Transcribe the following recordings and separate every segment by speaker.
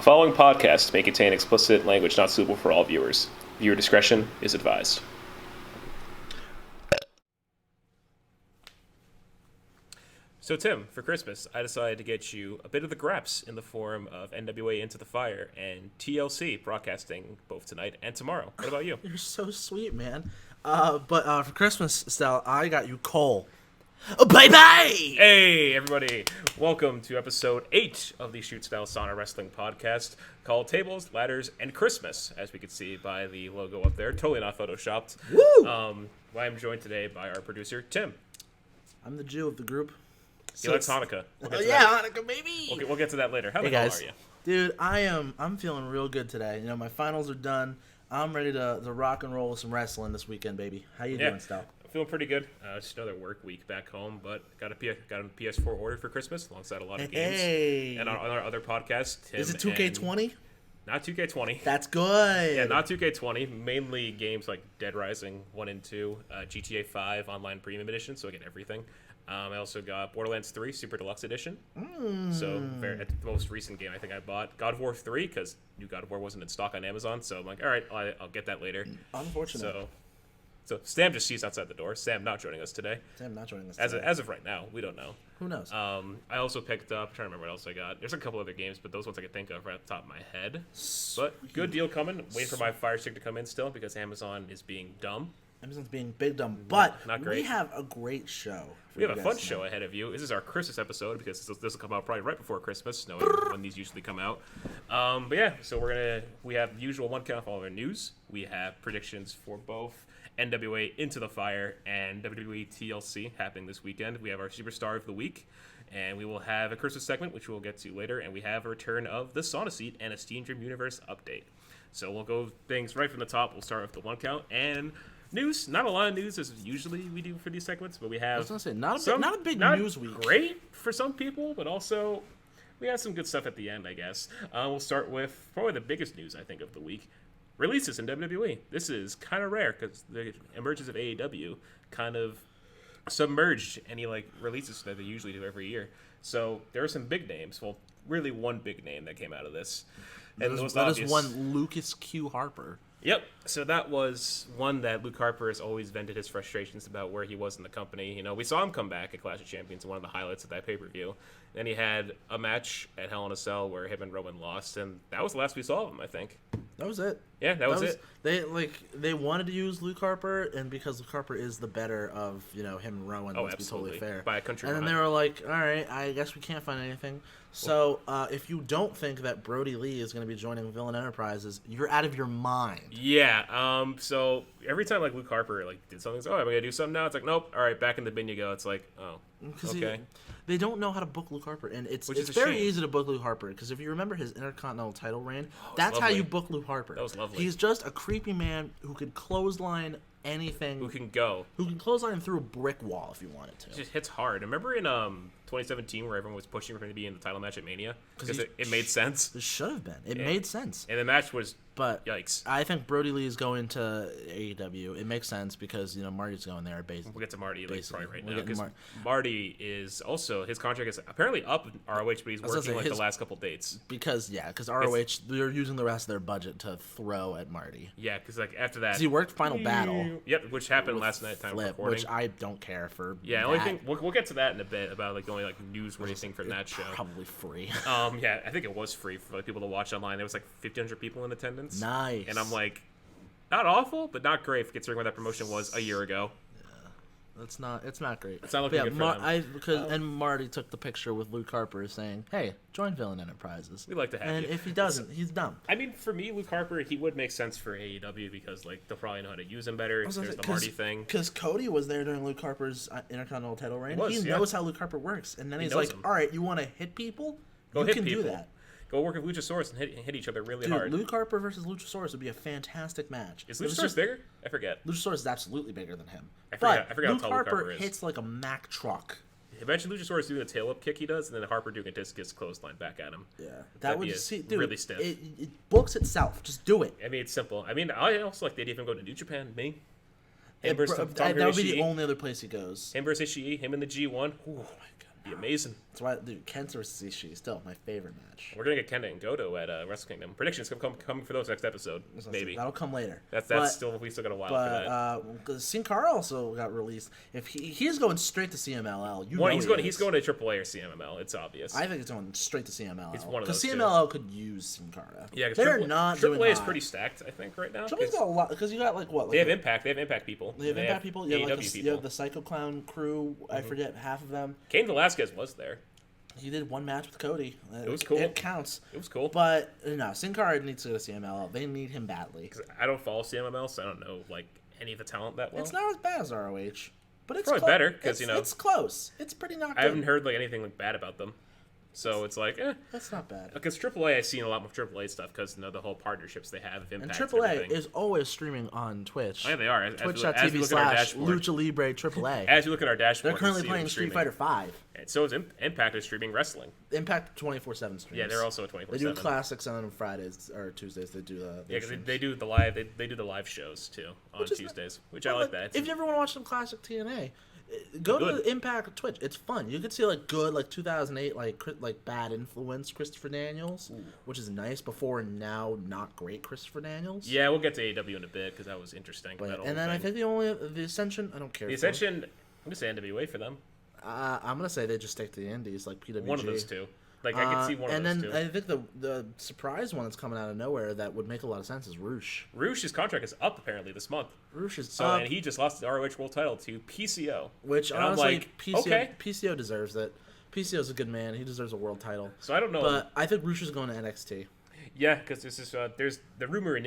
Speaker 1: following podcast may contain explicit language not suitable for all viewers. Viewer discretion is advised. So Tim, for Christmas, I decided to get you a bit of the greps in the form of NWA Into the Fire and TLC broadcasting both tonight and tomorrow. What about you?
Speaker 2: You're so sweet, man. But for Christmas, Stel, I got you coal. Oh, bye-bye!
Speaker 1: Hey, everybody. Welcome to episode 8 of the Shoot Style Sauna Wrestling Podcast called Tables, Ladders, and Christmas, as we can see by the logo up there. Totally not photoshopped.
Speaker 2: Woo!
Speaker 1: I'm joined today by our producer, Tim.
Speaker 2: I'm the Jew of the group.
Speaker 1: He likes Hanukkah.
Speaker 2: Hanukkah, baby!
Speaker 1: We'll get to that later. How the
Speaker 2: hell
Speaker 1: are you?
Speaker 2: Dude, I'm feeling real good today. You know, my finals are done. I'm ready to rock and roll with some wrestling this weekend, baby. How you doing, Stel?
Speaker 1: Feeling pretty good. Just another work week back home, but got a PS4 ordered for Christmas alongside a lot of games.
Speaker 2: Hey.
Speaker 1: And on our other podcast, Tim.
Speaker 2: Is it 2K20?
Speaker 1: Not 2K20.
Speaker 2: That's good.
Speaker 1: Yeah, not 2K20. Mainly games like Dead Rising 1 and 2, GTA 5 Online Premium Edition, so I get everything. I also got Borderlands 3 Super Deluxe Edition. So the most recent game I think I bought. God of War 3, because new God of War wasn't in stock on Amazon, so I'm like, all right, I'll get that later.
Speaker 2: Unfortunate.
Speaker 1: So Sam just sees outside the door. Sam not joining us today. As of right now, we don't know.
Speaker 2: Who knows?
Speaker 1: I also picked up, I'm trying to remember what else I got. There's a couple other games, but those ones I can think of right off the top of my head. But good deal coming. Waiting for my Fire Stick to come in still because Amazon is being dumb.
Speaker 2: Amazon's being big dumb, but
Speaker 1: not great.
Speaker 2: We have a great show.
Speaker 1: We have a fun show ahead of you. This is our Christmas episode because this will come out probably right before Christmas, knowing when these usually come out. But yeah, so we have the usual one count of all of our news. We have predictions for both NWA Into the Fire and WWE TLC happening this weekend. We have our Superstar of the Week, and we will have a Christmas segment, which we'll get to later, and we have a return of the Sauna Seat and a Steam Dream Universe update. So we'll go things right from the top. We'll start with the one count and news. Not a lot of news as usually we do for these segments, but we have.
Speaker 2: I was gonna say not a big news week.
Speaker 1: Great for some people, but also we have some good stuff at the end, I guess. We'll start with probably the biggest news I think of the week. Releases in WWE. This is kind of rare because the emergence of AEW kind of submerged any releases that they usually do every year. So there are some big names. Well, really one big name that came out of this.
Speaker 2: And that is one Lucas Q. Harper.
Speaker 1: Yep. So that was one that Luke Harper has always vented his frustrations about where he was in the company. You know, we saw him come back at Clash of Champions, one of the highlights of that pay-per-view. Then he had a match at Hell in a Cell where him and Roman lost, and that was the last we saw of him, I think.
Speaker 2: That was it.
Speaker 1: Yeah, that was it.
Speaker 2: They wanted to use Luke Harper, and because Luke Harper is the better of him and Rowan, let's be totally fair.
Speaker 1: By a country.
Speaker 2: And then they were like, all right, I guess we can't find anything. So if you don't think that Brody Lee is going to be joining Villain Enterprises, you're out of your mind.
Speaker 1: Yeah. So every time Luke Harper did something, it's am I gonna do something now? It's like, nope. All right, back in the bin you go. It's like, oh, okay.
Speaker 2: They don't know how to book Luke Harper, and it's very easy to book Luke Harper because if you remember his Intercontinental title reign, that's how you book Luke Harper.
Speaker 1: That was lovely.
Speaker 2: He's just a creepy man who could clothesline anything.
Speaker 1: Who can
Speaker 2: clothesline through a brick wall if you wanted to.
Speaker 1: It just hits hard. Remember in 2017 where everyone was pushing for him to be in the title match at Mania because it made sense.
Speaker 2: It should have been. It made sense.
Speaker 1: And the match was.
Speaker 2: But
Speaker 1: yikes.
Speaker 2: I think Brody Lee is going to AEW. It makes sense because Marty's going there. Basically,
Speaker 1: we'll get to Marty probably right now because Marty is also his contract is apparently up in ROH, but he's working the last couple dates.
Speaker 2: Because ROH they're using the rest of their budget to throw at Marty.
Speaker 1: Yeah, because after that
Speaker 2: he worked Final Battle.
Speaker 1: Yep, which happened last night. Time
Speaker 2: Flip,
Speaker 1: of recording,
Speaker 2: which I don't care for.
Speaker 1: Yeah, only thing we'll get to that in a bit about the only newsworthy thing from that show.
Speaker 2: Probably free.
Speaker 1: Yeah, I think it was free for people to watch online. There was 1,500 people in attendance.
Speaker 2: Nice.
Speaker 1: And I'm not awful, but not great considering where that promotion was a year ago.
Speaker 2: Yeah, it's not great.
Speaker 1: It's not looking good for them.
Speaker 2: And Marty took the picture with Luke Harper saying, "Hey, join Villain Enterprises."
Speaker 1: We'd like to have
Speaker 2: and
Speaker 1: you.
Speaker 2: If he doesn't, he's dumb.
Speaker 1: I mean, for me, Luke Harper, he would make sense for AEW because they'll probably know how to use him better. There's the Marty thing.
Speaker 2: Because Cody was there during Luke Harper's Intercontinental title reign. He knows how Luke Harper works, and then he's like, "All right, you want to hit people? You can do that."
Speaker 1: Go work with Luchasaurus and hit each other really hard.
Speaker 2: Luke Harper versus Luchasaurus would be a fantastic match.
Speaker 1: Is Luchasaurus bigger? I forget.
Speaker 2: Luchasaurus is absolutely bigger than him.
Speaker 1: I forgot
Speaker 2: Luke
Speaker 1: how
Speaker 2: Harper hits like a Mack truck.
Speaker 1: Imagine Luchasaurus doing the tail up kick he does, and then Harper doing a discus clothesline back at him.
Speaker 2: Yeah, that would
Speaker 1: really stiff.
Speaker 2: It books itself. Just do it.
Speaker 1: I mean, it's simple. I mean, I also like they'd even go to New Japan. Me.
Speaker 2: That would be the only other place he goes.
Speaker 1: Him versus Ishii. Him in the G1.
Speaker 2: Oh my god.
Speaker 1: Be amazing.
Speaker 2: That's why, dude, Kenta versus Ishii is still my favorite match.
Speaker 1: We're gonna get Kenta and Goto at Wrestle Kingdom. Predictions coming for those next episode. Maybe
Speaker 2: That'll come later.
Speaker 1: We still got a while for that.
Speaker 2: Sin Cara also got released. If he's going straight to CMLL,
Speaker 1: he's going to AAA or CMML. It's obvious.
Speaker 2: I think it's going straight to CMLL.
Speaker 1: It's one of those.
Speaker 2: Because CMLL could use Sin Cara.
Speaker 1: Yeah,
Speaker 2: they're not doing.
Speaker 1: AAA is pretty stacked, I think, right now.
Speaker 2: AAA's got a lot because you got
Speaker 1: they have Impact. They have Impact people.
Speaker 2: They have Impact people. You have,
Speaker 1: people.
Speaker 2: You have the Psycho Clown crew. I forget half of them.
Speaker 1: Cain Velasquez was there.
Speaker 2: He did one match with Cody.
Speaker 1: It was cool.
Speaker 2: It counts.
Speaker 1: It was cool.
Speaker 2: But no, Sin Cara needs to go to CMLL. They need him badly.
Speaker 1: I don't follow CMML, so I don't know any of the talent that well.
Speaker 2: It's not as bad as ROH, but it's
Speaker 1: probably better because
Speaker 2: it's close. It's pretty not good.
Speaker 1: I haven't heard anything bad about them. So it's
Speaker 2: that's not bad.
Speaker 1: Because AAA, I've seen a lot more AAA stuff because the whole partnerships they have. Impact
Speaker 2: and AAA is always streaming on Twitch.
Speaker 1: Oh, yeah, they are.
Speaker 2: Twitch.tv/Lucha Libre AAA.
Speaker 1: As you look at our dashboard,
Speaker 2: they're currently playing Street Fighter V.
Speaker 1: And so is Impact is streaming wrestling.
Speaker 2: Impact 24/7 streams.
Speaker 1: Yeah, they're also a 24/7.
Speaker 2: They do classics on Fridays or Tuesdays. They do the
Speaker 1: they do the live. They do the live shows too on Tuesdays, which I like that.
Speaker 2: If you ever want to watch some classic TNA, go to the Impact Twitch. It's fun. You can see good 2008 bad influence Christopher Daniels, which is nice. Before and now, not great Christopher Daniels.
Speaker 1: Yeah, we'll get to AEW in a bit because that was interesting.
Speaker 2: I think the Ascension. I don't care.
Speaker 1: The Ascension. I'm gonna say NWA for them.
Speaker 2: I'm gonna say they just stick to the Indies like PWG.
Speaker 1: One of those two. I can see one of those two.
Speaker 2: And then I think the surprise one that's coming out of nowhere that would make a lot of sense is Roosh.
Speaker 1: Roosh's contract is up apparently this month.
Speaker 2: Roosh is up.
Speaker 1: And he just lost the ROH World Title to PCO.
Speaker 2: Which
Speaker 1: and
Speaker 2: honestly, PCO deserves it. PCO's a good man. He deserves a world title.
Speaker 1: So I don't know.
Speaker 2: But I think Roosh is going to NXT.
Speaker 1: Yeah, because there's the rumor in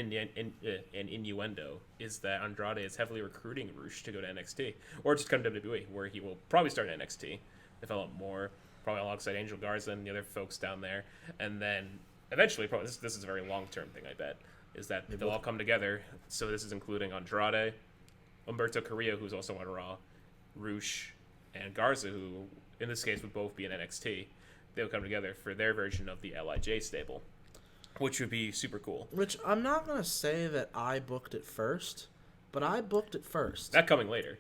Speaker 1: innuendo is that Andrade is heavily recruiting Roosh to go to NXT or just come to WWE, where he will probably start in NXT, develop more, probably alongside Angel Garza and the other folks down there, and then eventually, probably this is a very long term thing. I bet is that they'll all come together. So this is including Andrade, Humberto Carrillo, who's also on Raw, Roosh, and Garza, who in this case would both be in NXT. They'll come together for their version of the LIJ stable, which would be super cool.
Speaker 2: Which I'm not going to say that I booked it first, but I booked it first.
Speaker 1: That coming later.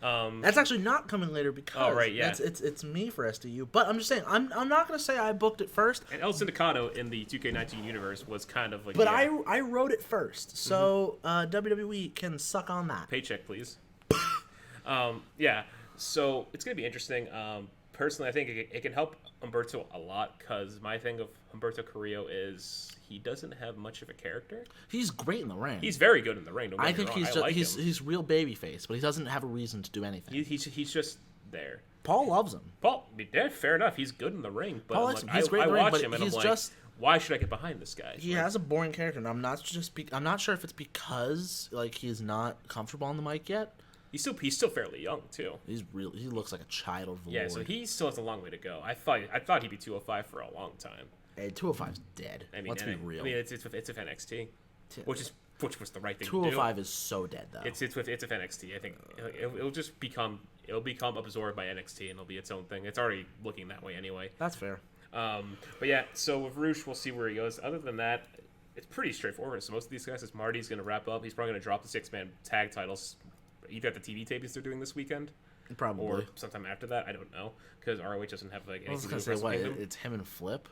Speaker 2: That's actually not coming later because it's me for SDU. But I'm just saying, I'm not going to say I booked it first.
Speaker 1: And El Sindicato in the 2K19 universe was kind of like...
Speaker 2: But I wrote it first, so WWE can suck on that.
Speaker 1: Paycheck, please. So it's going to be interesting. Personally, I think it can help Humberto a lot because my thing of Humberto Carrillo is he doesn't have much of a character.
Speaker 2: He's great in the ring.
Speaker 1: He's very good in the ring.
Speaker 2: I think he's real babyface, but he doesn't have a reason to do anything.
Speaker 1: He's just there.
Speaker 2: Paul loves him.
Speaker 1: Paul, yeah, fair enough. He's good in the ring, but
Speaker 2: he's great in the ring,
Speaker 1: watch him and I'm like, why should I get behind this guy?
Speaker 2: He has a boring character, and I'm not sure if it's because he's not comfortable on the mic yet.
Speaker 1: He's still fairly young too.
Speaker 2: He looks like a child of the
Speaker 1: Lord.
Speaker 2: Yeah,
Speaker 1: so he still has a long way to go. I thought he'd be 205 for a long time.
Speaker 2: Hey, 205's dead. Let's be real.
Speaker 1: I mean, it's with NXT, which was the right thing to do.
Speaker 2: 205 is so dead though.
Speaker 1: It's with NXT. I think it'll just become absorbed by NXT and it'll be its own thing. It's already looking that way anyway.
Speaker 2: That's fair.
Speaker 1: But yeah, so with Roosh, we'll see where he goes. Other than that, it's pretty straightforward. So most of these guys, as Marty's going to wrap up, he's probably going to drop the 6-man tag titles either at the TV tapings they're doing this weekend,
Speaker 2: probably,
Speaker 1: or sometime after that. I don't know because ROH doesn't have anything.
Speaker 2: I was gonna say it's him and Flip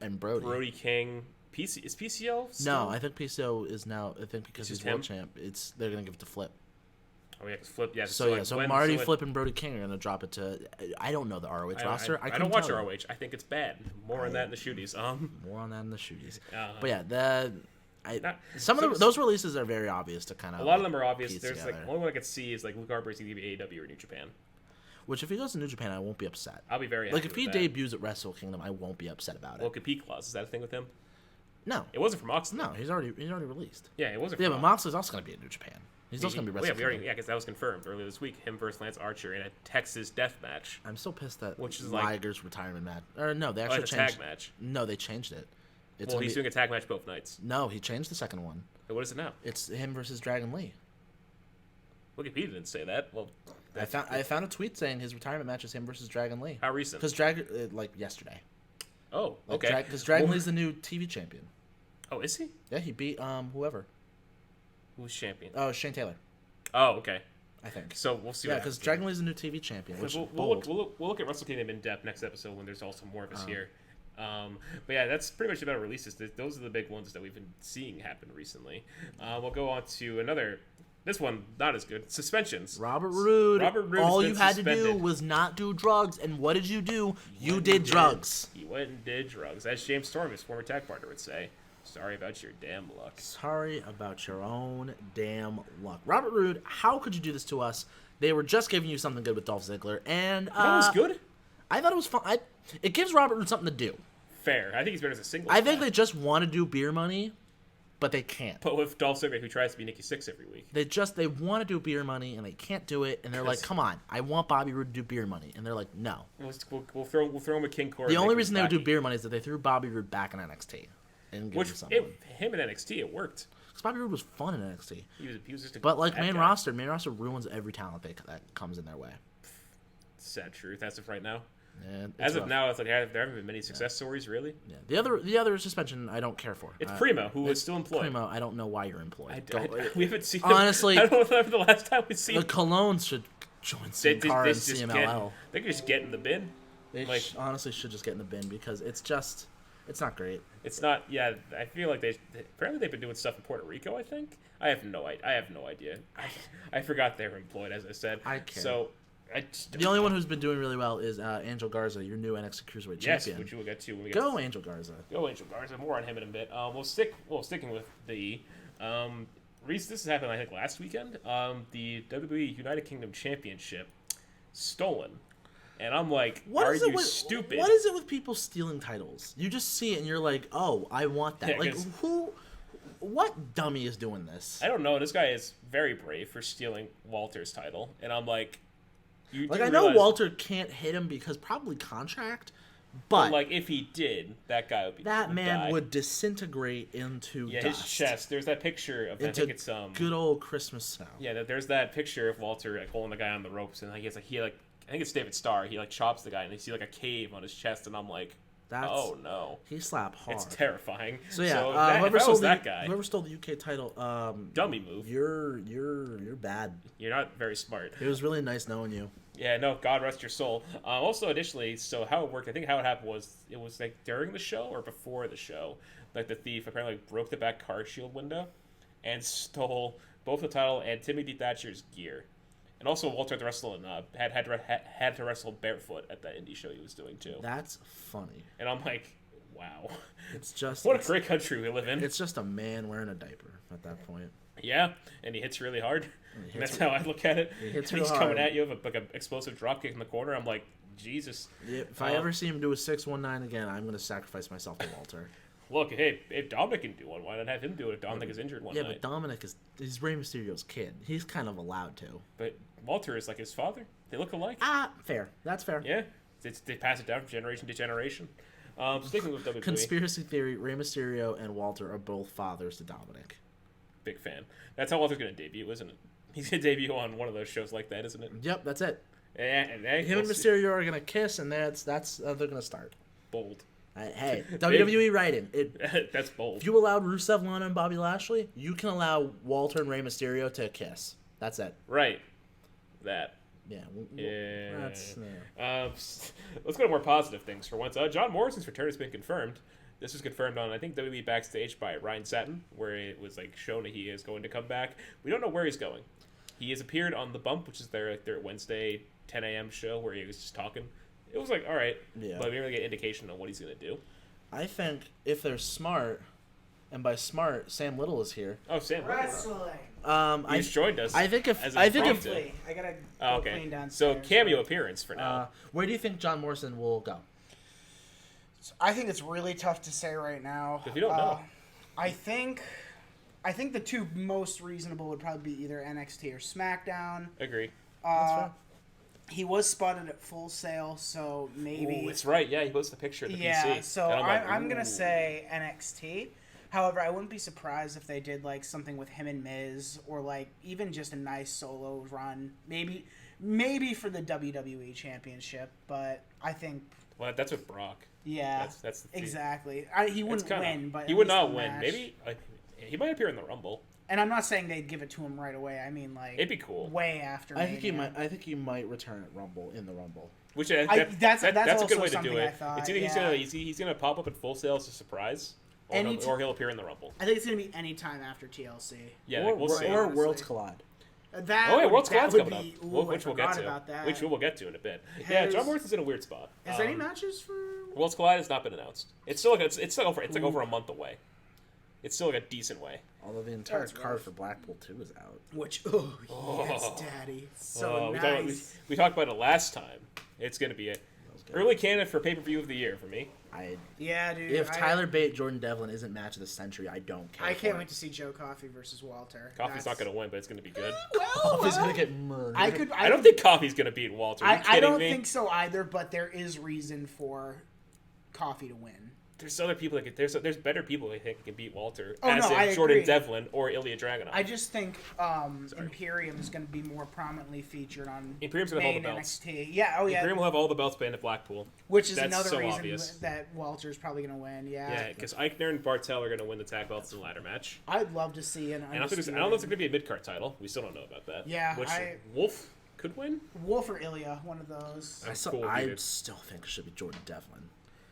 Speaker 2: and Brody.
Speaker 1: Brody King. Is PCO? Still?
Speaker 2: No, I think PCO is now. I think because he's world champ, they're gonna give it to Flip.
Speaker 1: Oh yeah, because Flip. Yeah.
Speaker 2: So Marty, Flip, and Brody King are gonna drop it to. I don't know the ROH roster.
Speaker 1: I don't watch ROH. I think it's bad. More on that in the shooties.
Speaker 2: More on that in the shooties. But yeah, those releases are very obvious to kind of.
Speaker 1: A lot of them are obvious. There's the only one I could see is Luke Harper's either AEW or New Japan.
Speaker 2: Which if he goes to New Japan, I won't be upset.
Speaker 1: I'll be very happy
Speaker 2: if he debuts at Wrestle Kingdom, I won't be upset about it.
Speaker 1: Well, compete clause, is that a thing with him?
Speaker 2: No,
Speaker 1: it wasn't for Moxley.
Speaker 2: No, he's already released.
Speaker 1: Yeah, it wasn't.
Speaker 2: Yeah, but Moxley's also going to be in New Japan. He's also going to be wrestling.
Speaker 1: Because that was confirmed earlier this week. Him versus Lance Archer in a Texas death match.
Speaker 2: I'm still pissed that Liger's retirement match. Or no, they actually changed.
Speaker 1: Tag match.
Speaker 2: No, they changed it.
Speaker 1: He's doing a tag match both nights.
Speaker 2: No, he changed the second one.
Speaker 1: What is it now?
Speaker 2: It's him versus Dragon Lee.
Speaker 1: Wikipedia didn't say that. Well,
Speaker 2: I found a tweet saying his retirement match is him versus Dragon Lee.
Speaker 1: How recent?
Speaker 2: Because yesterday.
Speaker 1: Oh, okay.
Speaker 2: Because Dragon Lee's the new TV champion.
Speaker 1: Oh, is he?
Speaker 2: Yeah, he beat whoever.
Speaker 1: Who's champion?
Speaker 2: Oh, Shane Taylor.
Speaker 1: Oh, okay.
Speaker 2: I think.
Speaker 1: So we'll see.
Speaker 2: Yeah, because Dragon Lee's a new TV champion. Which
Speaker 1: we'll look at Wrestle Kingdom in depth next episode when there's also more of us here. But yeah, that's pretty much about releases. Those are the big ones that we've been seeing happen recently. We'll go on to another. This one not as good. Suspensions.
Speaker 2: Robert Roode. All you had
Speaker 1: suspended.
Speaker 2: to do was not do drugs, and what did you do? You did drugs.
Speaker 1: He went and did drugs, as James Storm, his former tag partner, would say. Sorry about your damn luck.
Speaker 2: Sorry about your own damn luck. Robert Roode, how could you do this to us? They were just giving you something good with Dolph Ziggler, and
Speaker 1: that was good.
Speaker 2: I thought it was fun. It gives Robert Roode something to do.
Speaker 1: Fair. I think he's better as a single.
Speaker 2: I think they just want to do beer money, but they can't.
Speaker 1: But with Dolph Ziggler, who tries to be Nikki Sixx every week,
Speaker 2: they want to do beer money and they can't do it, and they're like, "Come on, I want Bobby Roode to do beer money," and they're like, "No."
Speaker 1: We'll throw him a King Corey.
Speaker 2: The only reason they would do beer money is that they threw Bobby Roode back in NXT and give him something.
Speaker 1: Him in NXT, it worked.
Speaker 2: Because Bobby Roode was fun in NXT.
Speaker 1: He was just a
Speaker 2: but like main
Speaker 1: guy.
Speaker 2: roster ruins every talent that comes in their way.
Speaker 1: Sad truth as of right now.
Speaker 2: Yeah,
Speaker 1: as of now, it's like there haven't been many success stories, really.
Speaker 2: Yeah. The other suspension I don't care for.
Speaker 1: It's Primo, who is still employed.
Speaker 2: Primo, I don't know why you're employed.
Speaker 1: We haven't seen
Speaker 2: honestly.
Speaker 1: Him. I don't know the last time we've seen
Speaker 2: the Colognes should join Sin Cara and CMLL.
Speaker 1: They could just get in the bin.
Speaker 2: They honestly should just get in the bin because it's not great.
Speaker 1: It's not. Yeah, I feel like apparently they've been doing stuff in Puerto Rico. I think I have no idea. I forgot they were employed, as I said.
Speaker 2: I can't.
Speaker 1: So.
Speaker 2: The only one who's been doing really well is Angel Garza, your new NXT Cruiserweight champion.
Speaker 1: Yes, which we'll get to when we get
Speaker 2: Go Angel Garza.
Speaker 1: Go Angel Garza. More on him in a bit. Sticking with the this has happened I think last weekend. The WWE United Kingdom Championship stolen, and I'm like, are you stupid?
Speaker 2: What is it with people stealing titles? You just see it and you're like, oh, I want that.
Speaker 1: Yeah,
Speaker 2: what dummy is doing this?
Speaker 1: I don't know. This guy is very brave for stealing Walter's title, and I'm like.
Speaker 2: I know Walter can't hit him because probably contract, but
Speaker 1: like if he did, that guy would
Speaker 2: die. Would disintegrate into dust.
Speaker 1: His chest. There's that picture of I think it's
Speaker 2: good old Christmas snow.
Speaker 1: Yeah, there's that picture of Walter like holding the guy on the ropes, and I think it's David Starr. He like chops the guy, and you see like a cave on his chest, and I'm like. Oh no!
Speaker 2: He slapped hard.
Speaker 1: It's terrifying.
Speaker 2: So yeah,
Speaker 1: whoever stole
Speaker 2: the UK title,
Speaker 1: dummy move.
Speaker 2: You're bad.
Speaker 1: You're not very smart.
Speaker 2: It was really nice knowing you.
Speaker 1: Yeah, no, God rest your soul. Also, additionally, so how it worked, I think how it happened was it was like during the show or before the show, like the thief apparently broke the back car shield window and stole both the title and Timothy Thatcher's gear. And also, Walter had to wrestle had to wrestle barefoot at that indie show he was doing too.
Speaker 2: That's funny.
Speaker 1: And I'm like, wow,
Speaker 2: it's just
Speaker 1: what a great country we live in.
Speaker 2: It's just a man wearing a diaper at that point.
Speaker 1: Yeah, and he hits really hard. And that's how I look at it. He's coming at you with like an explosive dropkick in the corner. I'm like, Jesus.
Speaker 2: Yeah, if I ever see him do a 619 again, I'm going to sacrifice myself to Walter.
Speaker 1: Look, hey, if Dominic can do one, why not have him do it if Dominic is injured one night?
Speaker 2: Yeah, but Dominic he's Rey Mysterio's kid. He's kind of allowed to.
Speaker 1: But Walter is like his father. They look alike.
Speaker 2: Fair. That's fair.
Speaker 1: Yeah. They pass it down from generation to generation. Sticking with WWE.
Speaker 2: Conspiracy theory, Rey Mysterio and Walter are both fathers to Dominic.
Speaker 1: Big fan. That's how Walter's going to debut, isn't it? He's going to debut on one of those shows like that, isn't it?
Speaker 2: Yep, that's it.
Speaker 1: And
Speaker 2: him and Mysterio are going to kiss, and that's they're going to start.
Speaker 1: Bold.
Speaker 2: Hey, WWE writing.
Speaker 1: That's bold.
Speaker 2: If you allowed Rusev, Lana, and Bobby Lashley, you can allow Walter and Rey Mysterio to kiss. That's it.
Speaker 1: Right. That.
Speaker 2: Yeah.
Speaker 1: Let's go to more positive things for once. John Morrison's return has been confirmed. This was confirmed on, I think, WWE Backstage by Ryan Satin, where it was like shown that he is going to come back. We don't know where he's going. He has appeared on The Bump, which is their Wednesday 10 a.m. show where he was just talking. It was like, all right, but we didn't really get indication on what he's going to do.
Speaker 2: I think if they're smart, and by smart, Sam Little is here.
Speaker 1: Oh, Sam Little.
Speaker 3: Wrestling.
Speaker 1: He just joined us.
Speaker 2: I think if
Speaker 3: I gotta go clean downstairs.
Speaker 1: So cameo appearance for now.
Speaker 2: Where do you think John Morrison will go?
Speaker 3: I think it's really tough to say right now.
Speaker 1: Because we don't know.
Speaker 3: I think the two most reasonable would probably be either NXT or SmackDown.
Speaker 1: Agree.
Speaker 2: That's fair.
Speaker 3: He was spotted at Full Sail, so maybe.
Speaker 1: Oh, it's right. Yeah, he posted the picture of the PC.
Speaker 3: Yeah, so I'm gonna say NXT. However, I wouldn't be surprised if they did like something with him and Miz, or like even just a nice solo run. Maybe for the WWE Championship, but I think.
Speaker 1: Well, that's with Brock.
Speaker 3: Yeah,
Speaker 1: that's the
Speaker 3: exactly. He wouldn't win, but
Speaker 1: he would not win. Maybe he might appear in the Rumble.
Speaker 3: And I'm not saying they'd give it to him right away. I mean, like,
Speaker 1: it'd be cool.
Speaker 3: Way after.
Speaker 2: I think he might return at Rumble in the Rumble.
Speaker 1: Which
Speaker 3: that's
Speaker 1: a good way to
Speaker 3: something
Speaker 1: do it.
Speaker 3: I thought,
Speaker 1: It's either he's gonna pop up at Full Sail as a surprise, or he'll appear in the Rumble.
Speaker 3: I think it's gonna be any time after TLC.
Speaker 1: Yeah,
Speaker 2: or,
Speaker 1: we'll see.
Speaker 2: Or Worlds Collide.
Speaker 1: Worlds Collide's coming up, which we'll get to.
Speaker 3: About that.
Speaker 1: Which we'll get to in a bit. Yeah, John Morrison's in a weird spot.
Speaker 3: Is there any matches for
Speaker 1: Worlds Collide? Has not been announced. It's still like over a month away. It's still like a decent way.
Speaker 2: Although the entire card for Blackpool 2 is out.
Speaker 3: Which yes, Daddy, so nice.
Speaker 1: We talked about it last time. It's gonna be a early candidate for pay-per-view of the year for me.
Speaker 3: Yeah, dude.
Speaker 2: If Tyler Bate, Jordan Devlin isn't match of the century, I don't care.
Speaker 3: I can't wait to see Joe Coffey versus Walter.
Speaker 1: Coffey's not going to win, but it's going to be good.
Speaker 2: Coffey's going to get murdered.
Speaker 1: I don't think Coffey's going to beat Walter. Are you kidding
Speaker 3: I don't
Speaker 1: me?
Speaker 3: think so either, but there is reason for Coffey to win.
Speaker 1: There's other people there's better people I think can beat Walter.
Speaker 3: I
Speaker 1: Jordan
Speaker 3: agree.
Speaker 1: Devlin or Ilya Dragunov.
Speaker 3: I just think Imperium is going to be more prominently featured on
Speaker 1: Imperium's going to hold the belts.
Speaker 3: NXT. Yeah,
Speaker 1: Imperium will have all the belts banned at Blackpool.
Speaker 3: Which is
Speaker 1: That's
Speaker 3: another
Speaker 1: so
Speaker 3: reason
Speaker 1: obvious.
Speaker 3: that Walter's probably going to win.
Speaker 1: Yeah, because Eichner and Bartel are going to win the tag belts in the ladder match.
Speaker 3: I'd love to see an
Speaker 1: I don't know if it's going to be a mid-card title. We still don't know about that.
Speaker 3: Yeah,
Speaker 1: Wolf could win?
Speaker 3: Wolf or Ilya, one of those.
Speaker 2: I still think it should be Jordan Devlin.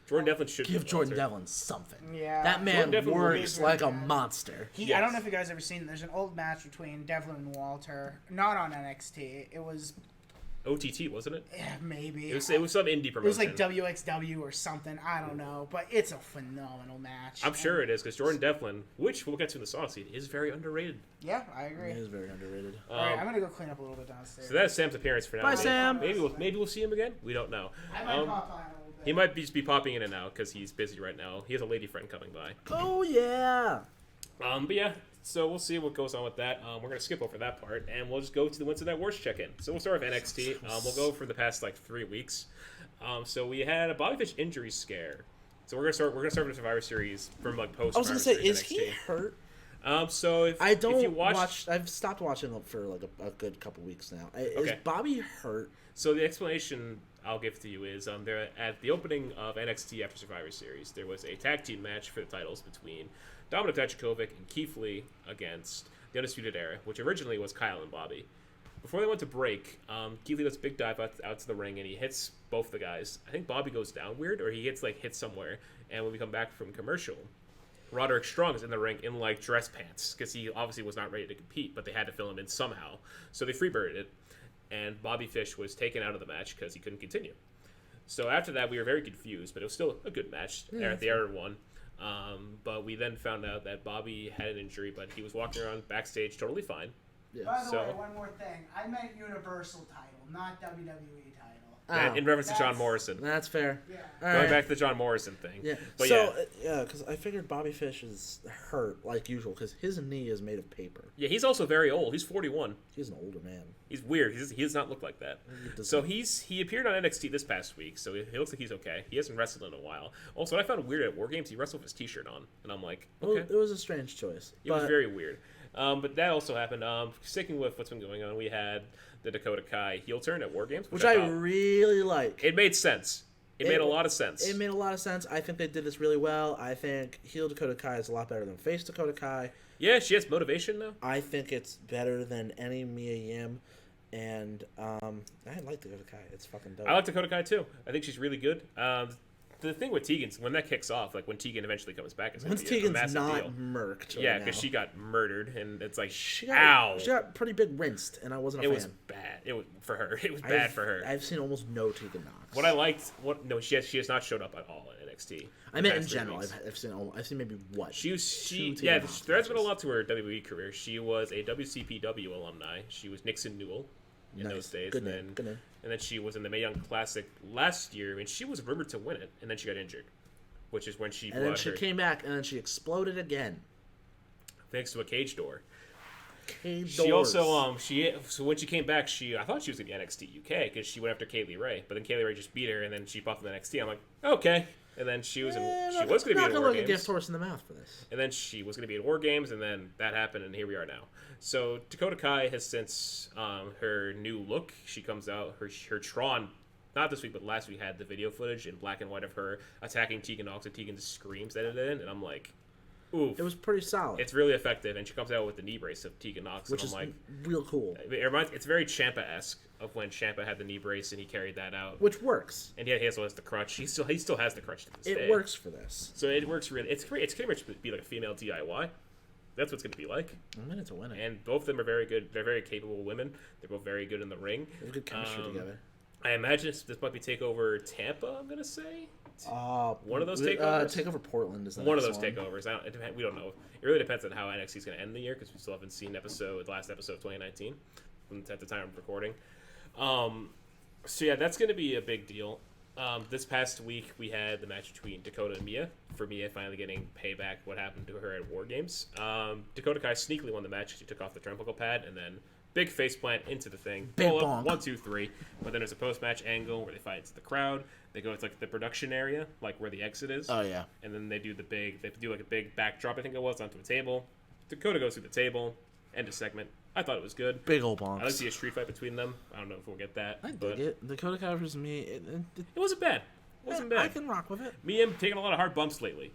Speaker 1: Jordan Devlin should
Speaker 2: give Jordan Devlin something.
Speaker 3: Yeah,
Speaker 2: that man works like a monster.
Speaker 3: I don't know if you guys ever seen. There's an old match between Devlin and Walter, not on NXT. It was
Speaker 1: OTT, wasn't it?
Speaker 3: Yeah, maybe.
Speaker 1: It was some indie promotion.
Speaker 3: It was like WXW or something. I don't know, but it's a phenomenal match.
Speaker 1: I'm sure it is because Jordan Devlin, which we'll get to in the Sauna scene, is very underrated.
Speaker 3: Yeah, I agree.
Speaker 2: He is very underrated.
Speaker 3: All right, I'm gonna go clean up a little bit downstairs.
Speaker 1: So that's Sam's appearance for now.
Speaker 2: Bye, Sam.
Speaker 1: Maybe we'll see him again. We don't know.
Speaker 3: I might pop on.
Speaker 1: He might just be popping in and out because he's busy right now. He has a lady friend coming by.
Speaker 2: Oh, yeah.
Speaker 1: But yeah, so we'll see what goes on with that. We're going to skip over that part, and we'll just go to the Wednesday Night Wars check-in. So we'll start with NXT. We'll go for the past, 3 weeks. So we had a Bobby Fish injury scare. So we're going to start with the Survivor Series from, post.
Speaker 2: I was going to say, is he hurt?
Speaker 1: So if you watch...
Speaker 2: I've stopped watching him for, a good couple weeks now.
Speaker 1: Okay.
Speaker 2: Is Bobby hurt?
Speaker 1: So the explanation I'll give to you is there at the opening of NXT after Survivor Series, there was a tag team match for the titles between Dominik Dijakovic and Keith Lee against the Undisputed Era, which originally was Kyle and Bobby. Before they went to break, Keith Lee does a big dive out to the ring and he hits both the guys. I think Bobby goes down weird or he hits somewhere. And when we come back from commercial, Roderick Strong is in the ring in dress pants because he obviously was not ready to compete, but they had to fill him in somehow. So they freebird it. And Bobby Fish was taken out of the match because he couldn't continue. So after that, we were very confused, but it was still a good match. The Era won. But we then found out that Bobby had an injury, but he was walking around backstage totally fine.
Speaker 3: Yeah. By the way, one more thing. I meant Universal title, not WWE title.
Speaker 1: In reference to John Morrison.
Speaker 2: That's fair.
Speaker 3: Yeah.
Speaker 1: Going back to the John Morrison thing.
Speaker 2: Yeah.
Speaker 1: But
Speaker 2: because I figured Bobby Fish is hurt like usual because his knee is made of paper.
Speaker 1: Yeah, he's also very old. He's 41.
Speaker 2: He's an older man.
Speaker 1: He's weird. He does not look like that. So he appeared on NXT this past week, so he looks like he's okay. He hasn't wrestled in a while. Also, what I found weird at War Games, he wrestled with his T-shirt on, and I'm like, okay.
Speaker 2: Well, it was a strange choice.
Speaker 1: It was very weird. But that also happened. Sticking with what's been going on, we had the Dakota Kai heel turn at War Games,
Speaker 2: which I really like.
Speaker 1: It made sense. It made a lot of sense.
Speaker 2: It made a lot of sense. I think they did this really well. I think heel Dakota Kai is a lot better than face Dakota Kai.
Speaker 1: Yeah, she has motivation now.
Speaker 2: I think it's better than any Mia Yim. And I like Dakota Kai. It's fucking dope.
Speaker 1: I like Dakota Kai too. I think she's really good. The thing with Tegan's when that kicks off, when Tegan eventually comes back, it's going to be a massive deal.
Speaker 2: Murked.
Speaker 1: Yeah, because she got murdered, and it's like,
Speaker 2: ow. She got pretty big rinsed, and I wasn't a fan.
Speaker 1: It was bad. It was for her. It was bad for her.
Speaker 2: I've seen almost no Tegan Knox.
Speaker 1: What I liked, she has not showed up at all in NXT.
Speaker 2: I meant in general. I've seen maybe what.
Speaker 1: There has been a lot to her WWE career. She was a WCPW alumni. She was Nixon Newell in those days.
Speaker 2: Good name.
Speaker 1: And then she was in the Mae Young Classic last year, and she was rumored to win it, and then she got injured, which is when she
Speaker 2: and then she came back, and then she exploded again.
Speaker 1: Thanks to a cage door.
Speaker 2: She
Speaker 1: also so when she came back, I thought she was gonna be NXT UK because she went after Kaylee Ray, but then Kaylee Ray just beat her, and then she popped in the NXT. I'm like, okay. And then she was gonna be in War Games.
Speaker 2: Not gonna look a gift horse in the mouth for this.
Speaker 1: And then she was gonna be in War Games, and then that happened, and here we are now. So Dakota Kai has since her new look. She comes out her Tron. Not this week, but last week had the video footage in black and white of her attacking Tegan Knox, and Tegan just screams edited in, and I'm like, Oof.
Speaker 2: It was pretty solid.
Speaker 1: It's really effective, and she comes out with the knee brace of Tegan Knox,
Speaker 2: which
Speaker 1: and
Speaker 2: is
Speaker 1: I'm like,
Speaker 2: real cool.
Speaker 1: It's very Ciampa-esque of when Ciampa had the knee brace and he carried that out.
Speaker 2: Which works.
Speaker 1: And he also has the crutch. He still has the crutch to this day.
Speaker 2: It works for this.
Speaker 1: So it works really. It's pretty much be like a female DIY. That's what it's going to be like.
Speaker 2: I'm in it to win it.
Speaker 1: And both of them are very good. They're very capable women. They're both very good in the ring.
Speaker 2: They have good chemistry together.
Speaker 1: I imagine this might be TakeOver Tampa, I'm going to say. One of those takeovers?
Speaker 2: TakeOver Portland is the
Speaker 1: one of
Speaker 2: next
Speaker 1: those takeovers. We don't know. It really depends on how NXT is going to end the year because we still haven't seen last episode of 2019 at the time of recording. So yeah, that's going to be a big deal. This past week we had the match between Dakota and Mia. For Mia finally getting payback what happened to her at War Games. Dakota Kai sneakily won the match. She took off the turnbuckle pad and then big face plant into the thing.
Speaker 2: Big
Speaker 1: Pull
Speaker 2: bonk.
Speaker 1: up, 1, 2, 3. But then there's a post-match angle where they fight into the crowd. They go to like the production area, like where the exit is.
Speaker 2: Oh yeah.
Speaker 1: And then they do like a big backdrop, I think it was, onto a table. Dakota goes through the table. End of segment. I thought it was good.
Speaker 2: Big old bonks.
Speaker 1: I'd like to see a street fight between them. I don't know if we'll get that.
Speaker 2: I dig it. Dakota Kai versus me. It
Speaker 1: wasn't bad. Wasn't bad.
Speaker 2: I can rock with it.
Speaker 1: Me and taking a lot of hard bumps lately.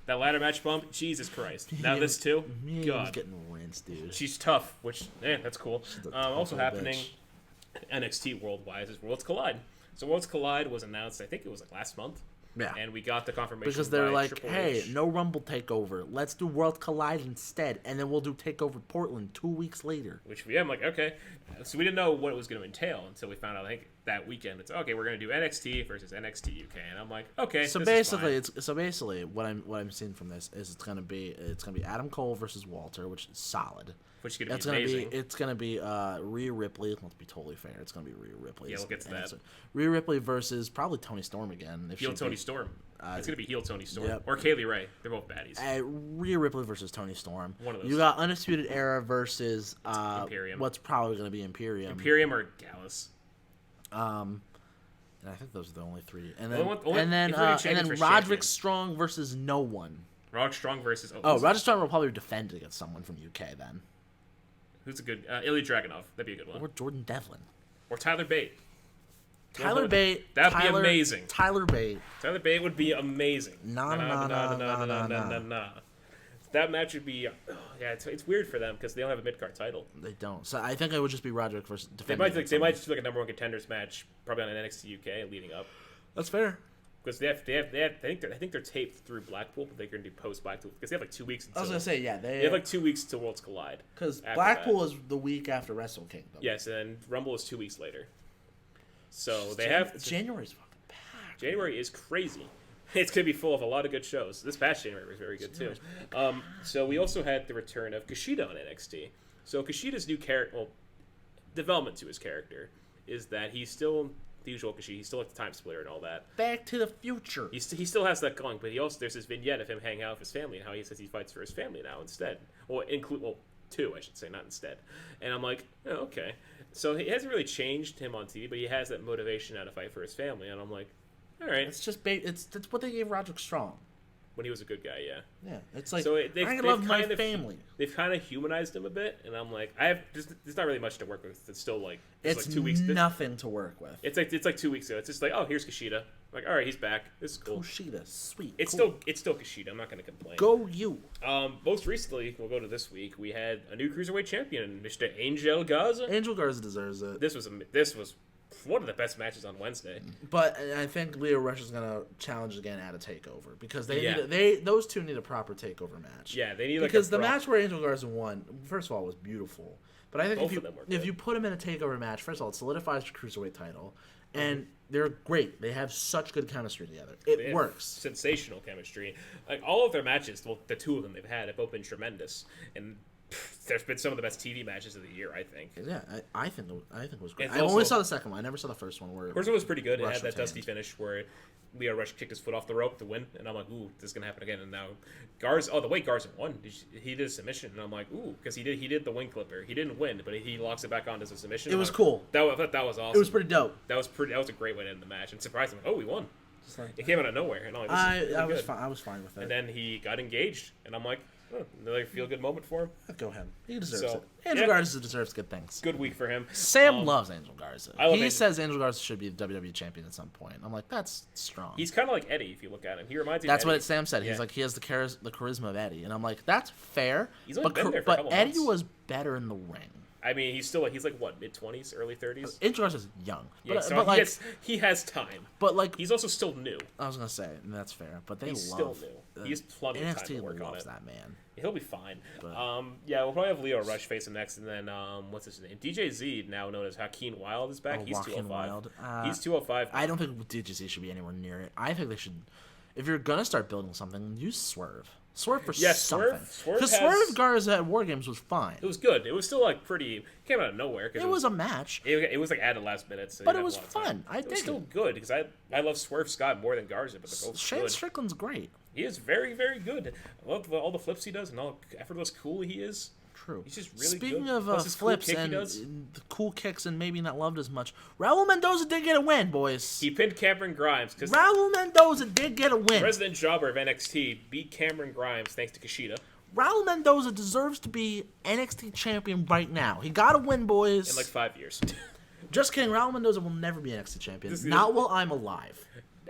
Speaker 1: That ladder match bump, Jesus Christ. Now this too? God.
Speaker 2: Getting rinsed, dude.
Speaker 1: She's tough, which, that's cool. Also happening,
Speaker 2: bitch.
Speaker 1: NXT Worldwide is Worlds Collide. So Worlds Collide was announced, I think it was like last month.
Speaker 2: Yeah.
Speaker 1: And we got the confirmation
Speaker 2: Because they're
Speaker 1: by
Speaker 2: like,
Speaker 1: Triple
Speaker 2: hey,
Speaker 1: H.
Speaker 2: no Rumble Takeover. Let's do World Collide instead, and then we'll do Takeover Portland 2 weeks later.
Speaker 1: Which, I'm like, okay. So we didn't know what it was going to entail until we found out, I think, that weekend. It's, okay, we're going to do NXT versus NXT UK. And I'm like, okay,
Speaker 2: So
Speaker 1: this
Speaker 2: basically, what I'm seeing from this is it's gonna be Adam Cole versus Walter, which is solid.
Speaker 1: Which is going to be amazing.
Speaker 2: It's gonna be Rhea Ripley. Let's be totally fair. It's gonna be Rhea Ripley.
Speaker 1: Yeah, we'll get to that.
Speaker 2: Rhea Ripley versus probably Toni Storm again.
Speaker 1: Heel Toni Storm. It's going to be heel Toni Storm.
Speaker 2: Yep.
Speaker 1: Or Kaylee Ray. They're both baddies.
Speaker 2: Rhea Ripley versus Toni Storm.
Speaker 1: One of those.
Speaker 2: You got Undisputed Era versus
Speaker 1: Imperium.
Speaker 2: What's probably going to be Imperium.
Speaker 1: Imperium or Gallus.
Speaker 2: And I think those are the only three. And
Speaker 1: Including
Speaker 2: then
Speaker 1: for
Speaker 2: Roderick
Speaker 1: champion.
Speaker 2: Strong versus no one.
Speaker 1: Roderick Strong versus...
Speaker 2: Roderick Strong will probably defend against someone from UK then.
Speaker 1: Who's a good... Ilya Dragunov. That'd be a good one.
Speaker 2: Or Jordan Devlin.
Speaker 1: Or Tyler Bate.
Speaker 2: Tyler Bate.
Speaker 1: That'd be amazing.
Speaker 2: Tyler Bate.
Speaker 1: Tyler Bate would be amazing.
Speaker 2: Nah.
Speaker 1: That match would be... it's weird for them because they don't have a mid-card title.
Speaker 2: They don't. So I think it would just be Roderick versus
Speaker 1: They might just do like a number one contenders match, probably on NXT UK leading up.
Speaker 2: That's fair.
Speaker 1: Because they have. I think they're taped through Blackpool, but they're going to do post Blackpool because they have like 2 weeks.
Speaker 2: I was gonna say
Speaker 1: they have like 2 weeks to Worlds Collide.
Speaker 2: Because Blackpool is the week after Wrestle Kingdom.
Speaker 1: Yes, and Rumble is 2 weeks later. So they have
Speaker 2: January's fucking packed.
Speaker 1: January is crazy. It's going to be full of a lot of good shows. This past January was very good too. So we also had the return of Kushida on NXT. So Kushida's new development to his character is that he's still the usual Kushida. He's still like the time splitter and all that.
Speaker 2: Back to the Future.
Speaker 1: He still has that going, but there's this vignette of him hanging out with his family and how he says he fights for his family now instead. Two, I should say, not instead. And I'm like, oh, okay. So he hasn't really changed him on TV, but he has that motivation now to fight for his family. And I'm like, all right.
Speaker 2: It's just that's what they gave Roderick Strong.
Speaker 1: When he was a good guy, yeah.
Speaker 2: Yeah, it's like,
Speaker 1: I
Speaker 2: love my family.
Speaker 1: They've kind of humanized him a bit, and I'm like, there's not really much to work with. It's still like,
Speaker 2: it's
Speaker 1: like 2 weeks.
Speaker 2: Nothing to work with.
Speaker 1: It's like 2 weeks ago. It's just like, oh, here's Kushida. I'm like, all right, he's back. This is cool.
Speaker 2: Kushida, sweet.
Speaker 1: It's
Speaker 2: cool.
Speaker 1: still Kushida. I'm not gonna complain.
Speaker 2: Go you.
Speaker 1: Most recently, we'll go to this week. We had a new cruiserweight champion, Mr. Angel Garza.
Speaker 2: Angel Garza deserves it.
Speaker 1: This was one of the best matches on Wednesday.
Speaker 2: But I think Leo Rush is gonna challenge again at a takeover because those two need a proper takeover match.
Speaker 1: Yeah, they need
Speaker 2: because the match where Angel Garza won, first of all, was beautiful. But I think if you put him in a takeover match, first of all, it solidifies the cruiserweight title, and they're great. They have such good chemistry together. It works.
Speaker 1: Sensational chemistry. Like all of their matches, the two of them they've had have both been tremendous, and there's been some of the best TV matches of the year, I think.
Speaker 2: Yeah, I think it was great. I only saw the second one. I never saw the first one.
Speaker 1: First one was pretty good. It had that dusty finish where Leo Rush kicked his foot off the rope to win, and I'm like, ooh, this is gonna happen again. And now the way Garza won, he did a submission, and I'm like, ooh, because he did the wing clipper. He didn't win, but he locks it back on as a submission.
Speaker 2: It was cool.
Speaker 1: I thought that was awesome.
Speaker 2: It was pretty dope.
Speaker 1: That was a great way to end the match, and surprised him. Like, oh, we won. It came out of nowhere, and I'm like,
Speaker 2: I was fine with it.
Speaker 1: And then he got engaged, and I'm like, Another feel-good moment for him.
Speaker 2: Go him. He deserves
Speaker 1: So,
Speaker 2: it. Angel
Speaker 1: yeah.
Speaker 2: Garza deserves good things.
Speaker 1: Good week for him.
Speaker 2: Sam loves Angel Garza.
Speaker 1: I love
Speaker 2: He
Speaker 1: Angel-
Speaker 2: says Angel Garza should be the WWE champion at some point. I'm like, that's strong.
Speaker 1: He's kind of like Eddie if you look at him. He reminds me
Speaker 2: That's
Speaker 1: of Eddie.
Speaker 2: what Sam said.
Speaker 1: Yeah.
Speaker 2: He's like, he has the charisma of Eddie. And I'm like, that's fair.
Speaker 1: He's only been there for a couple
Speaker 2: Eddie
Speaker 1: months.
Speaker 2: was better in the ring.
Speaker 1: I mean, he's like, what, mid-20s, early 30s?
Speaker 2: Angel Garza's young.
Speaker 1: Yeah,
Speaker 2: But,
Speaker 1: so
Speaker 2: but like,
Speaker 1: he has time.
Speaker 2: but like,
Speaker 1: He's also still new.
Speaker 2: I was going to say, and that's fair. But
Speaker 1: He's
Speaker 2: love.
Speaker 1: still new. He has plenty of time to
Speaker 2: NXT
Speaker 1: work on
Speaker 2: loves
Speaker 1: it.
Speaker 2: that man.
Speaker 1: He'll be fine.
Speaker 2: But-
Speaker 1: Yeah, we'll probably have Leo Rush face him next, and then what's his name? DJ Z, now known as Hakeem Wild, is back.
Speaker 2: Oh,
Speaker 1: He's
Speaker 2: Joaquin
Speaker 1: 205.
Speaker 2: Wild.
Speaker 1: He's 205.
Speaker 2: I don't think DGC should be anywhere near it. I think they should. If you're gonna start building something, use Swerve. Swerve for
Speaker 1: Yeah,
Speaker 2: something.
Speaker 1: Swerve
Speaker 2: Because
Speaker 1: has-
Speaker 2: Swerve Garza at War Games was fine.
Speaker 1: It was good. It was still like pretty. Came out of nowhere. Cause
Speaker 2: It was a match.
Speaker 1: It was like added last minute. So
Speaker 2: But
Speaker 1: you
Speaker 2: it
Speaker 1: didn't have
Speaker 2: was
Speaker 1: a lot of time.
Speaker 2: fun. I
Speaker 1: It was
Speaker 2: dig
Speaker 1: still
Speaker 2: it.
Speaker 1: good because I love Swerve Scott more than Garza, but they're both
Speaker 2: Shane
Speaker 1: good.
Speaker 2: Strickland's great.
Speaker 1: He is very, very good. I love all the flips he does and how effortless cool he is.
Speaker 2: True.
Speaker 1: He's just really
Speaker 2: Speaking
Speaker 1: good.
Speaker 2: of
Speaker 1: Plus his cool
Speaker 2: flips
Speaker 1: kick he
Speaker 2: and
Speaker 1: does.
Speaker 2: the cool kicks and maybe not loved as much, Raul Mendoza did get a win, boys.
Speaker 1: He pinned Cameron Grimes because
Speaker 2: Raul Mendoza did get a win.
Speaker 1: President Jobber of NXT beat Cameron Grimes thanks to Kushida
Speaker 2: Raul Mendoza deserves to be NXT champion right now. He got a win, boys.
Speaker 1: in like 5 years.
Speaker 2: Just kidding. Raul Mendoza will never be NXT champion.
Speaker 1: This is-
Speaker 2: Not while I'm alive.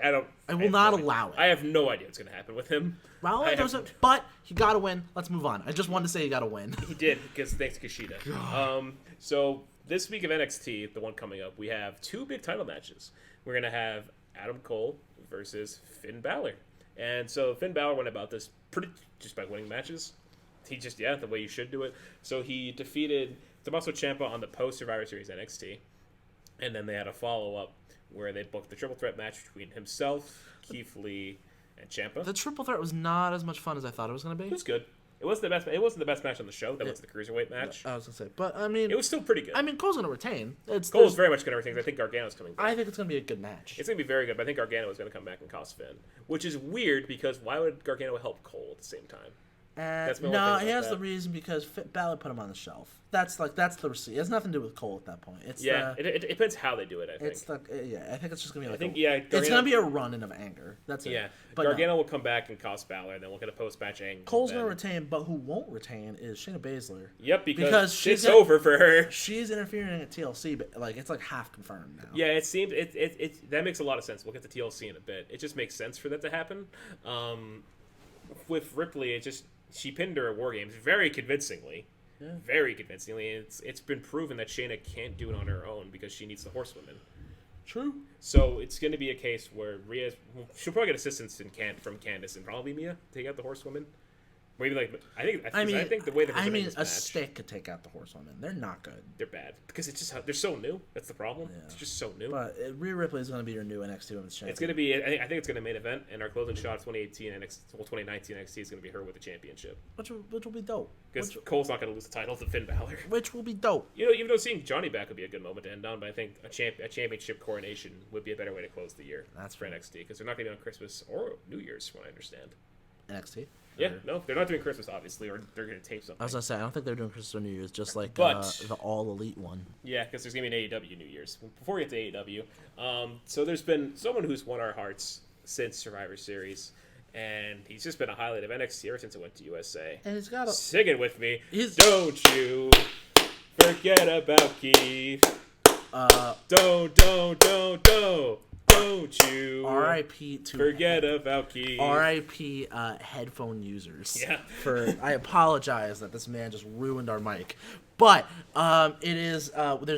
Speaker 1: I will
Speaker 2: will not allow it.
Speaker 1: I have no idea what's going to happen with him.
Speaker 2: Raul
Speaker 1: I have-
Speaker 2: Mendoza, but he got a win. Let's move on. I just wanted to say he got a win.
Speaker 1: He did because thanks to Kushida. So this week of NXT, the one coming up, we have 2 big title matches. We're gonna have Adam Cole versus Finn Balor, and so Finn Balor went about this pretty just by winning matches. He just the way you should do it. So he defeated Tommaso Ciampa on the post Survivor Series NXT, and then they had a follow up where they booked the triple threat match between himself, Keith Lee, and Ciampa.
Speaker 2: The triple threat was not as much fun as I thought it was going to
Speaker 1: It
Speaker 2: be.
Speaker 1: was good. It wasn't the best. It wasn't the best match on the show. That was the cruiserweight match.
Speaker 2: I was going to say, but I mean,
Speaker 1: It was still pretty good.
Speaker 2: Cole's going to retain.
Speaker 1: Cole's very much going to retain. I think Gargano's coming back.
Speaker 2: I think it's going to be a good match.
Speaker 1: It's going to be very good, but I think Gargano is going to come back and cost Finn. Which is weird because why would Gargano help Cole at the same time? That's my only
Speaker 2: no,
Speaker 1: thing
Speaker 2: he
Speaker 1: about
Speaker 2: has the
Speaker 1: that.
Speaker 2: reason because Balor put him on the shelf. That's the receipt. It has nothing to do with Cole at that point. It's
Speaker 1: Yeah, it depends how they do it, I think.
Speaker 2: it's like I think it's just gonna be like
Speaker 1: think,
Speaker 2: it's
Speaker 1: Gargano-
Speaker 2: gonna be a run-in of anger. That's it.
Speaker 1: Yeah,
Speaker 2: but
Speaker 1: Gargano will come back and cost Balor, and then we'll get a post-match angle.
Speaker 2: Cole's
Speaker 1: then.
Speaker 2: gonna retain, but who won't retain is Shayna Baszler.
Speaker 1: Yep, because
Speaker 2: she's
Speaker 1: it's over for her.
Speaker 2: She's interfering at TLC, but it's like half confirmed now.
Speaker 1: Yeah, it seems that makes a lot of sense. We'll get to TLC in a bit. It just makes sense for that to happen. With Ripley, she pinned her at War Games very convincingly.
Speaker 2: Yeah.
Speaker 1: Very convincingly. It's been proven that Shayna can't do it on her own because she needs the horsewomen.
Speaker 2: True.
Speaker 1: So it's going to be a case where she'll probably get assistance from Candice and probably Mia to take out the horsewomen. Maybe I think the way they're presenting this
Speaker 2: a
Speaker 1: match,
Speaker 2: stick could take out the horsewomen. They're not good.
Speaker 1: they're bad because it's just they're so new. That's the problem.
Speaker 2: Yeah.
Speaker 1: It's just so new.
Speaker 2: But Rhea Ripley is going to be your new NXT Women's Champion.
Speaker 1: It's going to be. I think it's going to main event, and our closing shot of 2019 NXT is going to be her with the championship
Speaker 2: which will be dope.
Speaker 1: because Cole's not going to lose the title to Finn Balor.
Speaker 2: Which will be dope.
Speaker 1: Even though seeing Johnny back would be a good moment to end on, but I think a championship coronation would be a better way to close the year.
Speaker 2: That's
Speaker 1: for
Speaker 2: right.
Speaker 1: NXT because they're not going to be on Christmas or New Year's, from what I understand.
Speaker 2: NXT.
Speaker 1: Yeah, no, they're not doing Christmas, obviously, or they're going to tape something.
Speaker 2: I was gonna say I don't think they're doing Christmas or New Year's, just like
Speaker 1: But-
Speaker 2: the All Elite one.
Speaker 1: Yeah, because there's going to be an AEW New Year's. Before we get to AEW, so there's been someone who's won our hearts since Survivor Series, and he's just been a highlight of NXT ever since it went to USA.
Speaker 2: And he's got a
Speaker 1: Sing it with me.
Speaker 2: He's-
Speaker 1: Don't you forget about Keith. Don't you
Speaker 2: R.I.P. to
Speaker 1: forget about Keith.
Speaker 2: R.I.P. Headphone users.
Speaker 1: Yeah.
Speaker 2: I apologize that this man just ruined our mic, but it is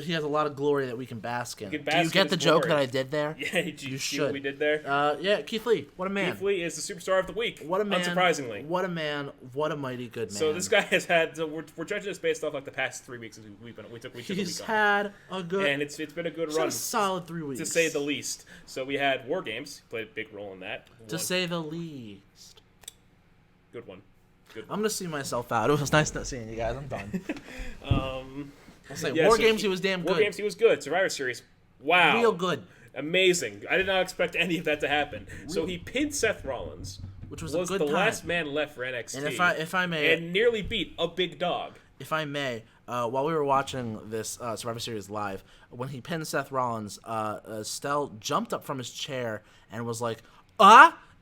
Speaker 2: he has a lot of glory that we can bask in.
Speaker 1: can
Speaker 2: Do
Speaker 1: bask
Speaker 2: you
Speaker 1: in
Speaker 2: get
Speaker 1: his
Speaker 2: the joke
Speaker 1: glory.
Speaker 2: that I did there?
Speaker 1: Yeah, did you see what
Speaker 2: should.
Speaker 1: we did there?
Speaker 2: Yeah, Keith Lee. What a man.
Speaker 1: Keith Lee is the superstar of the week.
Speaker 2: What a man.
Speaker 1: Unsurprisingly.
Speaker 2: What a man. What a mighty good man.
Speaker 1: So this guy has had. So we're judging this based off like the past 3 weeks. We took a week
Speaker 2: He's
Speaker 1: off,
Speaker 2: had a good.
Speaker 1: and it's been a good
Speaker 2: he's had
Speaker 1: run
Speaker 2: a solid 3 weeks.
Speaker 1: to say the least. So we had War Games, played a big role in that.
Speaker 2: To say the least.
Speaker 1: Good one. Good
Speaker 2: I'm
Speaker 1: one.
Speaker 2: gonna see myself out. It was nice not seeing you guys. I'm done. I'll say
Speaker 1: Yeah,
Speaker 2: War
Speaker 1: so
Speaker 2: Games. He was damn
Speaker 1: War
Speaker 2: good.
Speaker 1: Games, he was good. Survivor Series, wow,
Speaker 2: Real good.
Speaker 1: amazing. I did not expect any of that to happen. So he pinned Seth Rollins,
Speaker 2: Which was a good
Speaker 1: the
Speaker 2: time.
Speaker 1: last man left for NXT,
Speaker 2: And if I may,
Speaker 1: and nearly beat a big dog.
Speaker 2: if I may, while we were watching this Survivor Series live, when he pinned Seth Rollins, Stel jumped up from his chair and was like,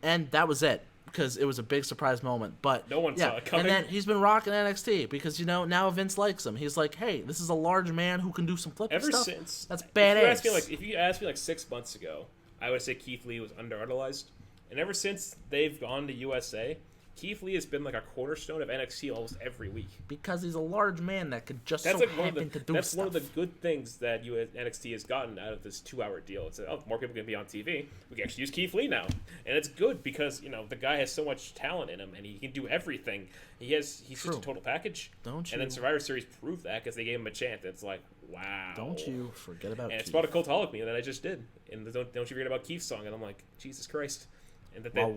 Speaker 2: and that was it. because it was a big surprise moment. But
Speaker 1: No one saw it coming.
Speaker 2: And then he's been rocking NXT because now Vince likes him. He's like, hey, this is a large man who can do some flippy stuff.
Speaker 1: Since
Speaker 2: that's badass.
Speaker 1: If you asked me like 6 months ago, I would say Keith Lee was underutilized, and ever since they've gone to USA, Keith Lee has been like a cornerstone of NXT almost every week.
Speaker 2: Because he's a large man that could just
Speaker 1: That's
Speaker 2: so
Speaker 1: like
Speaker 2: happen to do
Speaker 1: That's
Speaker 2: stuff.
Speaker 1: one of the good things that NXT has gotten out of this 2-hour deal. It's like, more people can be on TV. We can actually use Keith Lee now, and it's good because the guy has so much talent in him, and he can do everything. He's just a total package.
Speaker 2: Don't you?
Speaker 1: And then Survivor Series proved that because they gave him a chance. It's like, wow.
Speaker 2: Don't you forget about.
Speaker 1: And
Speaker 2: Keith.
Speaker 1: it's about a cultaholic me that I just did, and don't you forget about Keith's song. And I'm like, Jesus Christ. And that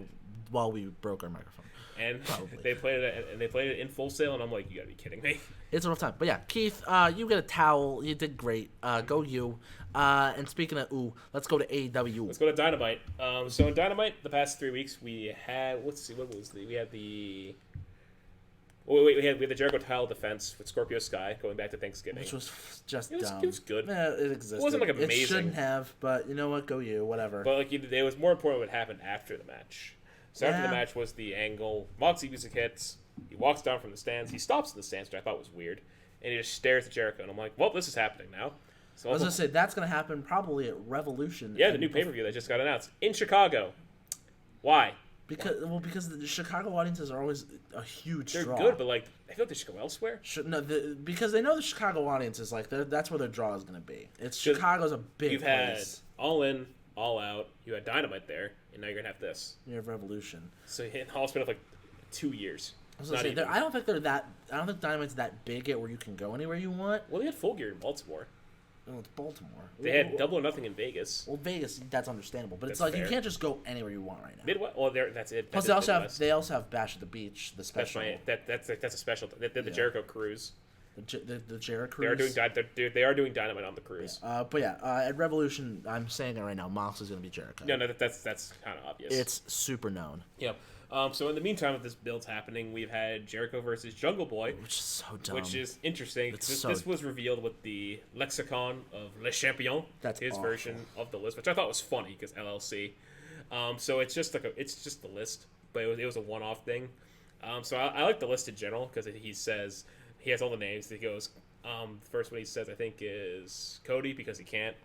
Speaker 2: while we broke our microphone.
Speaker 1: And they played it in Full Sail, and I'm like, you gotta be kidding me.
Speaker 2: It's a rough time. But yeah, Keith, you get a towel. You did great. Go you. And speaking of let's go to AEW.
Speaker 1: Let's go to Dynamite. So in Dynamite, the past 3 weeks, we had we had the we had the Jericho title defense with Scorpio Sky going back to Thanksgiving,
Speaker 2: which was just
Speaker 1: dumb. It was good.
Speaker 2: It existed.
Speaker 1: It wasn't like amazing.
Speaker 2: It shouldn't have, but you know what? Go you. Whatever.
Speaker 1: But it was more important what happened after the match. So after the match was the angle. Moxley music hits. He walks down from the stands. He stops in the stands, which I thought was weird. And he just stares at Jericho. And I'm like, well, this is happening now. So
Speaker 2: I was going to say, that's going to happen probably at Revolution.
Speaker 1: Yeah, the new pay-per-view that just got announced. In Chicago. Why?
Speaker 2: Because the Chicago audiences are always a huge draw.
Speaker 1: They're good, but I feel like they should go elsewhere.
Speaker 2: Because they know the Chicago audience is that's where their draw is going to be. Chicago's a big
Speaker 1: place. You've had All In, All Out. You had Dynamite there. And now you're going to have this.
Speaker 2: You have Revolution.
Speaker 1: So Hall's been up 2 years.
Speaker 2: I don't think Dynamite's that big where you can go anywhere you want.
Speaker 1: Well, they had Full Gear in Baltimore.
Speaker 2: Well, it's Baltimore.
Speaker 1: They had Double or Nothing in Vegas.
Speaker 2: Well, Vegas, that's understandable. But it's like fair. You can't just go anywhere you want right now.
Speaker 1: Midwest? Well, that's it.
Speaker 2: Plus, they also have Bash at the Beach, the special.
Speaker 1: That's a special. They did the Jericho Cruise.
Speaker 2: The Jericho Cruise.
Speaker 1: They are doing Dynamite on the cruise.
Speaker 2: Yeah. But yeah, at Revolution, I'm saying it right now. Mox is going to be Jericho.
Speaker 1: No, that's kind of obvious.
Speaker 2: It's super known.
Speaker 1: Yep. So in the meantime, with this build's happening, we've had Jericho versus Jungle Boy,
Speaker 2: which is so dumb.
Speaker 1: Which is interesting. This was revealed with the lexicon of Le Champion, his version of the list, which I thought was funny because LLC. So it's just the list, but it was a one-off thing. So I like the list in general because he says he has all the names. He goes, the first one he says I think is Cody because he can't.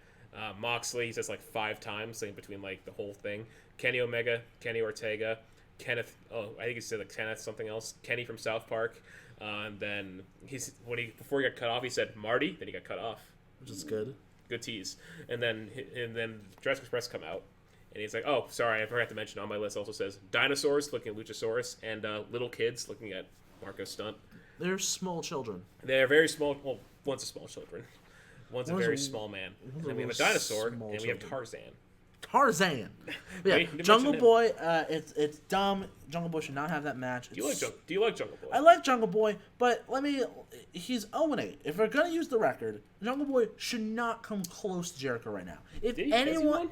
Speaker 1: Moxley he says 5 times in between the whole thing. Kenny Omega, Kenny Ortega. Kenneth, I think he said Kenneth something else. Kenny from South Park, and then before he got cut off, he said Marty. Then he got cut off,
Speaker 2: which is good.
Speaker 1: Good tease. And then Jurassic Express come out, and he's like, "Oh, sorry, I forgot to mention on my list." Also says dinosaurs looking at Luchasaurus and little kids looking at Marco Stunt.
Speaker 2: They're small children.
Speaker 1: They're very small. Well, one's a small children. One's a very small man. And then we have a dinosaur, and we have Tarzan. Yeah,
Speaker 2: Jungle Boy. It's dumb. Jungle Boy should not have that match.
Speaker 1: Do you like Jungle Boy?
Speaker 2: I like Jungle Boy, but he's 0-8. If we're gonna use the record, Jungle Boy should not come close to Jericho right now. If anyone,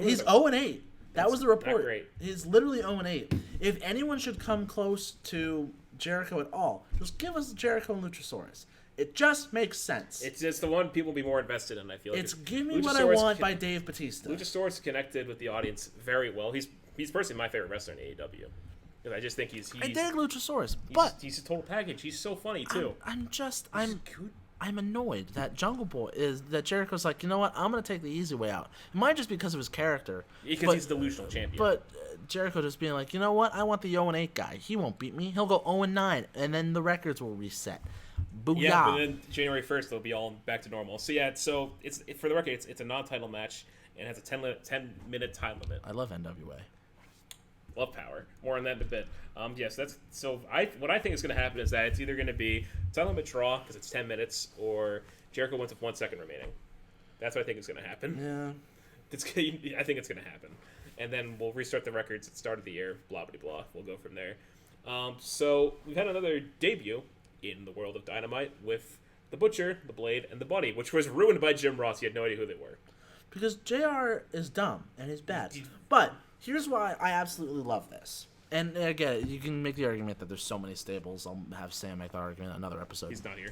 Speaker 2: he's 0-8. That was the report. He's literally 0-8. If anyone should come close to Jericho at all, just give us Jericho and Luchasaurus. It just makes sense.
Speaker 1: It's the one people will be more invested in, I feel.
Speaker 2: It's Give Me What I Want by Dave Bautista.
Speaker 1: Luchasaurus connected with the audience very well. He's personally my favorite wrestler in AEW. I just think he's
Speaker 2: I dig Luchasaurus, but
Speaker 1: he's a total package. He's so funny too.
Speaker 2: I'm annoyed that that Jericho's like, you know what? I'm gonna take the easy way out. It might just because of his character.
Speaker 1: Because he's delusional champion.
Speaker 2: But Jericho just being like, you know what? I want the 0-8 guy. He won't beat me. He'll go 0-9, and then the records will reset. Booyah.
Speaker 1: Yeah, but then January 1st they'll be all back to normal. So yeah, it's for the record, it's a non-title match and it has a 10-minute time limit.
Speaker 2: I love NWA.
Speaker 1: Love Power. More on that in a bit. Yes, what I think is going to happen is that it's either going to be time limit draw because it's 10 minutes, or Jericho wins with 1 second remaining. That's what I think is going to happen.
Speaker 2: Yeah.
Speaker 1: I think it's going to happen, and then we'll restart the records at the start of the year. Blah blah blah. We'll go from there. So we've had another debut in the world of Dynamite with the Butcher, the Blade, and the Bunny, which was ruined by Jim Ross. He had no idea who they were.
Speaker 2: Because JR is dumb and he's bad. But here's why I absolutely love this. And again, you can make the argument that there's so many stables. I'll have Sam make that argument in another episode.
Speaker 1: He's not here.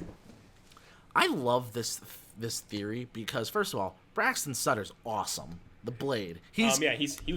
Speaker 2: I love this theory because, first of all, Braxton Sutter's awesome. the Blade.
Speaker 1: He was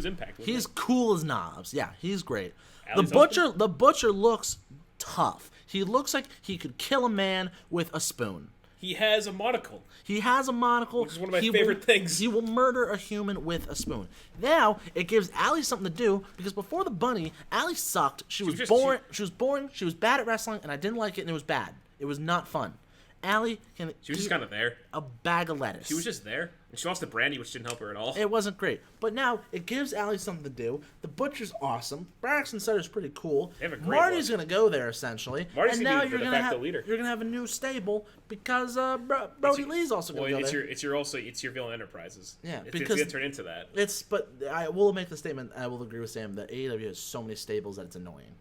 Speaker 1: Impact.
Speaker 2: He's cool as knobs. Yeah, he's great.
Speaker 1: Allie's
Speaker 2: The Butcher looks tough. He looks like he could kill a man with a spoon.
Speaker 1: He has a monocle.
Speaker 2: Which is
Speaker 1: one of my favorite things.
Speaker 2: He will murder a human with a spoon. Now, it gives Allie something to do, because before the bunny, Allie sucked. She was boring. She was boring. She was bad at wrestling, and I didn't like it, and it was bad. It was not fun. Allie can
Speaker 1: She was just kind of there.
Speaker 2: a bag of lettuce.
Speaker 1: She was just there. And she lost to Brandy, which didn't help her at all.
Speaker 2: It wasn't great. But now, it gives Allie something to do. The Butcher's awesome. Braxton Sutter's pretty cool.
Speaker 1: They have a great
Speaker 2: Marty's
Speaker 1: look.
Speaker 2: going to go there, essentially.
Speaker 1: Marty's
Speaker 2: and
Speaker 1: gonna
Speaker 2: now
Speaker 1: be the de facto leader.
Speaker 2: You're going to have a new stable, because Brody Lee's also going to go there.
Speaker 1: It's your Villain Enterprises.
Speaker 2: Yeah,
Speaker 1: it's
Speaker 2: because
Speaker 1: going to turn into that.
Speaker 2: But I will make the statement, I will agree with Sam, that AEW has so many stables that it's annoying.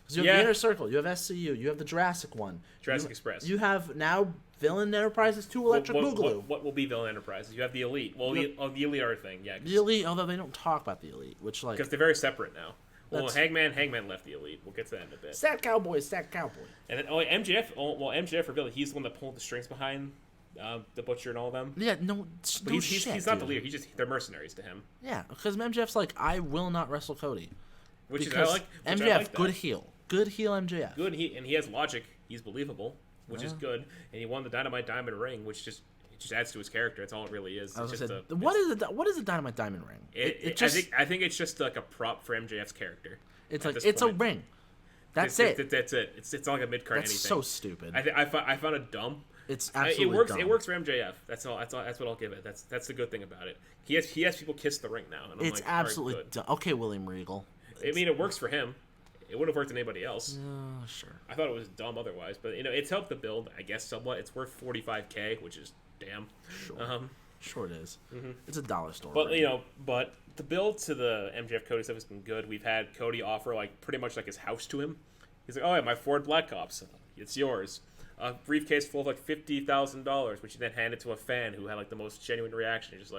Speaker 2: Because you have the Inner Circle, you have SCU, you have the Jurassic one.
Speaker 1: Jurassic Express.
Speaker 2: You have now Villain Enterprises 2 Electric Boogaloo.
Speaker 1: What will be Villain Enterprises? You have the Elite. Well, the Elite are a thing, yeah.
Speaker 2: The Elite, although they don't talk about the Elite, which like...
Speaker 1: Because they're very separate now. Well, Hangman left the Elite. We'll get to that in a bit.
Speaker 2: Stat Cowboy.
Speaker 1: And then MJF for Billy, he's the one that pulled the strings behind the Butcher and all of them.
Speaker 2: Yeah, no,
Speaker 1: but he's not the leader. They're mercenaries to him.
Speaker 2: Yeah, because MJF's like, I will not wrestle Cody.
Speaker 1: MJF,
Speaker 2: good heel. Good heel MJF.
Speaker 1: Good, and he has logic. He's believable, which is good. And he won the Dynamite Diamond ring, which just adds to his character. That's all it really is.
Speaker 2: What is a Dynamite Diamond ring?
Speaker 1: I think it's just like a prop for MJF's character.
Speaker 2: It's a ring. That's it.
Speaker 1: That's it. It's not like a mid-card anything.
Speaker 2: That's so stupid.
Speaker 1: I found it dumb.
Speaker 2: It's absolutely dumb.
Speaker 1: It works for MJF. That's all. That's what I'll give it. That's the good thing about it. He has people kiss the ring now. And I'm
Speaker 2: it's
Speaker 1: like,
Speaker 2: absolutely
Speaker 1: right,
Speaker 2: dumb. Okay, William Regal.
Speaker 1: I mean, it works for him. It wouldn't have worked on anybody else.
Speaker 2: Sure.
Speaker 1: I thought it was dumb otherwise, but it's helped the build, I guess, somewhat. It's worth $45K, which is damn.
Speaker 2: Sure. Sure it is. Mm-hmm. It's a dollar store.
Speaker 1: But but the build to the MJF Cody stuff has been good. We've had Cody offer pretty much his house to him. He's like, oh yeah, my Ford Black Ops, it's yours. A briefcase full of $50,000, which he then handed to a fan who had the most genuine reaction, just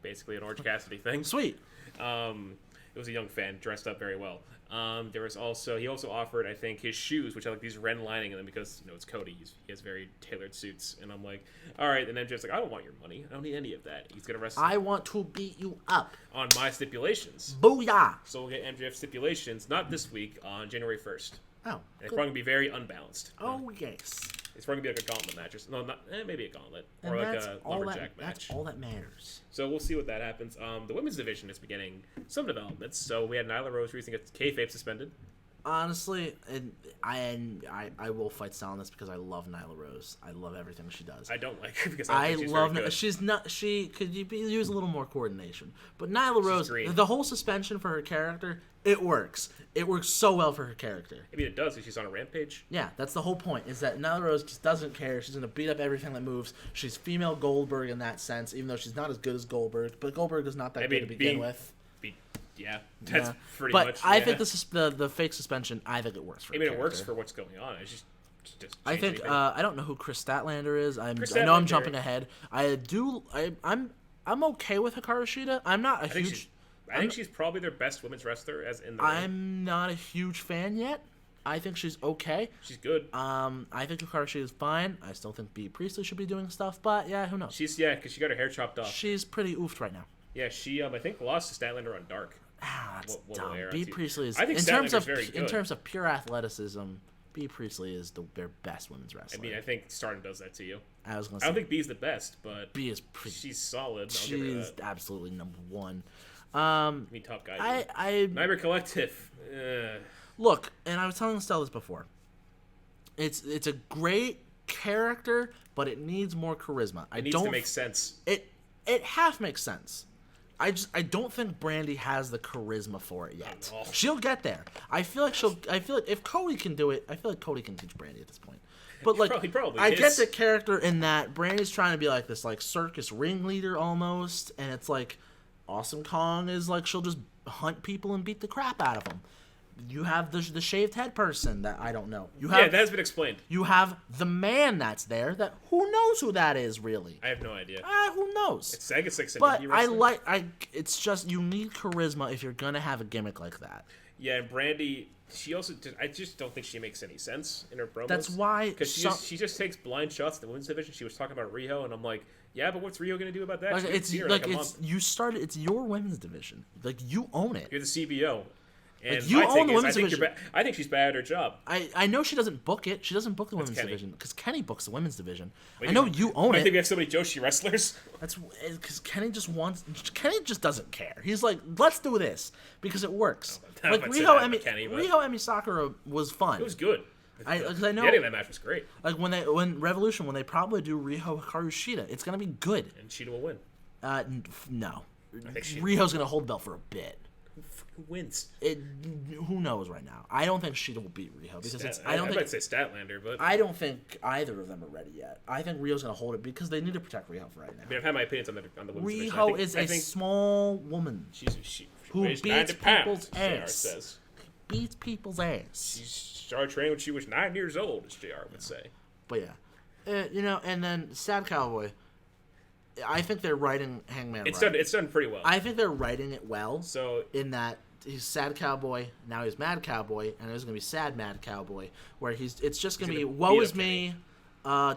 Speaker 1: basically an Orange Cassidy thing.
Speaker 2: Sweet.
Speaker 1: It was a young fan dressed up very well. He also offered, I think, his shoes, which have these Ren lining in them because it's Cody. He has very tailored suits, and I'm like, all right. And then MJF's like, I don't want your money. I don't need any of that. He's gonna wrestle.
Speaker 2: I want to beat you up
Speaker 1: on my stipulations.
Speaker 2: Booyah!
Speaker 1: So we'll get MJF stipulations not this week, on January 1st.
Speaker 2: Oh,
Speaker 1: and it's probably gonna be very unbalanced.
Speaker 2: Oh yes.
Speaker 1: It's probably gonna be a gauntlet match, maybe a gauntlet
Speaker 2: and
Speaker 1: or a lumberjack match.
Speaker 2: That's all that matters.
Speaker 1: So we'll see what that happens. The women's division is beginning some developments. So we had Nyla Rose recently get kayfabe suspended.
Speaker 2: Honestly, and I will fight Stel on this because I love Nyla Rose. I love everything she does.
Speaker 1: I don't like her because I think she's very good.
Speaker 2: She's not. She could use a little more coordination. But Nyla Rose, the whole suspension for her character, it works. It works so well for her character.
Speaker 1: I mean, it does because she's on a rampage.
Speaker 2: Yeah, that's the whole point. Is that Nyla Rose just doesn't care. She's gonna beat up everything that moves. She's female Goldberg in that sense, even though she's not as good as Goldberg. But Goldberg is not that good to begin with.
Speaker 1: Yeah, that's pretty
Speaker 2: much.
Speaker 1: But
Speaker 2: I think this is the fake suspension. I think it works for.
Speaker 1: I mean, it works for what's going on. It's just
Speaker 2: I think I don't know who Chris Statlander is. I know I'm jumping ahead. I'm okay with Hikaru Shida. I'm not a huge.
Speaker 1: I think she's probably their best women's wrestler
Speaker 2: I'm not a huge fan yet. I think she's okay.
Speaker 1: She's good.
Speaker 2: I think Hikaru Shida is fine. I still think Bea Priestley should be doing stuff, but yeah, who knows?
Speaker 1: Because she got her hair chopped off.
Speaker 2: She's pretty oofed right now.
Speaker 1: Yeah, she I think lost to Statlander on Dark.
Speaker 2: That's dumb. Bea Priestley is.
Speaker 1: I think
Speaker 2: in terms of pure athleticism, Bea Priestley is their best women's wrestler.
Speaker 1: I mean, I think Stardom does that to you.
Speaker 2: I don't
Speaker 1: think Bea's the best, but
Speaker 2: Bea is
Speaker 1: she's solid.
Speaker 2: She's absolutely number one.
Speaker 1: Top guy. Nightmare Collective.
Speaker 2: Look, and I was telling Stel this before. It's a great character, but it needs more charisma.
Speaker 1: It needs to make sense.
Speaker 2: It half makes sense. I don't think Brandy has the charisma for it yet. She'll get there. I feel like if Cody can do it, I feel like Cody can teach Brandy at this point. But
Speaker 1: probably
Speaker 2: I get the character in that Brandy's trying to be like this circus ringleader almost, and it's like Awesome Kong is she'll just hunt people and beat the crap out of them. You have the shaved head person that I don't know.
Speaker 1: That has been explained.
Speaker 2: You have the man that's there that who knows who that is really.
Speaker 1: I have no idea.
Speaker 2: Who knows?
Speaker 1: It's Sega 6
Speaker 2: but it's just you need charisma if you're gonna have a gimmick like that.
Speaker 1: Yeah, and Brandy, she also, I just don't think she makes any sense in her promos.
Speaker 2: That's why
Speaker 1: because she just takes blind shots in the women's division. She was talking about Riho, and I'm like, yeah, but what's Riho gonna do about that?
Speaker 2: Like, it's like it's you started. It's your women's division. Like you own it.
Speaker 1: You're the CBO. And
Speaker 2: like, you own the women's division.
Speaker 1: I think she's bad at her job.
Speaker 2: I know she doesn't book it. She doesn't book the women's
Speaker 1: Kenny.
Speaker 2: division because Kenny books the women's division.
Speaker 1: Wait,
Speaker 2: I know you own
Speaker 1: I
Speaker 2: it.
Speaker 1: think we have so many Joshi wrestlers.
Speaker 2: That's because Kenny just doesn't care. He's like, let's do this because it works. Like Riho Emi Sakura was fun.
Speaker 1: It was good.
Speaker 2: Because I know
Speaker 1: the ending of that match was great.
Speaker 2: Like when Revolution, when they probably do Riho Hikaru Shida, it's gonna be good.
Speaker 1: And Shida will win.
Speaker 2: No,
Speaker 1: I think
Speaker 2: Riho's gonna hold the belt for a bit.
Speaker 1: Who wins?
Speaker 2: Who knows right now? I don't think Shida will beat Riho because
Speaker 1: I might say Statlander, but
Speaker 2: I don't think either of them are ready yet. I think Rio's gonna hold it because they need to protect Riho for right now.
Speaker 1: I mean, I've had my opinions on the women's division.
Speaker 2: Riho is a small woman
Speaker 1: she
Speaker 2: who
Speaker 1: weighs
Speaker 2: beats
Speaker 1: 90 pounds,
Speaker 2: people's
Speaker 1: JR
Speaker 2: ass.
Speaker 1: says.
Speaker 2: Beats people's ass.
Speaker 1: She started training when she was 9 years old, as JR would say.
Speaker 2: But yeah, and then Sad Cowboy. I think they're writing Hangman.
Speaker 1: It's done pretty well.
Speaker 2: I think they're writing it well.
Speaker 1: So
Speaker 2: in that he's Sad Cowboy, now he's Mad Cowboy, and there's gonna be Sad Mad Cowboy, where it's just gonna be woe is me,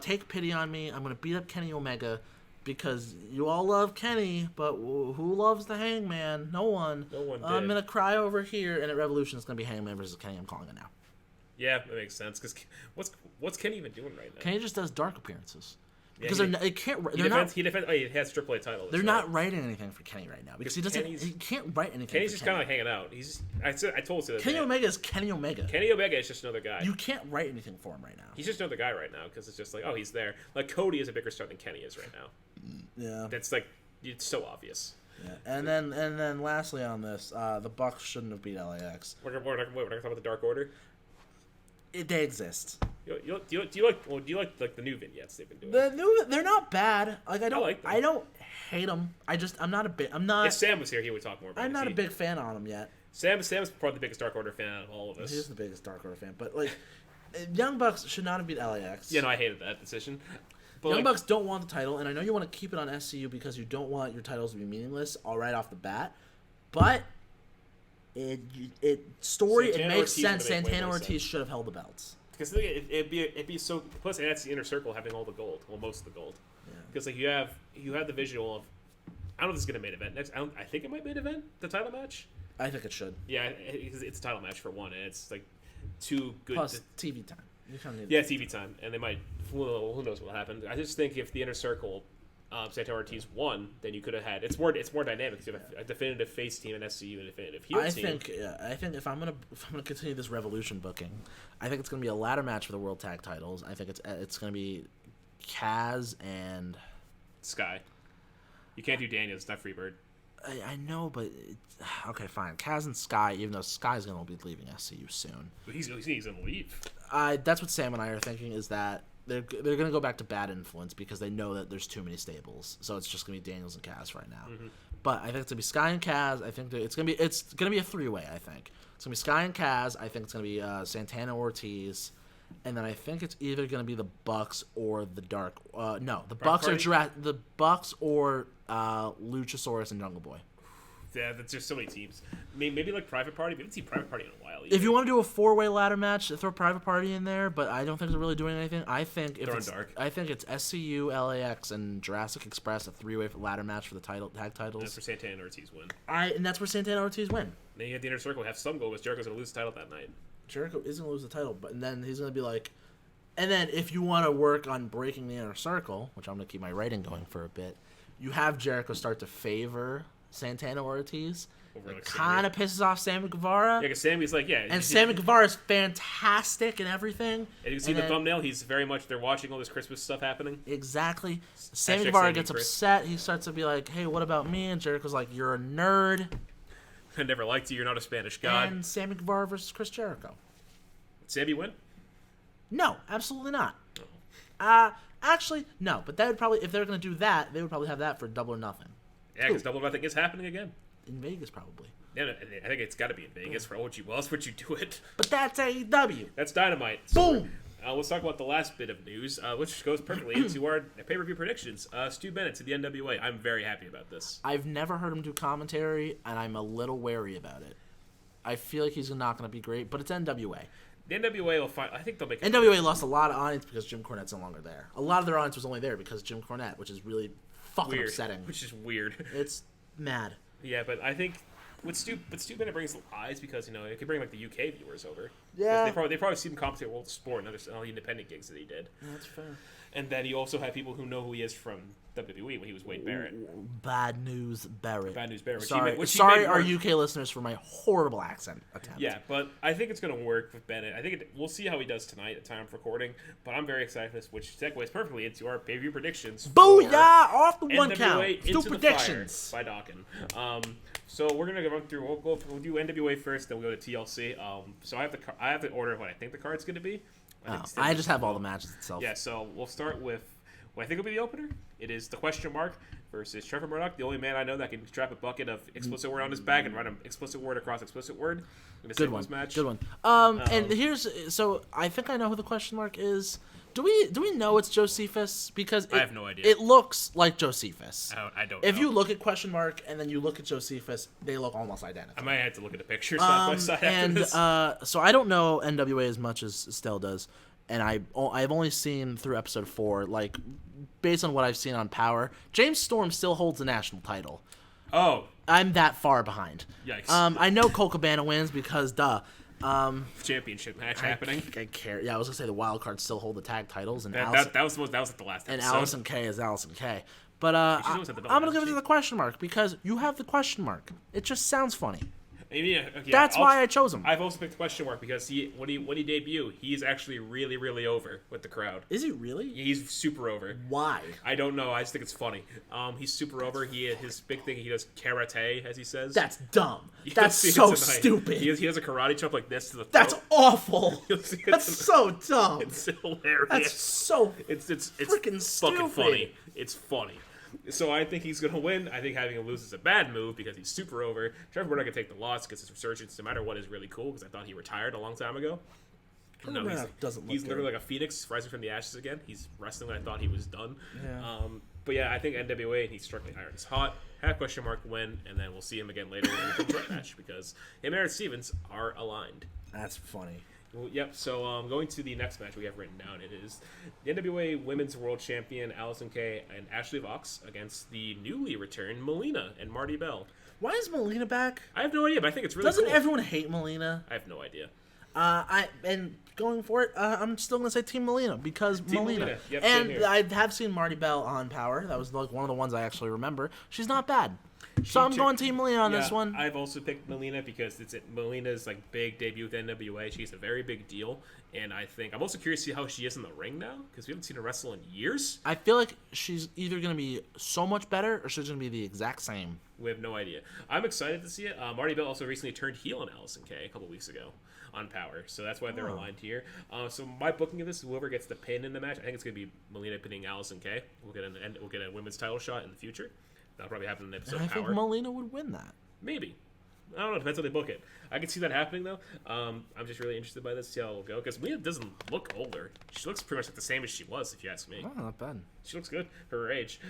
Speaker 2: take pity on me. I'm gonna beat up Kenny Omega because you all love Kenny, but who loves the Hangman? No one.
Speaker 1: No one did.
Speaker 2: I'm gonna cry over here, and at Revolution it's gonna be Hangman versus Kenny. I'm calling it now.
Speaker 1: Yeah, that makes sense. Because what's Kenny even doing right now?
Speaker 2: Kenny just does dark appearances.
Speaker 1: Yeah,
Speaker 2: Because he
Speaker 1: has triple A title.
Speaker 2: They're not writing anything for Kenny right now because he can't write anything.
Speaker 1: Kenny's just kind of like hanging out. I told you that.
Speaker 2: Kenny Omega is Kenny Omega.
Speaker 1: Kenny Omega is just another guy.
Speaker 2: You can't write anything for him right now.
Speaker 1: He's just another guy right now because it's just like, oh, he's there. Like Cody is a bigger star than Kenny is right now.
Speaker 2: Yeah.
Speaker 1: That's like, it's so obvious.
Speaker 2: Yeah. And then lastly on this, the Bucks shouldn't have beat LAX.
Speaker 1: We're gonna talk about the Dark Order.
Speaker 2: They exist.
Speaker 1: Do you like the new vignettes they've been doing?
Speaker 2: They're not bad. Like I
Speaker 1: like them.
Speaker 2: I don't hate them. I'm not a big. I'm not.
Speaker 1: If Sam was here, he would talk more about it.
Speaker 2: I'm not a big fan on them yet.
Speaker 1: Sam's probably the biggest Dark Order fan out of all of us.
Speaker 2: He's the biggest Dark Order fan, but like, Young Bucks should not have beat LAX.
Speaker 1: Yeah, no, I hated that decision. But
Speaker 2: Young Bucks don't want the title, and I know you want to keep it on SCU because you don't want your titles to be meaningless all right off the bat, but it makes sense. Santana Ortiz should have held the belts.
Speaker 1: Because it'd be so. Plus, that's the inner circle having all the gold, well, most of the gold. Because like you have the visual of. I don't know if this is gonna main event next. I think it might main event the title match.
Speaker 2: I think it should.
Speaker 1: Yeah, because it's a title match for one, and it's like two good.
Speaker 2: Plus TV time. You kind of need
Speaker 1: TV time, and they might. Who knows what will happen? I just think if the inner circle, Santana Ortiz won, then you could have had. It's more dynamic. You have a definitive face team and SCU and a definitive heel team.
Speaker 2: I think if I'm gonna continue this Revolution booking, I think it's gonna be a ladder match for the World Tag Titles. I think it's gonna be Kaz and
Speaker 1: Sky. You can't do Daniels. It's not Freebird.
Speaker 2: I know, but okay, fine. Kaz and Sky, even though Sky's gonna be leaving SCU soon.
Speaker 1: But he's gonna leave.
Speaker 2: That's what Sam and I are thinking. Is that they're gonna go back to Bad Influence because they know that there's too many stables. So it's just gonna be Daniels and Kaz right now. Mm-hmm. But I think it's gonna be Sky and Kaz. I think it's gonna be a 3-way. I think it's gonna be Sky and Kaz. I think it's gonna be Santana Ortiz. And then I think it's either going to be the Bucks or the Dark. No, the Bucks or Luchasaurus and Jungle Boy.
Speaker 1: Yeah, that's just so many teams. Maybe like Private Party. We haven't seen Private Party in a while.
Speaker 2: Either. If you want to do a 4-way ladder match, throw Private Party in there. But I don't think they're really doing anything. I think it's SCU, LAX, and Jurassic Express, a 3-way ladder match for the tag titles.
Speaker 1: That's where Santana and Ortiz win.
Speaker 2: And that's where Santana and Ortiz win.
Speaker 1: Then you have the inner circle have some goal, because Jericho's going to lose the title that night.
Speaker 2: Jericho is going to lose the title, but then he's going to be like... And then if you want to work on breaking the inner circle, which I'm going to keep my writing going for a bit, you have Jericho start to favor Santana Ortiz. It kind of pisses off Sammy Guevara.
Speaker 1: Yeah, because Sammy's like, yeah.
Speaker 2: And Sammy Guevara is fantastic and everything.
Speaker 1: And you can see the thumbnail, he's very much, they're watching all this Christmas stuff happening.
Speaker 2: Exactly. Sammy Guevara gets upset. He starts to be like, hey, what about me? And Jericho's like, you're a nerd.
Speaker 1: I never liked you. You're not a Spanish god.
Speaker 2: And Sammy Guevara versus Chris Jericho.
Speaker 1: Sammy win?
Speaker 2: No, absolutely not. Oh. Actually, no. But that would probably, if they were going to do that, they would probably have that for Double or Nothing.
Speaker 1: Yeah, because Double or Nothing is happening again.
Speaker 2: In Vegas, probably.
Speaker 1: Yeah, I think it's got to be in Vegas. For what else would you do it?
Speaker 2: But that's AEW.
Speaker 1: That's Dynamite.
Speaker 2: Boom.
Speaker 1: So let's talk about the last bit of news, which goes perfectly into our pay-per-view predictions. Stu Bennett to the NWA. I'm very happy about this.
Speaker 2: I've never heard him do commentary, and I'm a little wary about it. I feel like he's not going to be great, but it's NWA.
Speaker 1: The NWA will find. I think they'll make it.
Speaker 2: NWA lost a lot of audience because Jim Cornette's no longer there. A lot of their audience was only there because Jim Cornette, which is really fucking
Speaker 1: weird,
Speaker 2: upsetting.
Speaker 1: which is weird.
Speaker 2: It's mad.
Speaker 1: Yeah, but I think with Stu Bennett brings eyes because it could bring like the UK viewers over.
Speaker 2: Yeah,
Speaker 1: they probably see him compensate World of Sport and all the independent gigs that he did.
Speaker 2: Yeah, that's fair.
Speaker 1: And then you also have people who know who he is from WWE when he was Wade Barrett.
Speaker 2: Bad News Barrett.
Speaker 1: Bad News Barrett.
Speaker 2: Sorry, our UK listeners for my horrible accent attempt.
Speaker 1: Yeah, but I think it's going to work with Bennett. I think we'll see how he does tonight at time of recording. But I'm very excited for this, which segues perfectly into our pay-per-view predictions.
Speaker 2: Booyah! Off the one
Speaker 1: NWA
Speaker 2: count.
Speaker 1: Into
Speaker 2: Two
Speaker 1: the
Speaker 2: predictions
Speaker 1: Fire by Dawkins. So we're gonna run through. We'll do NWA first, then we'll go to TLC. So I have the order of what I think the card's gonna be.
Speaker 2: I just have all the matches itself.
Speaker 1: Yeah, so we'll start with what I think will be the opener. It is the question mark versus Trevor Murdoch, the only man I know that can strap a bucket of explicit word on his back and write an explicit word across explicit word.
Speaker 2: Good one.
Speaker 1: Match.
Speaker 2: Good one. And I think I know who the question mark is. Do we know it's Josephus? Because
Speaker 1: I have no idea.
Speaker 2: It looks like Josephus.
Speaker 1: I don't know.
Speaker 2: If you look at question mark and then you look at Josephus, they look almost identical.
Speaker 1: I might have to look at the pictures side by side after this.
Speaker 2: So I don't know NWA as much as Stel does, and I've only seen through episode 4. Like, based on what I've seen on Power, James Storm still holds the national title.
Speaker 1: Oh.
Speaker 2: I'm that far behind.
Speaker 1: Yikes.
Speaker 2: I know Colt Cabana wins because duh.
Speaker 1: Championship match happening.
Speaker 2: I care. Yeah, I was gonna say the wild cards still hold the tag titles, and
Speaker 1: that was at the last episode.
Speaker 2: And Allison K is Allison K. But I'm gonna give it to the question mark because you have the question mark. It just sounds funny. That's why I chose him.
Speaker 1: I've also picked the question mark because when he debuted, he's actually really, really over with the crowd.
Speaker 2: Is he really?
Speaker 1: He's super over.
Speaker 2: Why?
Speaker 1: I don't know. I just think it's funny. He's super over. His big thing, he does karate, as he says.
Speaker 2: That's dumb. That's so stupid.
Speaker 1: He has a karate chop like this to the throat.
Speaker 2: That's awful. That's so dumb.
Speaker 1: It's hilarious.
Speaker 2: That's so
Speaker 1: it's
Speaker 2: freaking stupid.
Speaker 1: Fucking funny. It's funny. So I think he's going to win. I think having him lose is a bad move because he's super over. Trevor Murdoch can take the loss because his resurgence, no matter what, is really cool because I thought he retired a long time ago.
Speaker 2: No, he's
Speaker 1: literally like a phoenix rising from the ashes again. He's wrestling when I thought he was done.
Speaker 2: Yeah.
Speaker 1: But yeah, I think NWA, and he's struck the iron is hot. Have question mark win, and then we'll see him again later in the match because him and Aaron Stevens are aligned.
Speaker 2: That's funny.
Speaker 1: Well, yep, so going to the next match we have written down, it is the NWA Women's World Champion Allison Kay and Ashley Vox against the newly returned Melina and Marty Bell.
Speaker 2: Why is Melina back?
Speaker 1: I have no idea, but I think it's really
Speaker 2: Doesn't
Speaker 1: cool.
Speaker 2: everyone hate Melina?
Speaker 1: I have no idea.
Speaker 2: And going for it, I'm still gonna say Team Melina because Melina.
Speaker 1: Yep,
Speaker 2: and I have seen Marty Bell on Power. That was like one of the ones I actually remember. She's not bad. So I'm going Team Melina on this one.
Speaker 1: I've also picked Melina because it's Melina's like big debut with NWA. She's a very big deal, and I'm also curious to see how she is in the ring now because we haven't seen her wrestle in years.
Speaker 2: I feel like she's either going to be so much better or she's going to be the exact same.
Speaker 1: We have no idea. I'm excited to see it. Marty Bell also recently turned heel on Allison Kay a couple weeks ago on Power, so that's why they're aligned here. So my booking of this, whoever gets the pin in the match, I think it's going to be Melina pinning Allison Kay. We'll get a women's title shot in the future. That'll probably happen in an episode of Power.
Speaker 2: I think Melina would win that.
Speaker 1: Maybe. I don't know. Depends how they book it. I can see that happening, though. I'm just really interested by this, see how it'll go. Because Melina doesn't look older. She looks pretty much like the same as she was, if you ask me.
Speaker 2: Oh, not bad.
Speaker 1: She looks good for her age.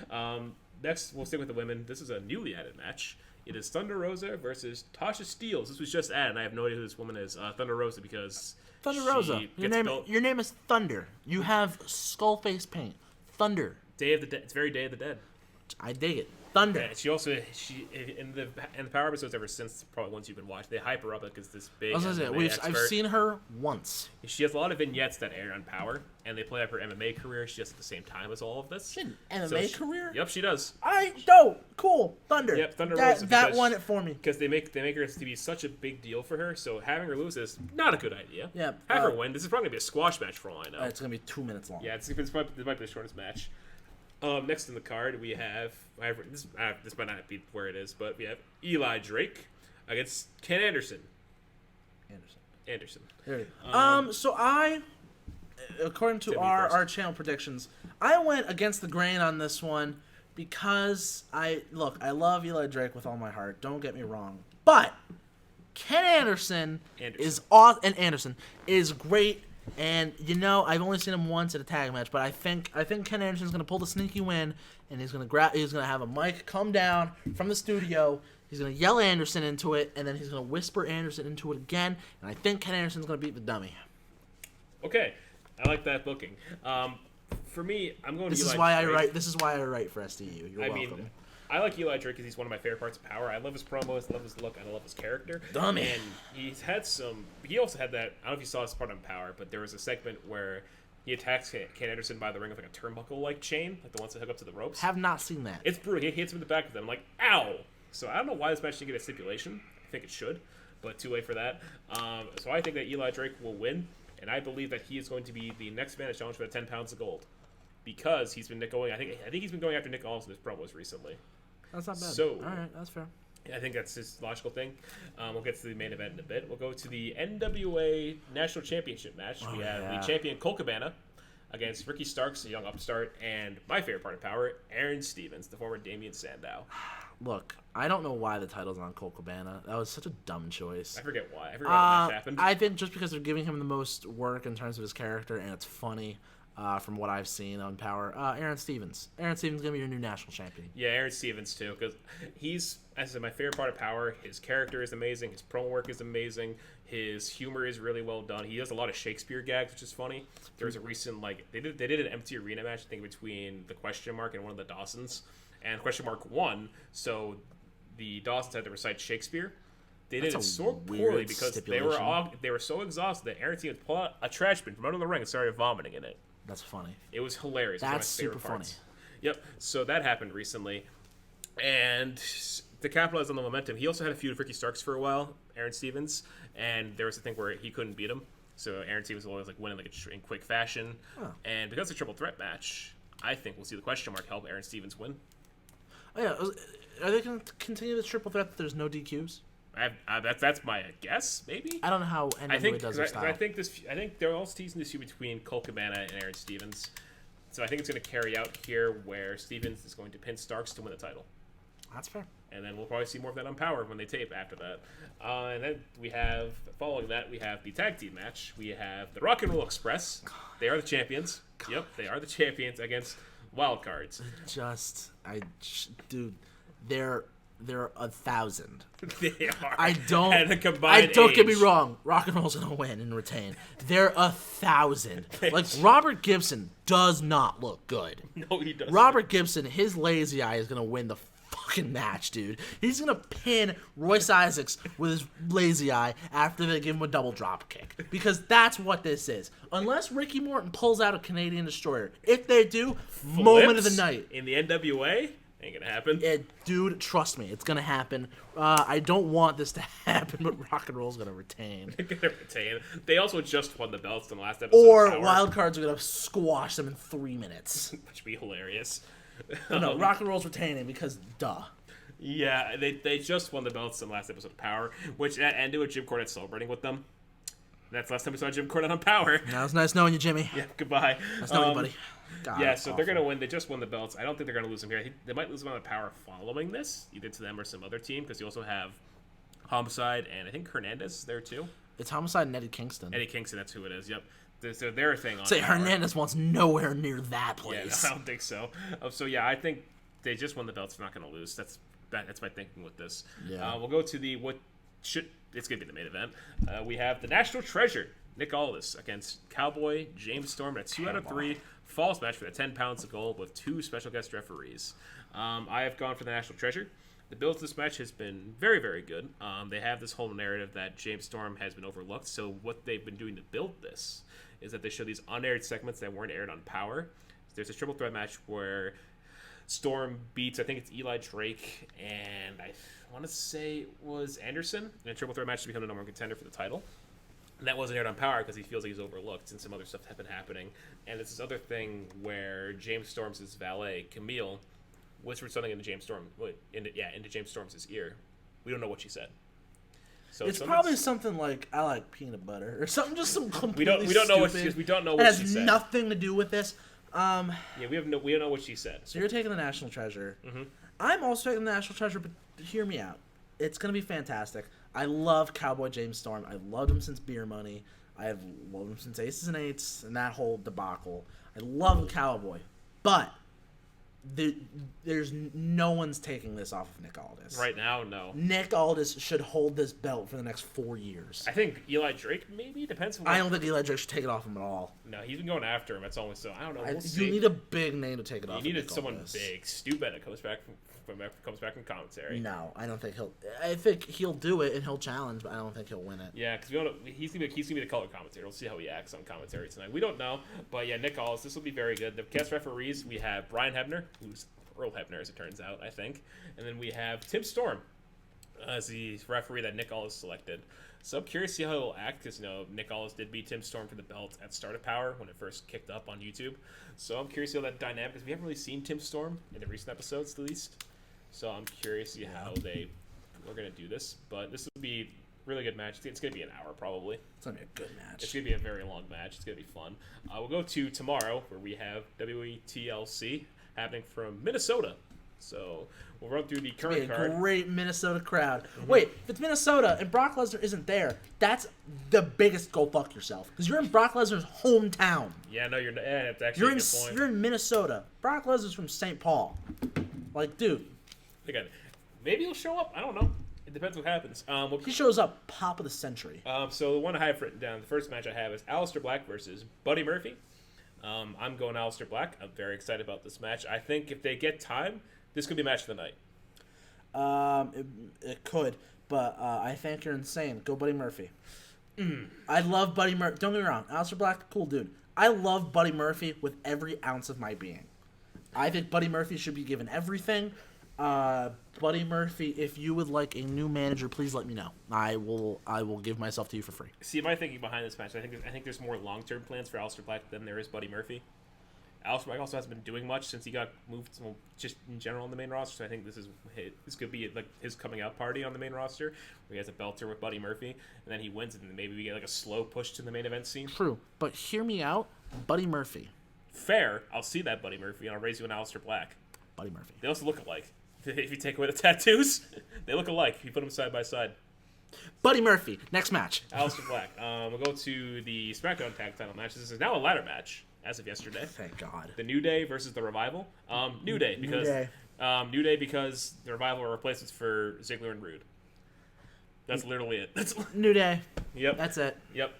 Speaker 1: Next, we'll stick with the women. This is a newly added match. It is Thunder Rosa versus Tasha Steelz. This was just added, and I have no idea who this woman is. Thunder Rosa, because
Speaker 2: Thunder Rosa. Your name is Thunder. You have skull face paint. Thunder.
Speaker 1: Day of the Dead. It's very Day of the Dead.
Speaker 2: I dig it. Thunder.
Speaker 1: Yeah, she in the Power episodes ever since, probably once you've been watching, they hype her up like as this big.
Speaker 2: I've seen her once.
Speaker 1: She has a lot of vignettes that air on Power, and they play up her MMA career. She does at the same time as all of this.
Speaker 2: She had an MMA career?
Speaker 1: Yep, she does.
Speaker 2: Cool. Thunder.
Speaker 1: Yep, Thunder Rosa.
Speaker 2: That won it for me.
Speaker 1: Because they make her to be such a big deal for her, so having her lose is not a good idea.
Speaker 2: Yeah.
Speaker 1: Have her win. This is probably gonna be a squash match for all I know.
Speaker 2: It's gonna be 2 minutes long.
Speaker 1: Yeah, this might be the shortest match. Next in the card, we have this might not be where it is, but we have Eli Drake against Ken Anderson. Anderson.
Speaker 2: So I, according to our channel predictions, I went against the grain on this one because I love Eli Drake with all my heart. Don't get me wrong, but Ken Anderson is awesome, and Anderson is great. And I've only seen him once at a tag match, but I think Ken Anderson's gonna pull the sneaky win, and he's gonna have a mic come down from the studio He's going to yell Anderson into it, and then he's going to whisper Anderson into it again, and I think Ken Anderson's going to beat the dummy.
Speaker 1: Okay, I like that booking. For me, I'm going.
Speaker 2: This
Speaker 1: Eli
Speaker 2: is why
Speaker 1: Drake.
Speaker 2: I write. This is why I write for SDU. You're welcome.
Speaker 1: Mean, I like Eli Drake because he's one of my favorite parts of Power. I love his promos, I love his look, and I love his character.
Speaker 2: Dummy.
Speaker 1: And he's had some. He also had that. I don't know if you saw this part on Power, but there was a segment where he attacks Ken Anderson by the ring with like a turnbuckle-like chain, like the ones that hook up to the ropes.
Speaker 2: Have not seen that.
Speaker 1: It's brutal. He hits him in the back with them. I'm like, ow! So I don't know why this match didn't get a stipulation. I think it should, but too late for that. So I think that Eli Drake will win, and I believe that he is going to be the next man to challenge for the 10 pounds of gold, because he's been going. I think he's been going after Nick Aldis in his promos recently.
Speaker 2: That's not bad.
Speaker 1: So,
Speaker 2: all right, that's fair.
Speaker 1: I think that's his logical thing. We'll get to the main event in a bit. We'll go to the NWA National Championship match. We have the champion Colt Cabana against Ricky Starks, a young upstart, and my favorite part of Power, Aaron Stevens, the former Damien Sandow.
Speaker 2: Look, I don't know why the title's on Colt Cabana. That was such a dumb choice.
Speaker 1: I forget why. I forget how that happened.
Speaker 2: I think just because they're giving him the most work in terms of his character, and it's funny. From what I've seen on Power, Aaron Stevens. Aaron Stevens is gonna be your new national champion.
Speaker 1: Yeah, Aaron Stevens too, because he's, as I said, my favorite part of Power. His character is amazing. His promo work is amazing. His humor is really well done. He does a lot of Shakespeare gags, which is funny. There was a recent they did an empty arena match, I think, between the Question Mark and one of the Dawsons, and Question Mark won. So the Dawsons had to recite Shakespeare. They did it so poorly because they were so exhausted that Aaron Stevens pulled out a trash bin from under the ring and started vomiting in it.
Speaker 2: That's funny.
Speaker 1: It was hilarious.
Speaker 2: That's super funny.
Speaker 1: Yep. So that happened recently. And to capitalize on the momentum, he also had a feud with Ricky Starks for a while, Aaron Stevens. And there was a thing where he couldn't beat him. So Aaron Stevens was always winning in quick fashion. Huh. And because it's a triple threat match, I think we'll see the Question Mark help Aaron Stevens win.
Speaker 2: Oh, yeah. Are they going to continue this triple threat that there's no DQs?
Speaker 1: That's my guess, maybe.
Speaker 2: I don't know how NWA does their style.
Speaker 1: I think they're also teasing this feud between Colt Cabana and Aaron Stevens, so I think it's going to carry out here where Stevens is going to pin Starks to win the title.
Speaker 2: That's fair.
Speaker 1: And then we'll probably see more of that on Power when they tape after that. And then following that, we have the tag team match. We have the Rock and Roll Express. They are the champions. God. Yep, they are the champions against Wildcards.
Speaker 2: Dude, they're 1,000.
Speaker 1: They are.
Speaker 2: I don't get me wrong. Rock and Roll's gonna win and retain. They're 1,000. Robert Gibson does not look good.
Speaker 1: No, he doesn't.
Speaker 2: Robert Gibson, his lazy eye is gonna win the fucking match, dude. He's gonna pin Royce Isaacs with his lazy eye after they give him a double drop kick, because that's what this is. Unless Ricky Morton pulls out a Canadian Destroyer, if they do, moment of the night
Speaker 1: in the NWA. Ain't gonna happen.
Speaker 2: Dude, trust me, it's gonna happen. I don't want this to happen, but Rock and Roll's gonna retain.
Speaker 1: They're gonna retain. They also just won the belts in the last episode.
Speaker 2: Or Wildcards are gonna squash them in 3 minutes,
Speaker 1: which would be hilarious.
Speaker 2: No, Rock and Roll's retaining because duh.
Speaker 1: Yeah, they just won the belts in the last episode of Power, which ended with Jim Cornette celebrating with them. That's the last time we saw Jim Cornette on Power.
Speaker 2: That was nice knowing you, Jimmy.
Speaker 1: Yeah, goodbye.
Speaker 2: Nice knowing you, buddy. God,
Speaker 1: yeah, so they're going to win. They just won the belts. I don't think they're going to lose them here. They might lose them on the Power following this, either to them or some other team, because you also have Homicide and I think Hernandez is there too.
Speaker 2: It's Homicide and Eddie Kingston.
Speaker 1: Eddie Kingston, that's who it is, yep. So they're a thing on
Speaker 2: Power. Hernandez wants nowhere near that place.
Speaker 1: Yeah, I don't think so. So yeah, I think they just won the belts. They're not going to lose. That's my thinking with this. Yeah. We'll go to it's going to be the main event. We have the National Treasure, Nick Aldis, against Cowboy James Storm, at 2 out of 3 falls match for the 10 pounds of gold with 2 special guest referees. I have gone for the National Treasure. The build to this match has been very, very good. They have this whole narrative that James Storm has been overlooked. So what they've been doing to build this is that they show these unaired segments that weren't aired on Power. There's a triple threat match where Storm beats, I think it's Eli Drake, and I want to say it was Anderson in a triple threat match to become the number 1 contender for the title. And that wasn't aired on Power because he feels like he's overlooked and some other stuff have been happening. And it's this other thing where James Storm's valet, Camille, whispered something into James Storm's ear. We don't know what she said. So
Speaker 2: it's probably something like, I like peanut butter or something, just some completely
Speaker 1: we don't know
Speaker 2: stupid.
Speaker 1: we don't know what she said.
Speaker 2: It has nothing to do with this.
Speaker 1: Yeah, we don't know what she said.
Speaker 2: So you're taking the National Treasure.
Speaker 1: Mm-hmm.
Speaker 2: I'm also taking the National Treasure, but hear me out. It's going to be fantastic. I love Cowboy James Storm. I loved him since Beer Money. I have loved him since Aces and Eights and that whole debacle. I love the Cowboy. But there's no one's taking this off of Nick Aldis.
Speaker 1: Right now, no.
Speaker 2: Nick Aldis should hold this belt for the next 4 years.
Speaker 1: I think Eli Drake maybe depends.
Speaker 2: I don't think Eli Drake should take it off him at all.
Speaker 1: No, he's been going after him. That's only so. I don't know. We'll see.
Speaker 2: You need a big name to take it off.
Speaker 1: You needed someone big. Stu Bennett comes back from commentary.
Speaker 2: No, I don't think he'll. I think he'll do it and he'll challenge, but I don't think he'll win it.
Speaker 1: Yeah, because he's gonna be the color commentator. We'll see how he acts on commentary tonight. We don't know, but yeah, Nick Aldis. This will be very good. The guest referees, we have Brian Hebner, who's Earl Hebner, as it turns out, I think, and then we have Tim Storm as the referee that Nick Aldis selected. So I'm curious to see how he'll act because, Nick Aldis did beat Tim Storm for the belt at Start of Power when it first kicked up on YouTube. So I'm curious to see how that dynamic, because we haven't really seen Tim Storm in the recent episodes, at least. So I'm curious to see how we're going to do this. But this will be a really good match. It's going to be an hour, probably.
Speaker 2: It's going to be a good match.
Speaker 1: It's going to be a very long match. It's going to be fun. We'll go to tomorrow, where we have WETLC happening from Minnesota. So we'll run through the current card.
Speaker 2: Great Minnesota crowd. Mm-hmm. Wait, if it's Minnesota and Brock Lesnar isn't there, that's the biggest go fuck yourself. Because you're in Brock Lesnar's hometown.
Speaker 1: Yeah, no, that's actually a good point.
Speaker 2: You're in Minnesota. Brock Lesnar's from St. Paul. Like, dude.
Speaker 1: Again, maybe he'll show up. I don't know. It depends what happens.
Speaker 2: He shows up pop of the century.
Speaker 1: So the one I have written down, the first match I have is Aleister Black versus Buddy Murphy. I'm going Aleister Black. I'm very excited about this match. I think if they get time, this could be match of the night.
Speaker 2: It could, but I think you're insane. Go Buddy Murphy. I love Buddy Murphy. Don't get me wrong. Aleister Black, cool dude. I love Buddy Murphy with every ounce of my being. I think Buddy Murphy should be given everything. Buddy Murphy, if you would like a new manager, please let me know. I will give myself to you for free.
Speaker 1: See, my thinking behind this match, I think there's more long-term plans for Aleister Black than there is Buddy Murphy. Aleister Black also hasn't been doing much since he got moved, just in general on the main roster. So I think this could be like his coming out party on the main roster, where he has a belter with Buddy Murphy, and then he wins, and then maybe we get like a slow push to the main event scene.
Speaker 2: True, but hear me out, Buddy Murphy.
Speaker 1: Fair, I'll see that Buddy Murphy, and I'll raise you an Aleister Black.
Speaker 2: Buddy Murphy.
Speaker 1: They also look alike. If you take away the tattoos, they look alike. If you put them side by side.
Speaker 2: Buddy Murphy. Next match.
Speaker 1: Aleister Black. We'll go to the SmackDown Tag Title match. This is now a ladder match, as of yesterday.
Speaker 2: Thank God.
Speaker 1: The New Day versus the Revival. New Day because the Revival are replacements for Ziggler and Rude. That's literally it. That's
Speaker 2: New Day.
Speaker 1: Yep.
Speaker 2: That's it.
Speaker 1: Yep.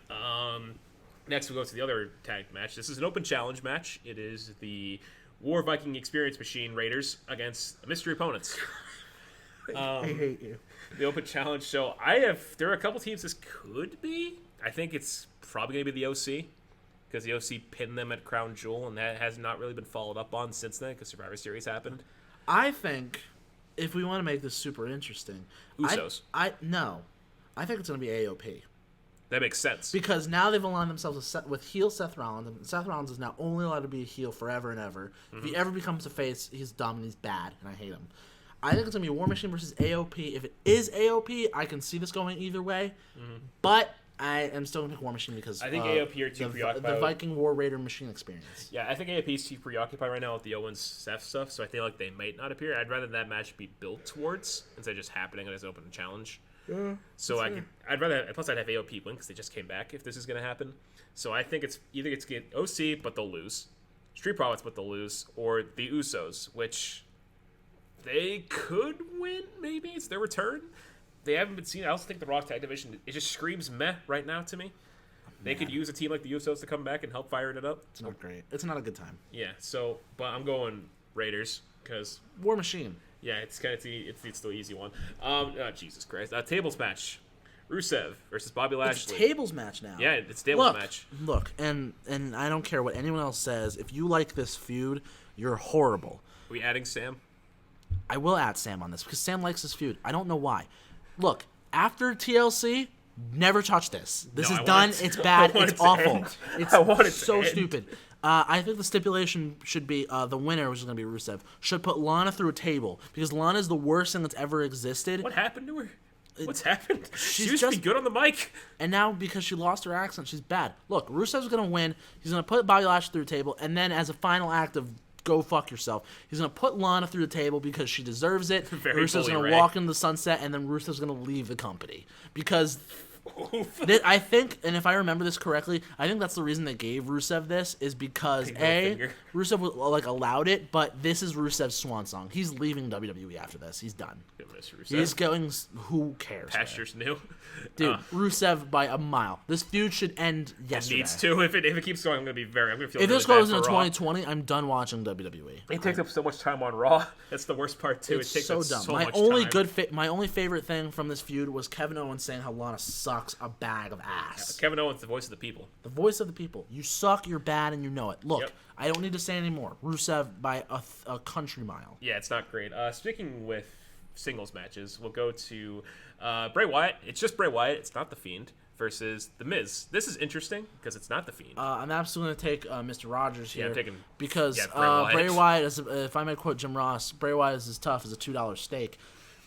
Speaker 1: Next, we'll go to the other tag match. This is an open challenge match. It is the War Viking Experience Machine Raiders against mystery opponents.
Speaker 2: I hate you.
Speaker 1: The open challenge. So there are a couple teams this could be. I think it's probably going to be the OC because the OC pinned them at Crown Jewel, and that has not really been followed up on since then because Survivor Series happened.
Speaker 2: I think if we want to make this super interesting,
Speaker 1: Usos.
Speaker 2: No. I think it's going to be AOP.
Speaker 1: That makes sense.
Speaker 2: Because now they've aligned themselves with heel Seth Rollins. And Seth Rollins is now only allowed to be a heel forever and ever. Mm-hmm. If he ever becomes a face, he's dumb and he's bad, and I hate him. I think it's going to be War Machine versus AOP. If it is AOP, I can see this going either way. Mm-hmm. But I am still going to pick War Machine because
Speaker 1: I think AOP are too preoccupied.
Speaker 2: The Viking War Raider Machine experience.
Speaker 1: Yeah, I think AOP is too preoccupied right now with the Owens Seth stuff, so I feel like they might not appear. I'd rather that match be built towards instead of just happening as open challenge.
Speaker 2: Yeah,
Speaker 1: so I'd rather. Plus, I'd have AOP win because they just came back. If this is going to happen, so I think it's either it's get OC but they'll lose, Street Profits but they'll lose, or the Usos, which they could win. Maybe it's their return. They haven't been seen. I also think the Raw Tag Division it just screams meh right now to me. They could use a team like the Usos to come back and help fire it up.
Speaker 2: It's not great. It's not a good time.
Speaker 1: Yeah. So, but I'm going Raiders because
Speaker 2: War Machine.
Speaker 1: Yeah, it's the easy one. Jesus Christ. Tables match. Rusev versus Bobby Lashley.
Speaker 2: It's a tables match now.
Speaker 1: Yeah, it's tables match.
Speaker 2: Look, and I don't care what anyone else says. If you like this feud, you're horrible.
Speaker 1: Are we adding Sam?
Speaker 2: I will add Sam on this because Sam likes this feud. I don't know why. Look, after TLC, never touch this. This is done. It's bad. It's awful. It's so stupid. I think the stipulation should be the winner, which is going to be Rusev, should put Lana through a table because Lana is the worst thing that's ever existed.
Speaker 1: What happened to her? What's happened? She used to be good on the mic.
Speaker 2: And now because she lost her accent, she's bad. Look, Rusev's going to win. He's going to put Bobby Lashley through a table, and then as a final act of go fuck yourself, he's going to put Lana through the table because she deserves it. Rusev's going to walk into the sunset, and then Rusev's going to leave the company because I think, and if I remember this correctly, I think that's the reason they gave Rusev this is because Rusev like allowed it, but this is Rusev's swan song. He's leaving WWE after this. He's done. He's going. Who cares?
Speaker 1: Pastures new,
Speaker 2: dude. Rusev by a mile. This feud should end yesterday.
Speaker 1: It needs to. If it keeps going, I'm gonna be feel.
Speaker 2: If
Speaker 1: really
Speaker 2: this goes into 2020, I'm done watching WWE.
Speaker 1: It takes up so much time on Raw. That's the worst part too.
Speaker 2: It's
Speaker 1: it takes
Speaker 2: so
Speaker 1: up
Speaker 2: dumb.
Speaker 1: so
Speaker 2: My
Speaker 1: much
Speaker 2: only
Speaker 1: time.
Speaker 2: my only favorite thing from this feud was Kevin Owens saying how Lana sucks a bag of ass.
Speaker 1: Kevin Owens, the voice of the people.
Speaker 2: The voice of the people. You suck. You're bad, and you know it. Look,
Speaker 1: Yep.
Speaker 2: I don't need to say anymore. Rusev by a country mile.
Speaker 1: Yeah, it's not great. Speaking with singles matches, we'll go to Bray Wyatt. It's just Bray Wyatt. It's not The Fiend versus The Miz. This is interesting because it's not The Fiend.
Speaker 2: I'm absolutely going to take Mr. Rogers here.
Speaker 1: I'm taking
Speaker 2: because
Speaker 1: Bray
Speaker 2: Wyatt is, if I may quote Jim Ross, Bray Wyatt is as tough as a $2 steak.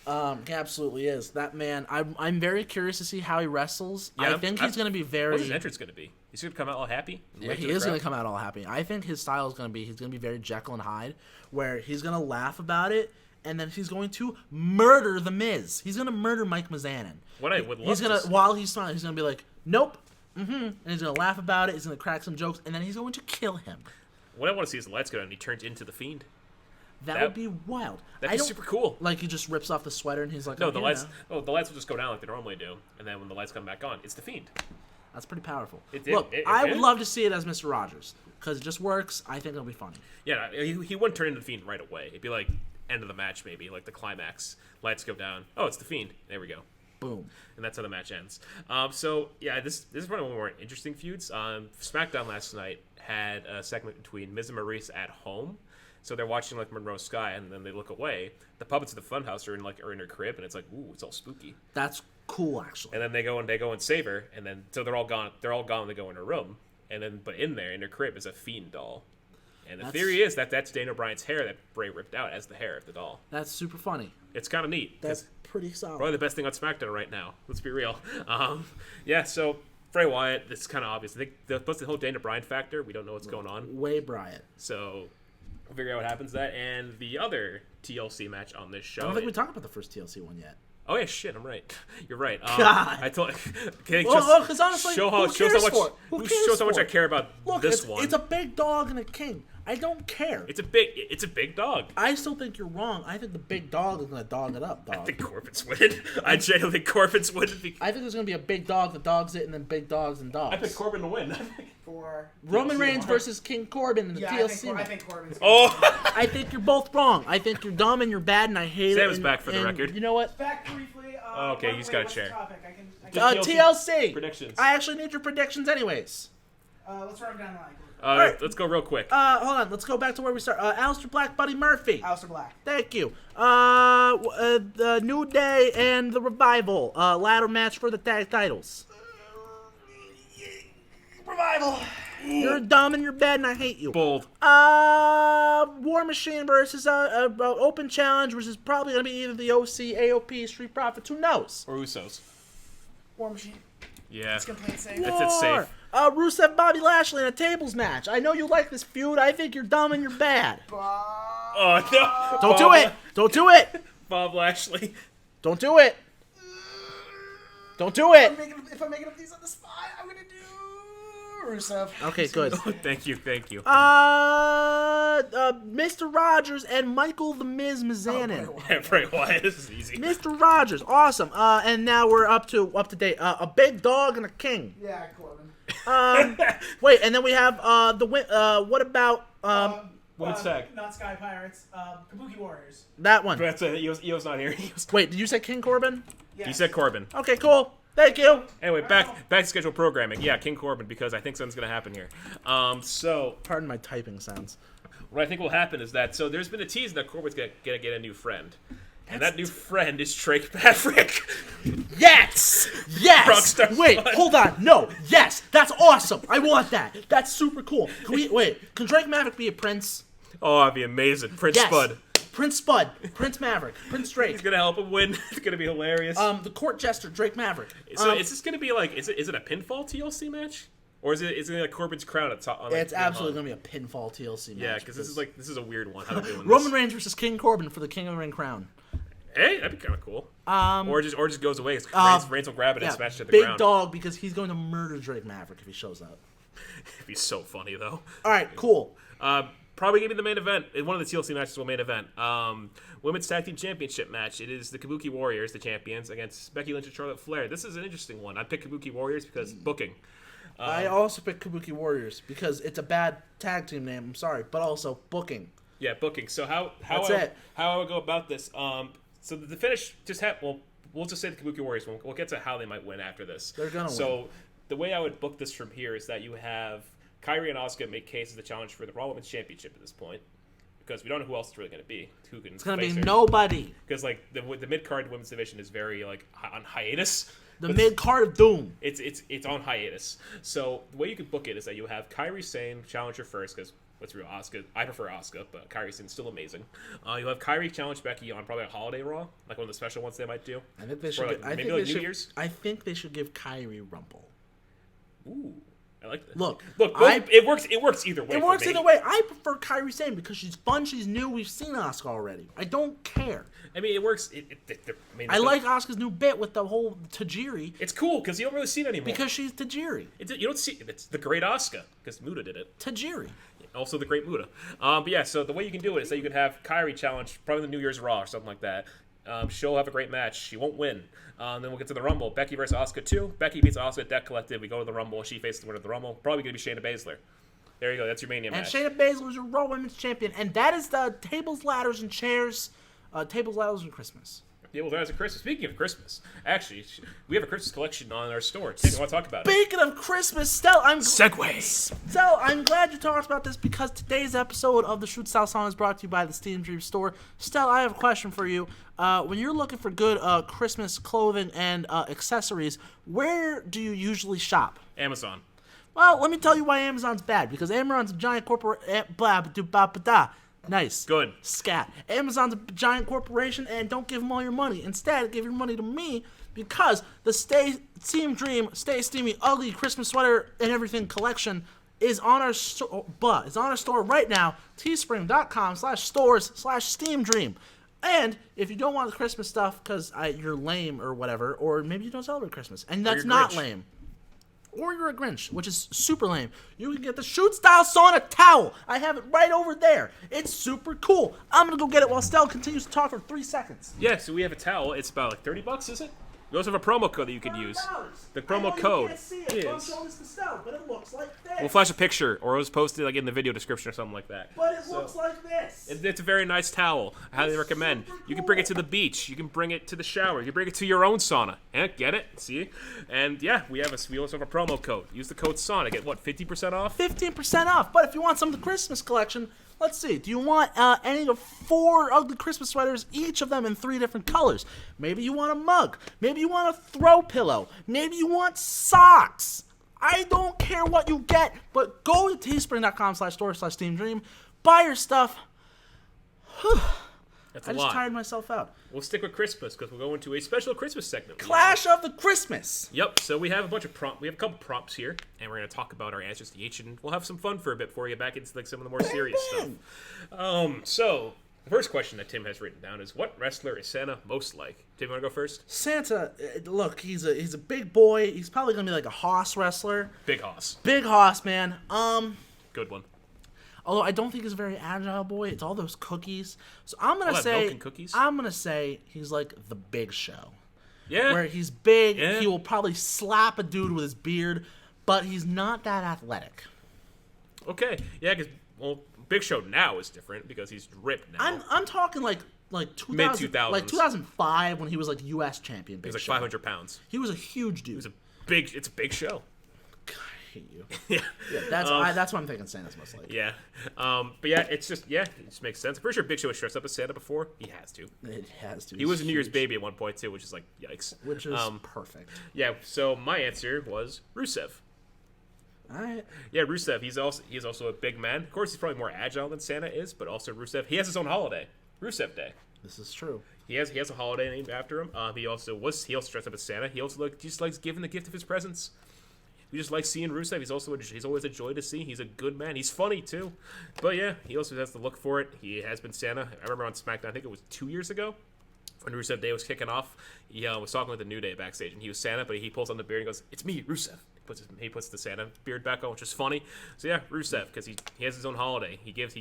Speaker 2: He absolutely is. That man, I'm very curious to see how he wrestles. Yeah, I think he's going to be very...
Speaker 1: What's his entrance going to be? He's going to come out all happy?
Speaker 2: Yeah, he is going to come out all happy. I think his style is going to be, he's going to be very Jekyll and Hyde, where he's going to laugh about it, and then he's going to murder The Miz. He's going to murder Mike Mizanin.
Speaker 1: What I would love
Speaker 2: while he's smiling, he's going to be like, nope, and he's going to laugh about it, he's going to crack some jokes, and then he's going to kill him.
Speaker 1: What I want to see is the lights go down and he turns into The Fiend.
Speaker 2: That would be wild.
Speaker 1: That'd be super cool.
Speaker 2: Like he just rips off the sweater and he's like,
Speaker 1: no, the lights. Oh, the lights will just go down like they normally do, and then when the lights come back on, it's The Fiend.
Speaker 2: That's pretty powerful.
Speaker 1: Look,
Speaker 2: I would love to see it as Mr. Rogers because it just works. I think it'll be funny.
Speaker 1: Yeah, he wouldn't turn into The Fiend right away. It'd be like end of the match, maybe like the climax. Lights go down. Oh, it's The Fiend. There we go.
Speaker 2: Boom.
Speaker 1: And that's how the match ends. So yeah, this is one of the more interesting feuds. SmackDown last night had a segment between Miz and Maurice at home. So they're watching like Monroe Sky, and then they look away. The puppets of the Funhouse are in her crib, and it's like, ooh, it's all spooky.
Speaker 2: That's cool, actually.
Speaker 1: And then they go and save her, and then so they're all gone. They're all gone. They go in her room, and then but in there in her crib is a Fiend doll. And the theory is that that's Daniel Bryan's hair that Bray ripped out as the hair of the doll.
Speaker 2: That's super funny.
Speaker 1: It's kind of neat.
Speaker 2: That's pretty solid.
Speaker 1: Probably the best thing on SmackDown right now. Let's be real. Yeah. So Bray Wyatt, it's kind of obvious. I think plus the whole Daniel Bryan factor. We don't know what's going on.
Speaker 2: Way Bryant.
Speaker 1: So. We'll figure out what happens to that. And the other TLC match on this show.
Speaker 2: I don't think we talked about the first TLC one yet.
Speaker 1: Oh yeah, shit, I'm right. You're right.
Speaker 2: God.
Speaker 1: I told.
Speaker 2: Because honestly,
Speaker 1: shows how much I care about this one.
Speaker 2: It's a big dog and a king. I don't care.
Speaker 1: It's a big dog.
Speaker 2: I still think you're wrong. I think the big dog is gonna dog it up, dog.
Speaker 1: I think Corbin's winning. I genuinely think Corbin's winning.
Speaker 2: I think there's gonna be a big dog that dogs it, and then big dogs and dogs.
Speaker 1: I think Corbin to win.
Speaker 3: For
Speaker 2: Roman Reigns versus King Corbin in the TLC.
Speaker 3: I think Corbin's.
Speaker 2: I think you're both wrong. I think you're dumb and you're bad, and I hate it.
Speaker 1: Sam is back for the record.
Speaker 2: You know what?
Speaker 3: Back briefly.
Speaker 1: Okay, he's got a chair.
Speaker 2: TLC.
Speaker 1: Predictions.
Speaker 2: I actually need your predictions, anyways.
Speaker 3: Let's run down the line.
Speaker 1: Right. Let's go real quick.
Speaker 2: Hold on. Let's go back to where we start. Aleister Black, Buddy Murphy.
Speaker 3: Aleister Black.
Speaker 2: Thank you. The New Day and the Revival. Ladder match for the tag titles.
Speaker 3: Revival.
Speaker 2: You're dumb and you're bad and I hate you.
Speaker 1: Bold.
Speaker 2: War Machine versus Open Challenge, which is probably going to be either the OC, AOP, Street Profits. Who knows?
Speaker 1: Or Usos.
Speaker 3: War Machine.
Speaker 1: Yeah.
Speaker 3: It's gonna play it safe.
Speaker 1: It's safe.
Speaker 2: Rusev, Bobby Lashley in a tables match. I know you like this feud. I think you're dumb and you're bad.
Speaker 1: Oh no!
Speaker 2: Don't do it! Don't do it!
Speaker 1: Bob Lashley.
Speaker 2: Don't do it! Don't do it!
Speaker 3: If I'm making up these on the spot, I'm gonna do Rusev.
Speaker 2: Okay, good.
Speaker 1: Thank you.
Speaker 2: Mr. Rogers and Michael the Miz Mizanin.
Speaker 1: Yeah, Bray Wyatt. This is easy.
Speaker 2: Mr. Rogers, awesome. And now we're up to date. A big dog and a king.
Speaker 3: Yeah, Corbin.
Speaker 2: Wait, and then we have what about
Speaker 1: Women's tag.
Speaker 3: Not Sky Pirates. Kabuki Warriors.
Speaker 2: that one?
Speaker 1: That's it. Io's not here.
Speaker 2: Wait, did you say King Corbin?
Speaker 3: Yes.
Speaker 1: He said Corbin.
Speaker 2: Okay, cool. Thank you.
Speaker 1: Anyway, back to scheduled programming. Yeah, King Corbin, because I think something's gonna happen here. So
Speaker 2: Pardon my typing sounds.
Speaker 1: what I think will happen is that there's been a tease that Corbin's gonna get a new friend. And that new friend is Drake Maverick.
Speaker 2: Yes! Yes!
Speaker 1: Rockstar
Speaker 2: Wait,
Speaker 1: Spud.
Speaker 2: hold on. No. Yes! That's awesome. I want that. That's super cool. Can Drake Maverick be a prince?
Speaker 1: Oh, that'd be amazing. Prince
Speaker 2: Yes.
Speaker 1: Spud.
Speaker 2: Prince Spud. Prince Maverick. Prince Drake.
Speaker 1: He's gonna help him win. It's gonna be hilarious.
Speaker 2: The court jester, Drake Maverick.
Speaker 1: So is this gonna be like? Is it a pinfall TLC match, or is it like Corbin's crown at top?
Speaker 2: It's absolutely going to be a pinfall TLC match.
Speaker 1: Yeah, because this is a weird one. How they're doing
Speaker 2: Roman
Speaker 1: this.
Speaker 2: Reigns versus King Corbin for the King of the Ring crown.
Speaker 1: Hey, that'd be kind of cool. Or just goes away. Reigns will grab it and smash it to the
Speaker 2: big
Speaker 1: ground.
Speaker 2: Big dog, because he's going to murder Drake Maverick if he shows up.
Speaker 1: It'd be so funny, though.
Speaker 2: All right, cool.
Speaker 1: Probably going to be the main event. One of the TLC matches will main event. Women's Tag Team Championship match. It is the Kabuki Warriors, the champions, against Becky Lynch and Charlotte Flair. This is an interesting one. I picked Kabuki Warriors because booking.
Speaker 2: I also picked Kabuki Warriors because it's a bad tag team name. I'm sorry, but also booking.
Speaker 1: Yeah, booking. So how I would go about this? So the finish just we'll just say the Kabuki Warriors. We'll get to how they might win after this.
Speaker 2: They're gonna win.
Speaker 1: So the way I would book this from here is that you have Kairi and Asuka make case as the challenge for the Raw Women's Championship at this point, because we don't know who else it's really going to be. Who can?
Speaker 2: It's going to be nobody.
Speaker 1: Because like the mid card women's division is very like on hiatus.
Speaker 2: The mid card of doom.
Speaker 1: It's on hiatus. So the way you can book it is that you have Kairi Sane challenge her first, because let's be real, Asuka. I prefer Asuka, but Kairi Sane's still amazing. You'll have Kairi challenge Becky on probably a holiday Raw, like one of the special ones they might do.
Speaker 2: I think they should.
Speaker 1: New Year's.
Speaker 2: I think they should give Kairi Rumble.
Speaker 1: Ooh. I like that.
Speaker 2: Look,
Speaker 1: it works. It works either way.
Speaker 2: It works either way. I prefer Kairi Sane because she's fun. She's new. We've seen Asuka already. I don't care.
Speaker 1: I mean, it works.
Speaker 2: I like Asuka's new bit with the whole Tajiri.
Speaker 1: It's cool because you don't really see it anymore.
Speaker 2: Because she's Tajiri.
Speaker 1: You don't see it's the great Asuka because Muda did it.
Speaker 2: Tajiri.
Speaker 1: Also the great Muda. But yeah, so the way you can do it is that you can have Kairi challenge probably the New Year's Raw or something like that. She'll have a great match. She won't win. Then we'll get to the Rumble. Becky versus Asuka 2. Becky beats Asuka at Deck Collective. We go to the Rumble. She faces the winner of the Rumble. Probably going to be Shayna Baszler. There you go. That's your Mania match.
Speaker 2: And Shayna Baszler is your Raw Women's Champion. And that is the tables, ladders, and chairs. Tables, ladders, and Christmas.
Speaker 1: Yeah, well, that's a Christmas. Speaking of Christmas, actually, we have a Christmas collection on our store. I want to talk about it.
Speaker 2: Speaking of Christmas, Stel, I'm glad you talked about this because today's episode of the Shoot Style Sauna is brought to you by the Steam Dream Store. Stel, I have a question for you. When you're looking for good Christmas clothing and accessories, where do you usually shop?
Speaker 1: Amazon.
Speaker 2: Well, let me tell you why Amazon's bad. Because Amazon's a giant corporation. Nice.
Speaker 1: Good.
Speaker 2: Scat. Amazon's a giant corporation, and don't give them all your money. Instead, give your money to me, because the Stay Steamy, Ugly Christmas Sweater and Everything collection is on our store right now, teespring.com/stores/steamdream. And if you don't want the Christmas stuff because you're lame or whatever, or maybe you don't celebrate Christmas, and that's not lame, or you're a Grinch, which is super lame, you can get the Shoot Style Sauna towel. I have it right over there. It's super cool. I'm going to go get it while Stel continues to talk for 3 seconds.
Speaker 1: Yeah, so we have a towel. It's about like $30, is it? We also have a promo code that you can use. The promo code is...
Speaker 2: I'm showing this to Stel, but it looks like this.
Speaker 1: We'll flash a picture, or it was posted like in the video description or something like that.
Speaker 2: But it looks like this.
Speaker 1: It's a very nice towel. I highly recommend. You can bring it to the beach. You can bring it to the shower. You can bring it to your own sauna. Get it? See? And yeah, we also have a promo code. Use the code SAUNA. Get what, 50% off?
Speaker 2: 15% off. But if you want some of the Christmas collection, let's see. Do you want any of 4 ugly Christmas sweaters, each of them in 3 different colors? Maybe you want a mug. Maybe you want a throw pillow. Maybe you want socks. I don't care what you get, but go to teespring.com/store/steamdream. Buy your stuff. I just tired myself out.
Speaker 1: We'll stick with Christmas because we'll go into a special Christmas segment.
Speaker 2: Clash of the Christmas.
Speaker 1: Yep. So we have a bunch of we have a couple prompts here, and we're going to talk about our answers to each, and we'll have some fun for a bit before we get back into like some of the more serious stuff. So the first question that Tim has written down is, what wrestler is Santa most like? Tim, you want to go first?
Speaker 2: Santa, look, he's a big boy. He's probably going to be like a hoss wrestler.
Speaker 1: Big hoss.
Speaker 2: Big hoss, man.
Speaker 1: Good one.
Speaker 2: Although I don't think he's a very agile boy. It's all those cookies. So I'm gonna say he's like the Big Show.
Speaker 1: Yeah.
Speaker 2: Where he's big, he will probably slap a dude with his beard, but he's not that athletic.
Speaker 1: Okay. Yeah, because Big Show now is different because he's ripped now.
Speaker 2: I'm talking like 2000,
Speaker 1: mid-2000s.
Speaker 2: like 2005 when he was like U.S. champion.
Speaker 1: He was like 500 pounds.
Speaker 2: He was a huge dude.
Speaker 1: It's a big show.
Speaker 2: I hate you.
Speaker 1: Yeah.
Speaker 2: That's what I'm thinking Santa's most like.
Speaker 1: Yeah. But yeah, it just makes sense. I'm pretty sure Big Show was dressed up as Santa before. He has to.
Speaker 2: It has to.
Speaker 1: He was a New Year's baby at one point too, which is like yikes.
Speaker 2: Which is perfect.
Speaker 1: Yeah. So my answer was Rusev.
Speaker 2: All right.
Speaker 1: Yeah, Rusev. He's also a big man. Of course, he's probably more agile than Santa is, but also Rusev. He has his own holiday, Rusev Day.
Speaker 2: This is true.
Speaker 1: He has a holiday named after him. He also dressed up as Santa. He also just likes giving the gift of his presents. We just like seeing Rusev. He's always a joy to see. He's a good man. He's funny too. But yeah, he also has the look for it. He has been Santa. I remember on SmackDown, I think it was 2 years ago. when Rusev Day was kicking off, he was talking with the New Day backstage, and he was Santa, but he pulls on the beard and goes, "It's me, Rusev." He puts the Santa beard back on, which is funny. So yeah, Rusev, because he has his own holiday. He gives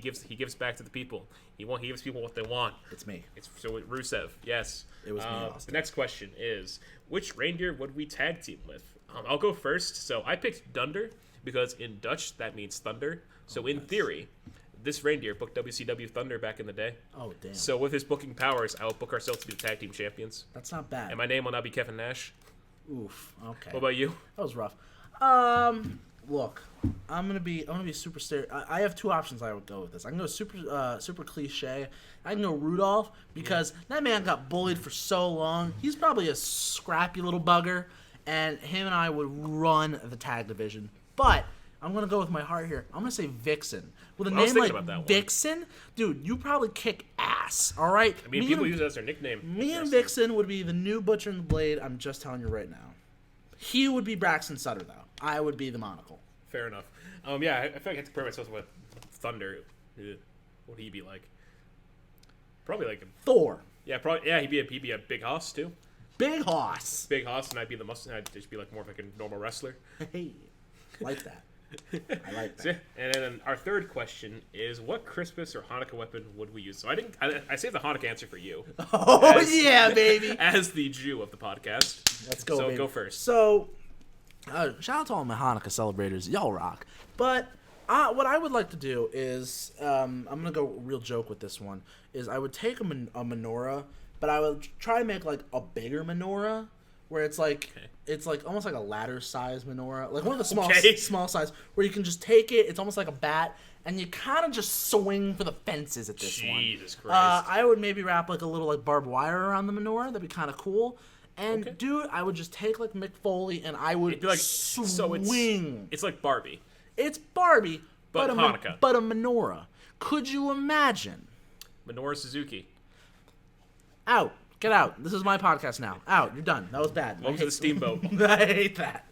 Speaker 1: back to the people. He gives people what they want.
Speaker 2: It's me.
Speaker 1: Rusev. Yes.
Speaker 2: It was me, Austin.
Speaker 1: The next question is, which reindeer would we tag team with? I'll go first. So I picked Dunder because in Dutch that means thunder. So in theory, this reindeer booked WCW Thunder back in the day.
Speaker 2: Oh, damn.
Speaker 1: So with his booking powers, I will book ourselves to be the tag team champions.
Speaker 2: That's not bad.
Speaker 1: And my name will now be Kevin Nash.
Speaker 2: Oof. Okay.
Speaker 1: What about you?
Speaker 2: That was rough. Look, I'm gonna be super I have two options. I would go with this. I can go super cliche. I can go Rudolph because that man got bullied for so long. He's probably a scrappy little bugger, and him and I would run the tag division. But I'm gonna go with my heart here. I'm gonna say Vixen. With a name like Vixen, dude, you probably kick ass. All right.
Speaker 1: I mean, people use it as their nickname.
Speaker 2: Me and Vixen would be the new Butcher and the Blade. I'm just telling you right now. He would be Braxton Sutter, though. I would be the monocle.
Speaker 1: Fair enough. Yeah, I feel like I have to compare myself with Thunder. What would he be like? Probably like
Speaker 2: Thor.
Speaker 1: Yeah, probably. Yeah, he'd be a big hoss too.
Speaker 2: Big hoss.
Speaker 1: Big hoss, and I'd be the I'd just be like more of like a normal wrestler.
Speaker 2: Hey, like that. I like that.
Speaker 1: So, and then our third question is, what Christmas or Hanukkah weapon would we use? So I saved the Hanukkah answer for you.
Speaker 2: Oh yeah, baby.
Speaker 1: As the Jew of the podcast.
Speaker 2: Let's go.
Speaker 1: So
Speaker 2: baby.
Speaker 1: go first.
Speaker 2: So, shout out to all my Hanukkah celebrators. Y'all rock. But what I would like to do is, I'm gonna go real joke with this one. Is I would take a menorah, but I would try to make like a bigger menorah. Where it's like almost like a ladder size menorah, like one of the small size, where you can just take it. It's almost like a bat, and you kind of just swing for the fences at this one.
Speaker 1: Jesus Christ!
Speaker 2: I would maybe wrap like a little like barbed wire around the menorah. That'd be kind of cool. And dude, I would just take like Mick Foley, and I would like swing.
Speaker 1: So it's like Barbie.
Speaker 2: It's Barbie,
Speaker 1: but Hanukkah.
Speaker 2: But a menorah. Could you imagine?
Speaker 1: Menorah Suzuki.
Speaker 2: Out. Get out. This is my podcast now. Out. You're done. That was bad.
Speaker 1: Welcome to the steamboat.
Speaker 2: I hate that.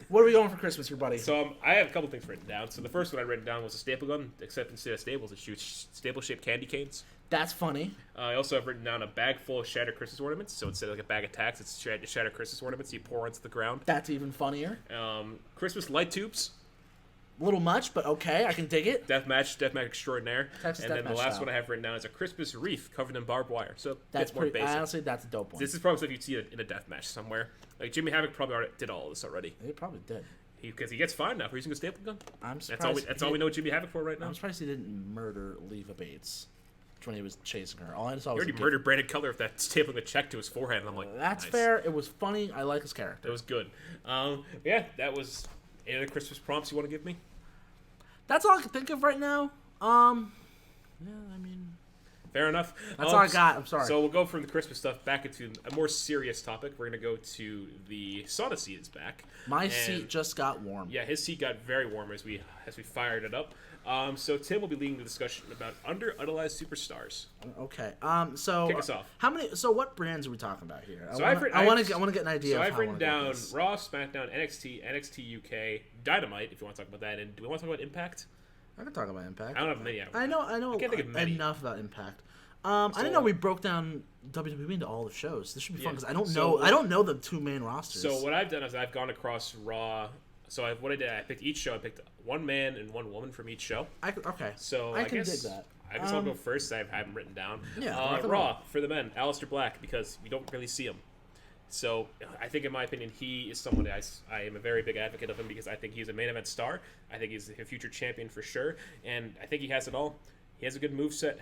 Speaker 2: What are we going for Christmas here, buddy?
Speaker 1: So I have a couple things written down. So the first one I written down was a staple gun, except instead of staples, it shoots staple-shaped candy canes.
Speaker 2: That's funny.
Speaker 1: I also have written down a bag full of Shattered Christmas ornaments. So instead of like a bag of tacks, it's Shattered Christmas ornaments you pour onto the ground.
Speaker 2: That's even funnier.
Speaker 1: Christmas light tubes.
Speaker 2: A little much, but okay, I can dig it.
Speaker 1: Deathmatch extraordinaire.
Speaker 2: Texas
Speaker 1: and then the last
Speaker 2: style.
Speaker 1: one I have written down is a Christmas wreath covered in barbed wire. So
Speaker 2: that's
Speaker 1: more basic.
Speaker 2: Honestly, that's a dope one.
Speaker 1: This is probably stuff you'd see in a deathmatch somewhere. Like Jimmy Havoc probably already did all of this already.
Speaker 2: He probably did.
Speaker 1: Because he gets fined now for using a staple gun.
Speaker 2: I'm surprised.
Speaker 1: That's all we know Jimmy Havoc for right now.
Speaker 2: I'm surprised he didn't murder Leva Bates when he was chasing her. All I saw
Speaker 1: he
Speaker 2: was
Speaker 1: already murdered Brandon Cutler with that stapling a check to his forehead, and I'm like,
Speaker 2: that's
Speaker 1: nice.
Speaker 2: fair. It was funny. I like his character.
Speaker 1: It was good. Yeah, that was any other Christmas prompts you want to give me?
Speaker 2: That's all I can think of right now. Yeah, I mean,
Speaker 1: fair enough.
Speaker 2: That's all I got. I'm sorry.
Speaker 1: So we'll go from the Christmas stuff back into a more serious topic. We're gonna go to the Sauna seat is back.
Speaker 2: My seat just got warm.
Speaker 1: Yeah, his seat got very warm as we fired it up. So Tim will be leading the discussion about underutilized superstars.
Speaker 2: Okay. So
Speaker 1: kick us off.
Speaker 2: What brands are we talking about here?
Speaker 1: So
Speaker 2: I want to get an idea.
Speaker 1: So I've written down Raw, SmackDown, NXT, NXT UK, Dynamite. If you want to talk about that, and do we want to talk about Impact?
Speaker 2: I can talk about Impact.
Speaker 1: I don't have many.
Speaker 2: I know.
Speaker 1: I can't think of many.
Speaker 2: Enough about Impact. I didn't know we broke down WWE into all the shows. This should be fun because I don't know the two main rosters.
Speaker 1: So what I've done is I've gone across Raw. So I picked each show. I picked one man and one woman from each show.
Speaker 2: Okay.
Speaker 1: So
Speaker 2: I can dig that.
Speaker 1: I guess I'll go first. I have them written down.
Speaker 2: Yeah.
Speaker 1: Raw for the men, Aleister Black, because we don't really see him. So I think, in my opinion, he is someone I am a very big advocate of him because I think he's a main event star. I think he's a future champion for sure, and I think he has it all. He has a good moveset.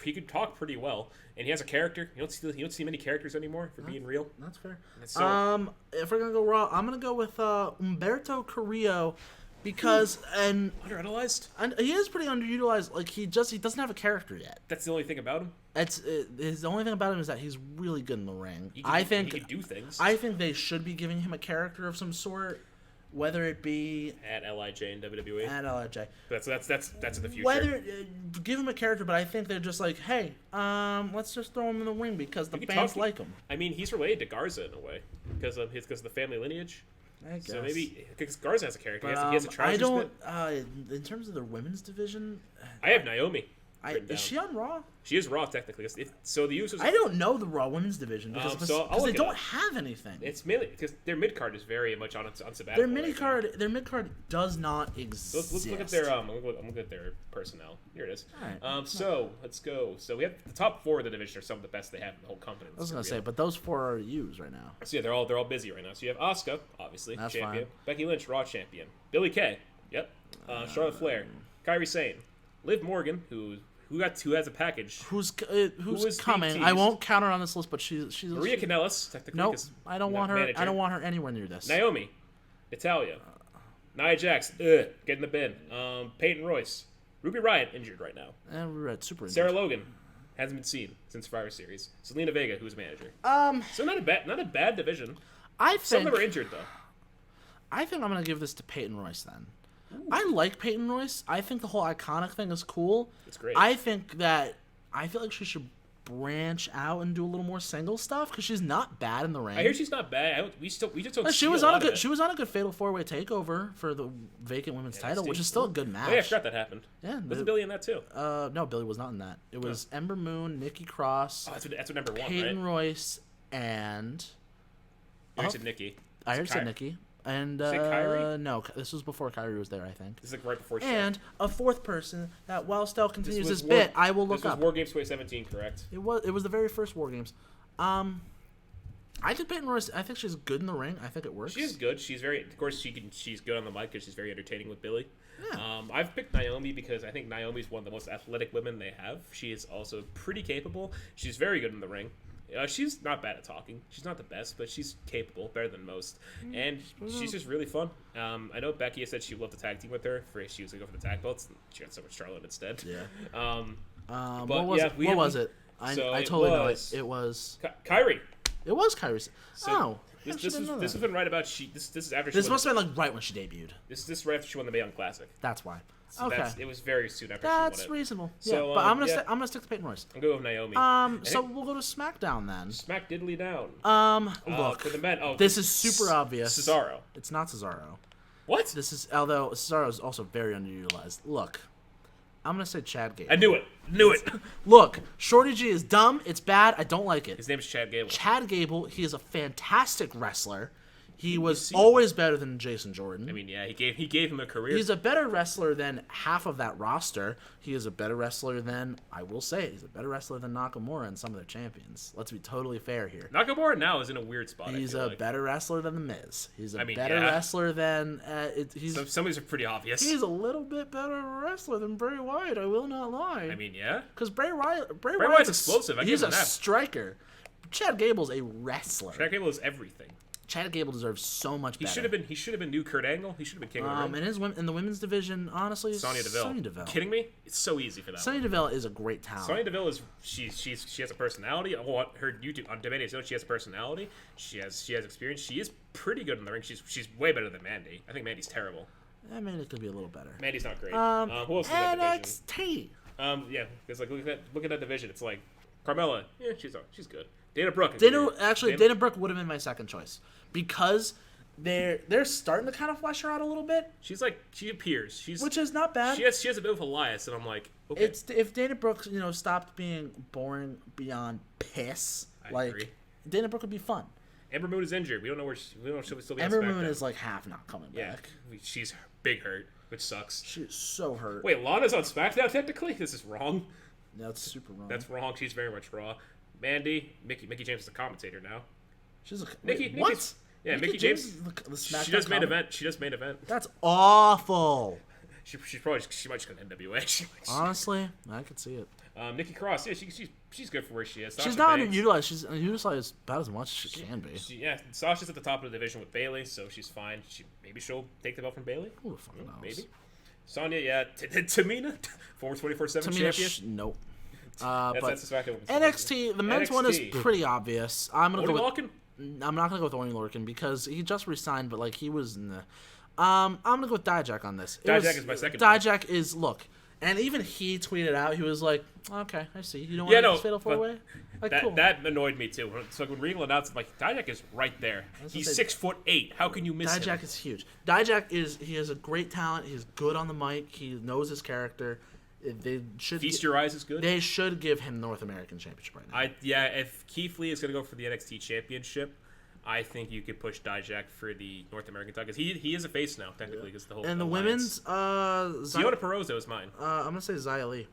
Speaker 1: He could talk pretty well, and he has a character. You don't see many characters anymore. For being real,
Speaker 2: that's fair.
Speaker 1: So,
Speaker 2: if we're gonna go Raw, I'm gonna go with Humberto Carrillo because
Speaker 1: underutilized.
Speaker 2: And he is pretty underutilized. Like he doesn't have a character yet.
Speaker 1: That's the only thing about him.
Speaker 2: The only thing about him is that he's really good in the ring.
Speaker 1: He can do things.
Speaker 2: I think they should be giving him a character of some sort. Whether it be
Speaker 1: at LIJ and WWE.
Speaker 2: At LIJ.
Speaker 1: That's in the future.
Speaker 2: Whether give him a character, but I think they're just like, hey, let's just throw him in the ring because the fans like him.
Speaker 1: I mean, he's related to Garza in a way because of the family lineage.
Speaker 2: I guess.
Speaker 1: So maybe because Garza has a character, he has a trousers bit.
Speaker 2: In terms of the women's division,
Speaker 1: I have Naomi.
Speaker 2: Is she on Raw?
Speaker 1: She is Raw technically. So the Usos.
Speaker 2: I don't know the Raw women's division because they don't have anything.
Speaker 1: It's mainly because their mid card is very much on sabbatical.
Speaker 2: Their mid card does not exist.
Speaker 1: Let's look at their I'm looking at their personnel. Here it is.
Speaker 2: All right.
Speaker 1: So let's go. So we have the top 4 of the division are some of the best they have in the whole company.
Speaker 2: I was gonna say, but those 4 are used right now.
Speaker 1: So yeah, they're all busy right now. So you have Asuka, obviously,
Speaker 2: That's
Speaker 1: champion.
Speaker 2: fine.
Speaker 1: Becky Lynch, Raw champion. Billie Kay, yep. Charlotte Flair, Kairi Sane, Liv Morgan, who has a package.
Speaker 2: Who's
Speaker 1: is
Speaker 2: coming?
Speaker 1: being
Speaker 2: I
Speaker 1: teased.
Speaker 2: won't count her on this list, but she's
Speaker 1: Maria Kanellis, technically.
Speaker 2: Nope, I don't want her.
Speaker 1: manager.
Speaker 2: I don't want her anywhere near this.
Speaker 1: Naomi, Italia, Nia Jax, get in the bin. Peyton Royce, Ruby Riott injured right now.
Speaker 2: And we're at super.
Speaker 1: Sarah Logan hasn't been seen since Survivor Series. Selena Vega, who's manager. So not a bad division. Some of them are injured though.
Speaker 2: I think I'm gonna give this to Peyton Royce then. I like Peyton Royce. I think the whole iconic thing is cool.
Speaker 1: It's great.
Speaker 2: I feel like she should branch out and do a little more single stuff because she's not bad in the ring.
Speaker 1: I hear she's not bad. We just don't.
Speaker 2: She
Speaker 1: see
Speaker 2: was
Speaker 1: a
Speaker 2: on
Speaker 1: lot
Speaker 2: a
Speaker 1: of
Speaker 2: good.
Speaker 1: it.
Speaker 2: She was on a good fatal 4-way takeover for the vacant women's title, which is still a good match.
Speaker 1: Oh yeah, I forgot that happened.
Speaker 2: Yeah,
Speaker 1: Wasn't Billy in that too?
Speaker 2: No, Billy was not in that. It was Ember Moon, Nikki Cross,
Speaker 1: Oh, that's what number 1,
Speaker 2: Peyton
Speaker 1: right?
Speaker 2: Royce, and
Speaker 1: You said Nikki.
Speaker 2: I heard said Nikki. And
Speaker 1: Say Kyrie?
Speaker 2: no, this was before Kyrie was there, I think.
Speaker 1: This is like right before.
Speaker 2: And a 4th person that while Stel continues
Speaker 1: was
Speaker 2: this bit, I will
Speaker 1: This
Speaker 2: look
Speaker 1: was
Speaker 2: up.
Speaker 1: War Games 2017, correct?
Speaker 2: It was the very first War Games. I think Peyton Royce. I think she's good in the ring. I think it works.
Speaker 1: She is good. She's very. Of course, she's good on the mic because she's very entertaining with Billy.
Speaker 2: Yeah.
Speaker 1: I've picked Naomi because I think Naomi's one of the most athletic women they have. She is also pretty capable. She's very good in the ring. She's not bad at talking. She's not the best, but she's capable, better than most. And she's just really fun. I know Becky has said she would love to tag team with her. She was going to go for the tag belts. She got so much Charlotte instead.
Speaker 2: Yeah.
Speaker 1: But
Speaker 2: what was it? I totally know it. It was
Speaker 1: Kyrie.
Speaker 2: It was Kyrie.
Speaker 1: This has been right about this is after
Speaker 2: this must have been like right when she debuted.
Speaker 1: This is right after she won the Mae Young Classic.
Speaker 2: That's why.
Speaker 1: So
Speaker 2: okay,
Speaker 1: it was very soon after
Speaker 2: that's
Speaker 1: she won it.
Speaker 2: reasonable.
Speaker 1: So,
Speaker 2: yeah, but I'm gonna stick to Peyton Royce.
Speaker 1: I'm going with Naomi.
Speaker 2: So we'll go to SmackDown then.
Speaker 1: Smack diddly down.
Speaker 2: Look,
Speaker 1: for the men.
Speaker 2: this is super obvious.
Speaker 1: Cesaro.
Speaker 2: It's not Cesaro.
Speaker 1: What?
Speaker 2: This is although Cesaro is also very underutilized. Look, I'm gonna say Chad Gable.
Speaker 1: I knew it.
Speaker 2: Look, Shorty G is dumb. It's bad. I don't like it.
Speaker 1: His name is Chad Gable.
Speaker 2: Chad Gable. He is a fantastic wrestler. He was always better than Jason Jordan.
Speaker 1: I mean, yeah, he gave him a career.
Speaker 2: He's a better wrestler than half of that roster. He is a better wrestler than, I will say, he's a better wrestler than Nakamura and some of their champions. Let's be totally fair here.
Speaker 1: Nakamura now is in a weird spot.
Speaker 2: He's a better wrestler than The Miz. He's a better
Speaker 1: yeah.
Speaker 2: wresler than...
Speaker 1: Some of these are pretty obvious.
Speaker 2: He's a little bit better wrestler than Bray Wyatt, I will not lie.
Speaker 1: I mean, yeah.
Speaker 2: Because Bray
Speaker 1: Wyatt's
Speaker 2: Wyatt's
Speaker 1: explosive.
Speaker 2: He's a striker. Chad Gable's a wrestler.
Speaker 1: Chad Gable is everything.
Speaker 2: Chad Gable deserves so much better.
Speaker 1: He should have been new Kurt Angle. He should have been king of the ring.
Speaker 2: In the women's division, honestly,
Speaker 1: Sonya Deville. Kidding me? It's so easy for that.
Speaker 2: Sonya Deville is a great talent.
Speaker 1: Sonya Deville is she has a personality. Well, her YouTube on Dominion, she has a personality. She has experience. She is pretty good in the ring. She's way better than Mandy. I think Mandy's terrible.
Speaker 2: Mandy could be a little better.
Speaker 1: Mandy's not great. Who else is in that
Speaker 2: NXT.
Speaker 1: division? Yeah, it's like look at that division. It's like Carmella. Yeah, she's good. Dana Brooke.
Speaker 2: Dana Brooke would have been my second choice because they're starting to kind of flesh her out a little bit.
Speaker 1: She appears.
Speaker 2: Which is not bad.
Speaker 1: She has a bit of Elias, and I'm like, okay.
Speaker 2: If Dana Brooke stopped being boring beyond piss,
Speaker 1: I agree.
Speaker 2: Dana Brooke would be fun.
Speaker 1: Ember Moon is injured. We don't know if she'll still be.
Speaker 2: Ember Moon is like half not coming back.
Speaker 1: She's big hurt, which sucks.
Speaker 2: She's so hurt.
Speaker 1: Wait, Lana's on SmackDown technically? This is wrong.
Speaker 2: That's super wrong.
Speaker 1: That's wrong. She's very much Raw. Mandy, Mickey James is a commentator now.
Speaker 2: She's a
Speaker 1: what? Yeah, Mickey James is the
Speaker 2: SmackDown
Speaker 1: she does main event. She does main event.
Speaker 2: That's awful.
Speaker 1: She might just go to NWA.
Speaker 2: Honestly, I could see it.
Speaker 1: Nikki Cross, yeah, she's good for where she is.
Speaker 2: She's not underutilized. She's underutilized about as much as she can be.
Speaker 1: Sasha's at the top of the division with Bayley, so she's fine. Maybe she'll take the belt from Bayley.
Speaker 2: Who the fuck knows?
Speaker 1: Maybe. Sonya, yeah. Tamina, former 24/7 champion.
Speaker 2: Nope.
Speaker 1: That's
Speaker 2: NXT, the men's one is pretty obvious. I'm not gonna go with Orny Lorcan because he just resigned, but he was. I'm gonna go with Dijak on this.
Speaker 1: Dijak is my second.
Speaker 2: Dijak is and even he tweeted out. He was like, "Okay, I see. You don't want this fatal 4-way." Cool.
Speaker 1: That annoyed me too. So when Regal announced, Dijak is right there. He's 6'8". How can you miss him?
Speaker 2: Dijak is huge. Dijak he has a great talent. He's good on the mic. He knows his character. They should
Speaker 1: Feast Your Eyes is good.
Speaker 2: They should give him North American Championship right now.
Speaker 1: If Keith Lee is going to go for the NXT Championship, I think you could push Dijak for the North American title, because he is a face now, technically, because the whole
Speaker 2: And the
Speaker 1: alliance.
Speaker 2: women's,
Speaker 1: Fiona Perozzo is mine.
Speaker 2: I'm going to say Xia Li.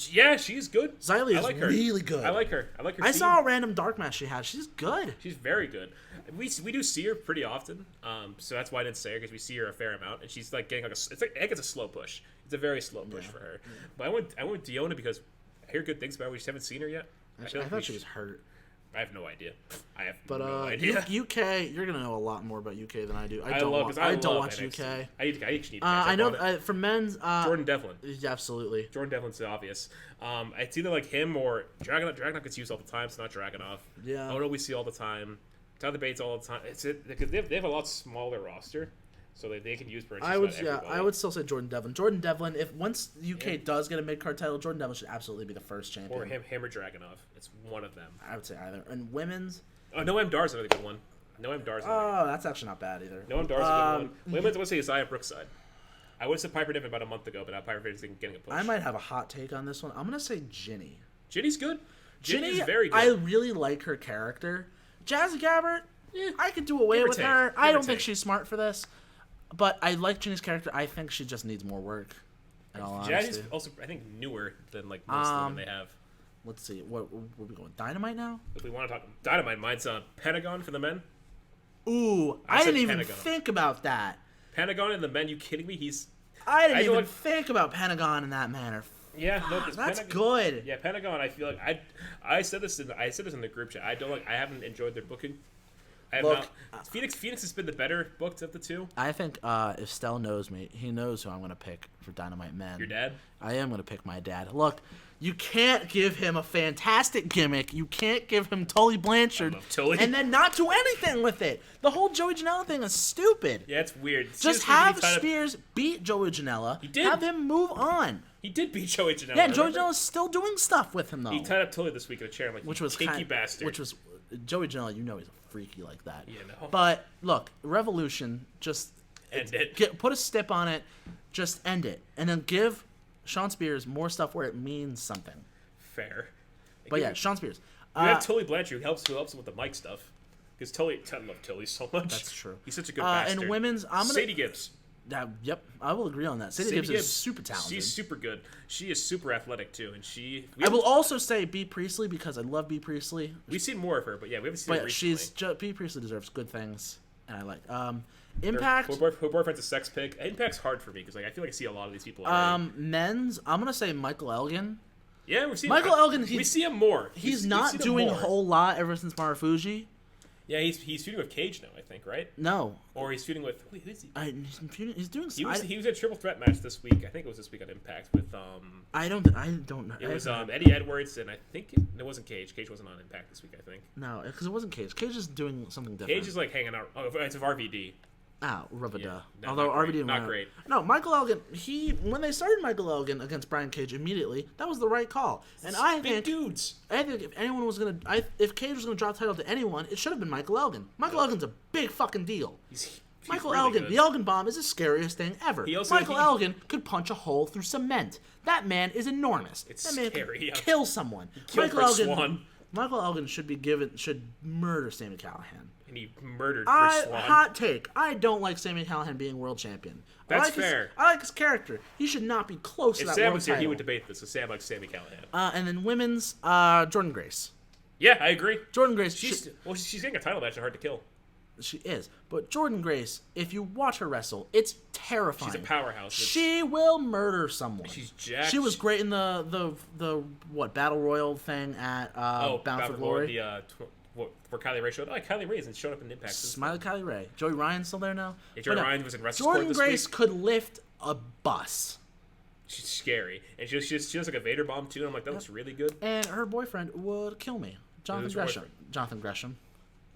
Speaker 1: Yeah, she's good.
Speaker 2: Xia Li
Speaker 1: I
Speaker 2: is
Speaker 1: like her.
Speaker 2: really good.
Speaker 1: I like her. I
Speaker 2: I saw a random dark match she had. She's good.
Speaker 1: She's very good. We do see her pretty often, so that's why I didn't say her, because we see her a fair amount, and she's like getting like I think it's a slow push. It's a very slow push for her. But I went with Diona because I hear good things about her. We just haven't seen her yet.
Speaker 2: I thought she was hurt.
Speaker 1: I have no idea.
Speaker 2: But
Speaker 1: no idea.
Speaker 2: UK, you're gonna know a lot more about UK than I do. I don't watch
Speaker 1: NXT.
Speaker 2: UK.
Speaker 1: I actually need to catch
Speaker 2: I
Speaker 1: up
Speaker 2: know
Speaker 1: on it.
Speaker 2: for men's,
Speaker 1: Jordan Devlin.
Speaker 2: Yeah, absolutely.
Speaker 1: Jordan Devlin's obvious. It's either like him or Dragunov. Dragunov gets used all the time. It's not Dragunov.
Speaker 2: Yeah.
Speaker 1: Odo we see all the time. Tyler Bates all the time. It's because they have a lot smaller roster, so they can use.
Speaker 2: I would still say Jordan Devlin. Jordan Devlin. If once UK does get a mid card title, Jordan Devlin should absolutely be the first champion.
Speaker 1: Or him or Dragunov. It's one of them.
Speaker 2: I would say either. And women's.
Speaker 1: Oh, Noam Dar's another good one. Noam Dar's.
Speaker 2: Oh, that's actually not bad either.
Speaker 1: Noam Dar's a good one. Women's, I would say Isaiah Brookside. I would have said Piper Niven about a month ago, but now Piper Niven's getting a push.
Speaker 2: I might have a hot take on this one. I'm gonna say Ginny.
Speaker 1: Ginny's good.
Speaker 2: Ginny
Speaker 1: is very good.
Speaker 2: I really like her character. Jazzy Gabbert, I could do away with her. I don't think she's smart for this, but I like Ginny's character. I think she just needs more work. In all honesty.
Speaker 1: Jazzy's also, I think, newer than like most of them they have.
Speaker 2: Let's see. Where we going? Dynamite now?
Speaker 1: If we want to talk Dynamite, mine's Pentagon for the men.
Speaker 2: Ooh, I
Speaker 1: said
Speaker 2: didn't even
Speaker 1: Pentagon.
Speaker 2: think about that.
Speaker 1: Pentagon and the men? You kidding me?
Speaker 2: I didn't even think about Pentagon in that manner.
Speaker 1: Yeah, no,
Speaker 2: that's
Speaker 1: Pentagon,
Speaker 2: good.
Speaker 1: Yeah, Pentagon. I feel like I said this in the group chat. I haven't enjoyed their booking. Phoenix has been the better booked of the two.
Speaker 2: I think if Stel knows me, he knows who I'm going to pick for Dynamite Men.
Speaker 1: Your dad?
Speaker 2: I am going to pick my dad. Look, you can't give him a fantastic gimmick. You can't give him Tully Blanchard
Speaker 1: Tully.
Speaker 2: and then not do anything with it. The whole Joey Janela thing is stupid.
Speaker 1: Yeah, it's weird.
Speaker 2: Just have Spears beat Joey Janela.
Speaker 1: He did.
Speaker 2: Have him move on.
Speaker 1: He did beat Joey Janela.
Speaker 2: Yeah, Joey Janela's still doing stuff with him, though.
Speaker 1: He tied up Tully this week in a chair. I'm like,
Speaker 2: which was
Speaker 1: kinky bastard.
Speaker 2: Which was Joey Janela, you know he's freaky like that.
Speaker 1: Yeah, no.
Speaker 2: But look, Revolution, just
Speaker 1: end it.
Speaker 2: Put a stip on it, just end it, and then give Sean Spears more stuff where it means something.
Speaker 1: Fair.
Speaker 2: But yeah, Sean Spears.
Speaker 1: You have Tully Blanchard who helps him with the mic stuff. Because I love Tully so much.
Speaker 2: That's true.
Speaker 1: He's such a good bastard.
Speaker 2: And women's,
Speaker 1: Sadie Gibbs.
Speaker 2: Yep, I will agree on that. Sadie Gibbs is super talented.
Speaker 1: She's super good. She is super athletic too, and
Speaker 2: I will also say B. Priestley because I love B. Priestley.
Speaker 1: We've seen more of her, but yeah, we haven't seen her recently.
Speaker 2: B. Priestley deserves good things, and I like. Impact.
Speaker 1: Her boyfriend's a sex pig. Impact's hard for me because I feel like I see a lot of these people.
Speaker 2: Men's, I'm gonna say Michael Elgin.
Speaker 1: Yeah, we've seen
Speaker 2: Michael Elgin.
Speaker 1: We see him more.
Speaker 2: He's not doing a whole lot ever since Marufuji.
Speaker 1: Yeah, he's feuding with Cage now, I think, right?
Speaker 2: No.
Speaker 1: Or he's feuding with who's he?
Speaker 2: He's doing.
Speaker 1: He was in a triple threat match this week. I think it was this week on Impact with
Speaker 2: I don't know.
Speaker 1: It was Eddie Edwards and I think it wasn't Cage. Cage wasn't on Impact this week, I think.
Speaker 2: No, because it wasn't Cage. Cage is doing something different.
Speaker 1: Cage is like hanging out. Oh, it's of RVD.
Speaker 2: Rubada.
Speaker 1: Yeah,
Speaker 2: Although RVD
Speaker 1: not great.
Speaker 2: No, Michael Elgin. When they started Michael Elgin against Brian Cage immediately, that was the right call. And I think
Speaker 1: dudes.
Speaker 2: I think if anyone was if Cage was gonna drop the title to anyone, it should have been Michael Elgin. Michael Elgin's a big fucking deal.
Speaker 1: He's
Speaker 2: Michael
Speaker 1: really
Speaker 2: Elgin,
Speaker 1: good.
Speaker 2: the Elgin bomb is the scariest thing ever. Michael Elgin could punch a hole through cement. That man is enormous.
Speaker 1: It's
Speaker 2: that man
Speaker 1: scary.
Speaker 2: Could kill someone. Michael Elgin should murder Sami Callihan.
Speaker 1: And he murdered Chris Swan.
Speaker 2: Hot take. I don't like Sami Callihan being world champion.
Speaker 1: That's fair.
Speaker 2: I like his character. He should not be close to that
Speaker 1: Sam
Speaker 2: world
Speaker 1: was here,
Speaker 2: title.
Speaker 1: he would debate this. So Sam likes Sami Callihan.
Speaker 2: And then women's, Jordan Grace.
Speaker 1: Yeah, I agree.
Speaker 2: Jordan Grace.
Speaker 1: She's getting a title match at Hard to Kill.
Speaker 2: She is. But Jordan Grace, if you watch her wrestle, it's terrifying.
Speaker 1: She's a powerhouse.
Speaker 2: She will murder someone.
Speaker 1: She's jacked.
Speaker 2: She was great in the Battle Royal thing at Bound for Glory.
Speaker 1: Where Kylie Ray showed up. Oh, Kylie Ray hasn't shown up in Impact.
Speaker 2: Smiley Kylie Ray. Joey Ryan's still there now?
Speaker 1: Yeah, Joey Ryan was in Wrestle
Speaker 2: Jordan
Speaker 1: Sport this
Speaker 2: Grace
Speaker 1: week.
Speaker 2: could lift a bus.
Speaker 1: She's scary. And she does like a Vader bomb too, and I'm like, that looks really good.
Speaker 2: And her boyfriend would kill me. Jonathan Gresham.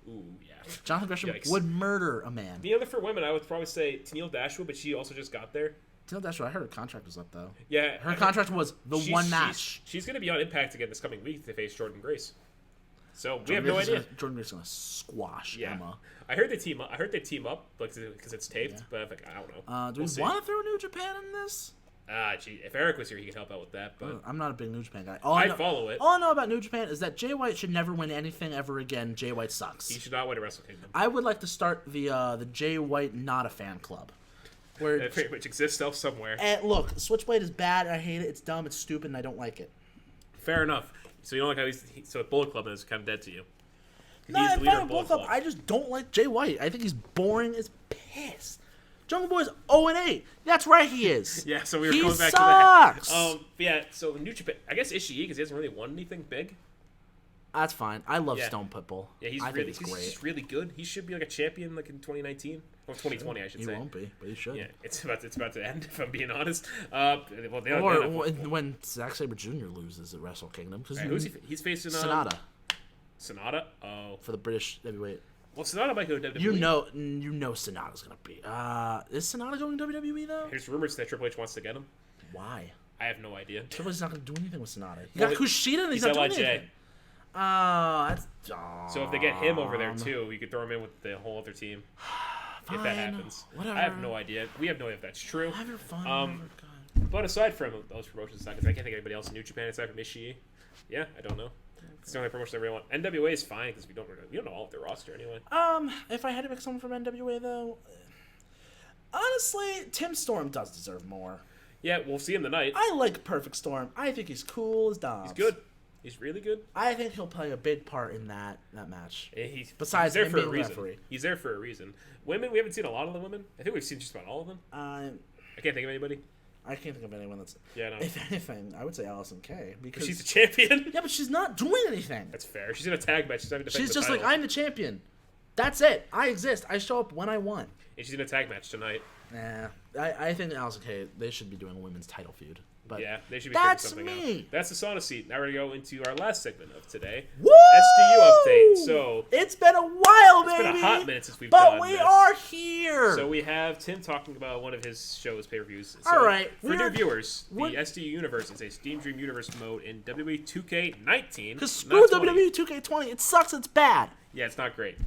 Speaker 1: Ooh, yeah.
Speaker 2: Jonathan Gresham would murder a man.
Speaker 1: The other for women, I would probably say Tennille Dashwood, but she also just got there.
Speaker 2: Tennille Dashwood, I heard her contract was up, though.
Speaker 1: Yeah.
Speaker 2: Her contract was one match.
Speaker 1: She's going to be on Impact again this coming week to face Jordan Grace. So we have no idea.
Speaker 2: Jordan Grace is going to squash Emma.
Speaker 1: I heard they team up. Because it's taped, but I'm like, I don't know.
Speaker 2: Do we want to throw New Japan in this?
Speaker 1: Gee, if Eric was here, he could help out with that. But
Speaker 2: I'm not a big New Japan guy.
Speaker 1: I'd follow it.
Speaker 2: All I know about New Japan is that Jay White should never win anything ever again. Jay White sucks.
Speaker 1: He should not win a Wrestle Kingdom.
Speaker 2: I would like to start the Jay White not a fan club, where
Speaker 1: Which exists somewhere.
Speaker 2: and look, Switchblade is bad. I hate it. It's dumb. It's stupid, and I don't like it.
Speaker 1: Fair enough. So you don't like how so Bullet Club is kind of dead to you.
Speaker 2: No,
Speaker 1: He's
Speaker 2: I
Speaker 1: the leader
Speaker 2: find
Speaker 1: of
Speaker 2: Bullet
Speaker 1: Bullet
Speaker 2: Club. I just don't like Jay White. I think he's boring as piss. Jungle Boy's 0-8. That's right, he is.
Speaker 1: Yeah, so we were
Speaker 2: he
Speaker 1: going back
Speaker 2: sucks.
Speaker 1: to that. Yeah, so New Japan, I guess Ishii, because he hasn't really won anything big.
Speaker 2: That's fine. I love
Speaker 1: Yeah.
Speaker 2: Stone Pitbull.
Speaker 1: Yeah, he's just really good. He should be like a champion like in 2019. Or 2020, I should
Speaker 2: He
Speaker 1: say.
Speaker 2: won't be, but he should.
Speaker 1: Yeah, it's about to end, if I'm being honest.
Speaker 2: Or when Zack Sabre Jr. loses at Wrestle Kingdom. Because
Speaker 1: he's facing
Speaker 2: Sonata
Speaker 1: Sonata? Oh.
Speaker 2: for the British heavyweight.
Speaker 1: Well, Sonata might go to WWE.
Speaker 2: You know Sonata's going to be. Is Sonata going to WWE, though?
Speaker 1: There's rumors that Triple H wants to get him.
Speaker 2: Why?
Speaker 1: I have no idea.
Speaker 2: Triple H's not going to do anything with Sonata. You
Speaker 1: Well,
Speaker 2: got Kushida and he's
Speaker 1: he's
Speaker 2: not doing
Speaker 1: LIJ.
Speaker 2: anything. Oh, that's dumb.
Speaker 1: So if they get him over there too, you could throw him in with the whole other team. If that
Speaker 2: Fine.
Speaker 1: happens.
Speaker 2: Whatever.
Speaker 1: I have no idea. We have no idea if that's true.
Speaker 2: Have your fun.
Speaker 1: Um, But aside from those promotions, because I can't think of anybody else in New Japan aside from Ishii. Yeah, I don't know. It's the only promotion I really want. NWA is fine because we don't know all of their roster anyway.
Speaker 2: If I had to pick someone from NWA though, honestly, Tim Storm does deserve more.
Speaker 1: Yeah, we'll see him tonight.
Speaker 2: I like Perfect Storm. I think he's cool as Dobbs.
Speaker 1: He's good. He's really good.
Speaker 2: I think he'll play a big part in that match.
Speaker 1: he's
Speaker 2: Besides
Speaker 1: there
Speaker 2: him
Speaker 1: for a
Speaker 2: being
Speaker 1: reason.
Speaker 2: referee.
Speaker 1: He's there for a reason. Women, we haven't seen a lot of the women. I think we've seen just about all of them. I can't think of anybody.
Speaker 2: I can't think of anyone that's.
Speaker 1: Yeah, no.
Speaker 2: If anything, I would say Allison Kay because
Speaker 1: She's a champion.
Speaker 2: Yeah, but she's not doing anything.
Speaker 1: That's fair. She's in a tag match. She's not even defending
Speaker 2: She's
Speaker 1: the
Speaker 2: just
Speaker 1: title.
Speaker 2: like, I'm the champion. That's it. I exist. I show up when I want.
Speaker 1: And she's in a tag match tonight.
Speaker 2: Nah, I think Allison Kay, they should be doing a women's title feud. But
Speaker 1: yeah, they should be
Speaker 2: that's
Speaker 1: figuring something
Speaker 2: me.
Speaker 1: out. That's the sauna seat. Now we're going to go into our last segment of today.
Speaker 2: Woo!
Speaker 1: SDU update. So
Speaker 2: it's been a while, baby.
Speaker 1: It's been a hot minute since we've done
Speaker 2: But we
Speaker 1: this.
Speaker 2: are here.
Speaker 1: So we have Tim talking about one of his show's pay-per-views. So
Speaker 2: all right.
Speaker 1: For new viewers, the SDU Universe is a Steam Dream Universe mode in WWE 2K19.
Speaker 2: Because screw WWE 2K20. It sucks. It's bad.
Speaker 1: Yeah, it's not great.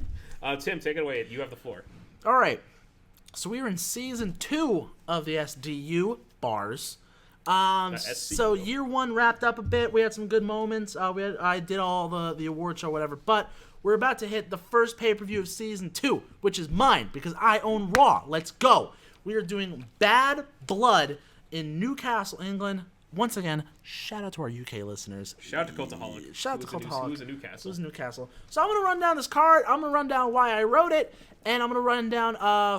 Speaker 1: Tim, take it away. You have the floor.
Speaker 2: All right. So we are in season 2 of the SDU bars. So year 1 wrapped up a bit. We had some good moments. I did all the award show, whatever. But we're about to hit the first pay-per-view of season 2, which is mine because I own Raw. Let's go. We are doing Bad Blood in Newcastle, England. Once again, shout out to our UK listeners.
Speaker 1: Shout out to Cultaholic.
Speaker 2: Shout out to Cultaholic.
Speaker 1: Who's in Newcastle.
Speaker 2: Who's in Newcastle. So I'm going to run down this card. I'm going to run down why I wrote it. And I'm going to run down